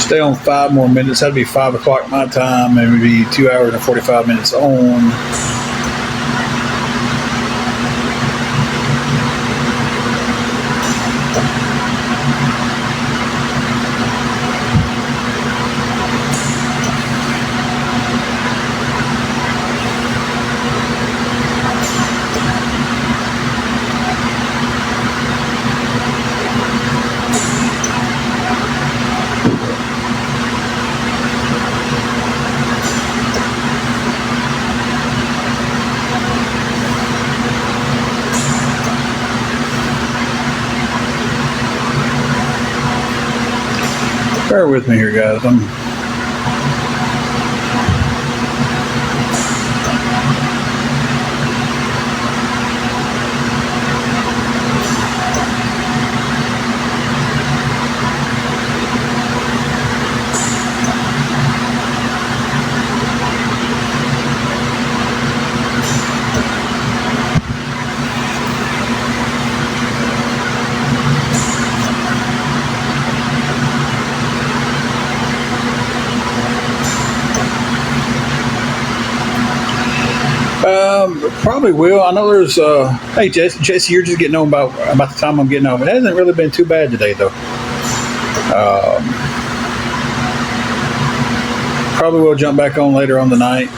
Stay on 5 more minutes. That'd be 5 o'clock my time, and it'd be 2 hours and 45 minutes on. Bear with me here, guys. Probably will. I know there's. Hey, Jesse, you're just getting on about the time I'm getting off. It hasn't really been too bad today, though. Probably will jump back on later on tonight.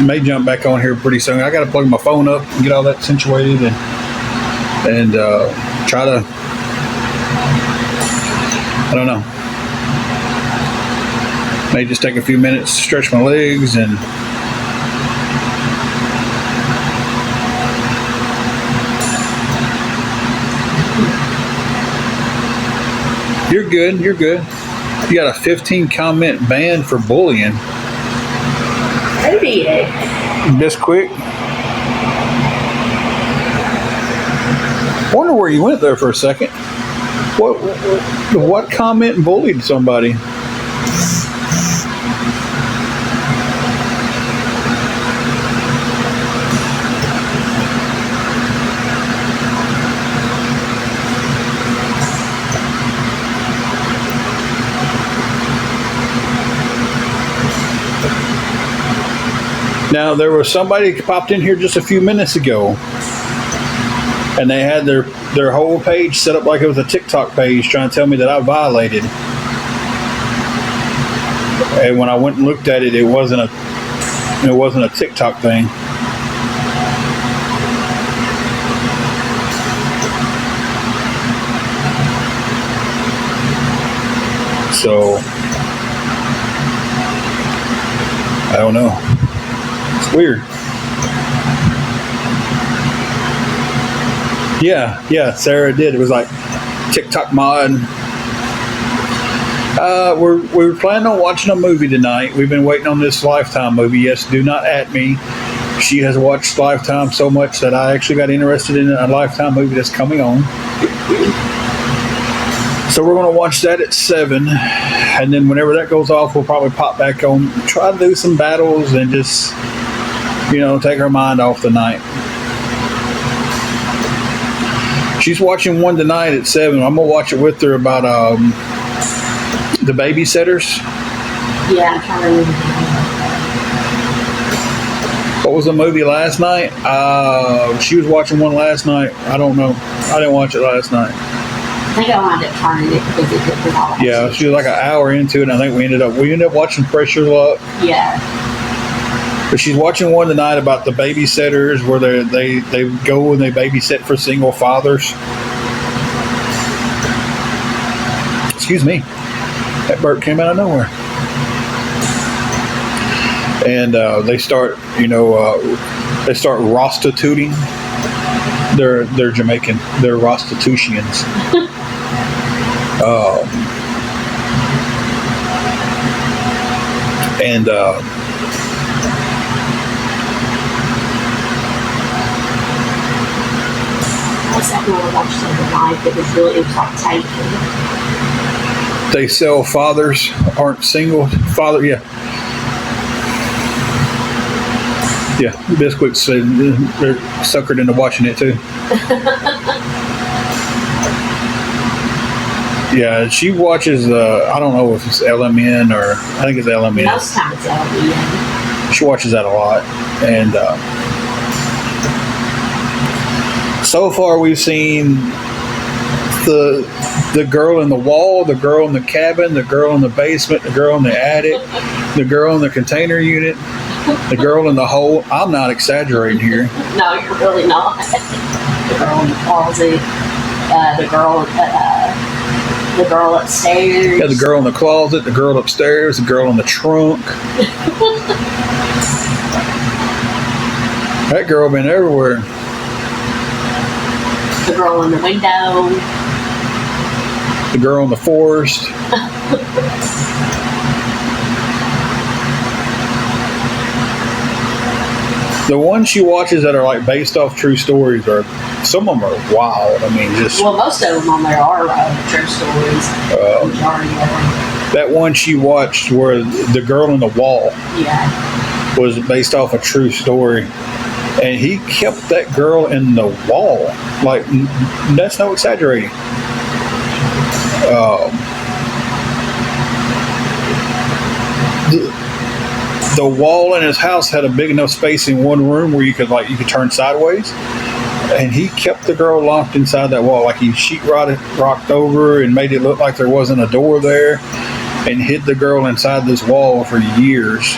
May jump back on here pretty soon. I got to plug my phone up and get all that situated and try to. I don't know. May just take a few minutes to stretch my legs and. You're good. You're good. You got a 15 comment ban for bullying. Maybe it. This quick. Wonder where you went there for a second. What comment bullied somebody? Now, there was somebody that popped in here just a few minutes ago, and they had their whole page set up like it was a TikTok page, trying to tell me that I violated. And when I went and looked at it, it wasn't a TikTok thing. So I don't know. It's weird. Yeah, Sarah did. It was like TikTok mod. We're planning on watching a movie tonight. We've been waiting on this Lifetime movie. Yes, do not at me. She has watched Lifetime so much that I actually got interested in a Lifetime movie that's coming on. So we're going to watch that at 7. And then whenever that goes off, we'll probably pop back on, try to do some battles and just, take her mind off the night. She's watching one tonight at 7. I'm going to watch it with her about The Babysitters. Yeah, I'm trying to remember. What was the movie last night? She was watching one last night. I don't know. I didn't watch it last night. I think I wound up turning it because it did all. Yeah, she was like an hour into it, and I think we ended up watching Pressure Luck. Yeah. But she's watching one tonight about the babysitters, where they go and they babysit for single fathers. Excuse me, that burp came out of nowhere. And they start prostituting. They're Jamaican. They're Rostitutians. What's that one I watched the other night that was like taken? They sell fathers, aren't single. Father, yeah. Yeah, Bisquick said they're suckered into watching it too. Yeah, she watches, I don't know if it's LMN or, I think it's LMN. Most times it's LMN. She watches that a lot. And so far we've seen the girl in the wall, the girl in the cabin, the girl in the basement, the girl in the attic, the girl in the container unit, the girl in the hole. I'm not exaggerating here. No, you're really not. The girl in the closet, the girl upstairs. Yeah, the girl in the closet, the girl upstairs, the girl in the trunk. That girl been everywhere. The girl in the window. The girl in the forest. The ones she watches that are like based off true stories some of them are wild. I mean, just. Well, most of them on there are true stories. Majority of them. That one she watched where the girl in the wall. Yeah. Was based off a true story. And he kept that girl in the wall. Like, that's no exaggerating. The wall in his house had a big enough space in one room where you could turn sideways, and he kept the girl locked inside that wall. Like, he rocked over and made it look like there wasn't a door there, and hid the girl inside this wall for years.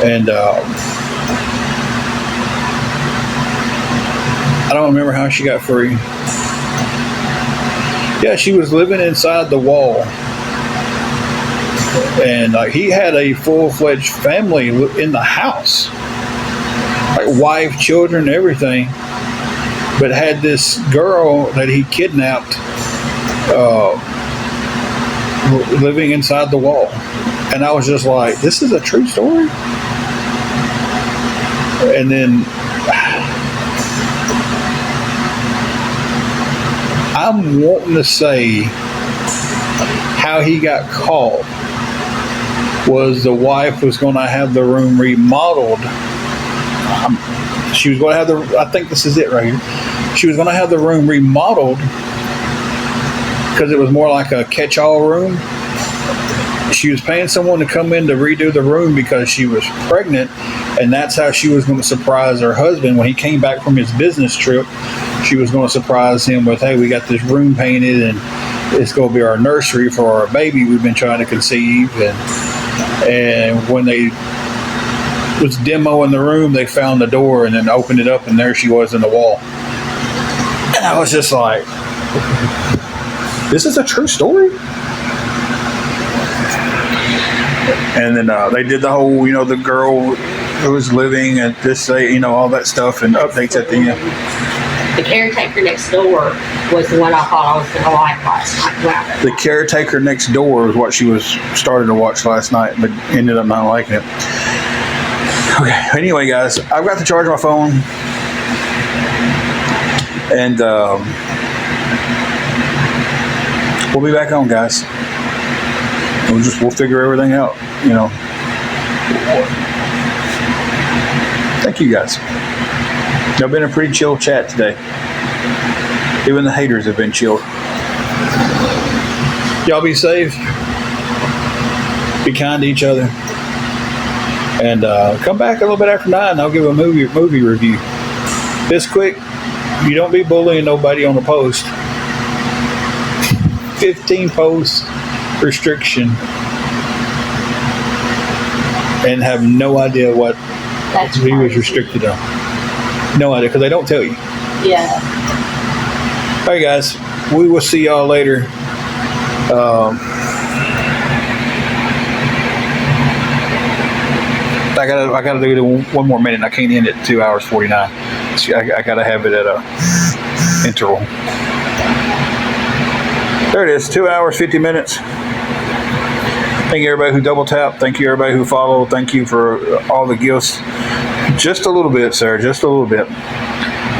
And I don't remember how she got free. Yeah, she was living inside the wall. And he had a full-fledged family in the house. Like wife, children, everything. But had this girl that he kidnapped living inside the wall. And I was just like, this is a true story? And then I'm wanting to say how he got caught was the wife was going to have the room remodeled. She was going to have I think this is it right here. She was going to have the room remodeled because it was more like a catch-all room. she was paying someone to come in to redo the room because she was pregnant, and that's how she was going to surprise her husband when he came back from his business trip. She was going to surprise him with, "Hey, we got this room painted, and it's going to be our nursery for our baby we've been trying to conceive." And when they was demoing the room, they found the door and then opened it up, and there she was in the wall. And I was just like, "This is a true story." And then they did the whole, the girl who was living at this, all that stuff and updates at the end. The caretaker next door was the one I thought I was going to like last night. Wow. The caretaker next door was what she was starting to watch last night, but ended up not liking it. Okay. Anyway, guys, I've got to charge my phone, and we'll be back on, guys. We'll figure everything out. Thank you, guys. Y'all been a pretty chill chat today. Even the haters have been chilled. Y'all be safe. Be kind to each other. And come back a little bit after 9. I'll give a movie review. This quick, you don't be bullying nobody on the post. 15 posts restriction. And have no idea what he was restricted on. No idea, because they don't tell you. Yeah. All right, guys. We will see y'all later. I gotta do one more minute. I can't end it 2 hours 49. I gotta have it at a interval. There it is. 2 hours 50 minutes. Thank you everybody who double tapped. Thank you everybody who followed. Thank you for all the gifts. Just a little bit, sir. Just a little bit.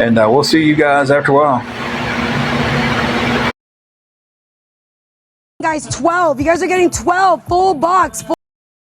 And we'll see you guys after a while. Guys, 12. You guys are getting 12 full box.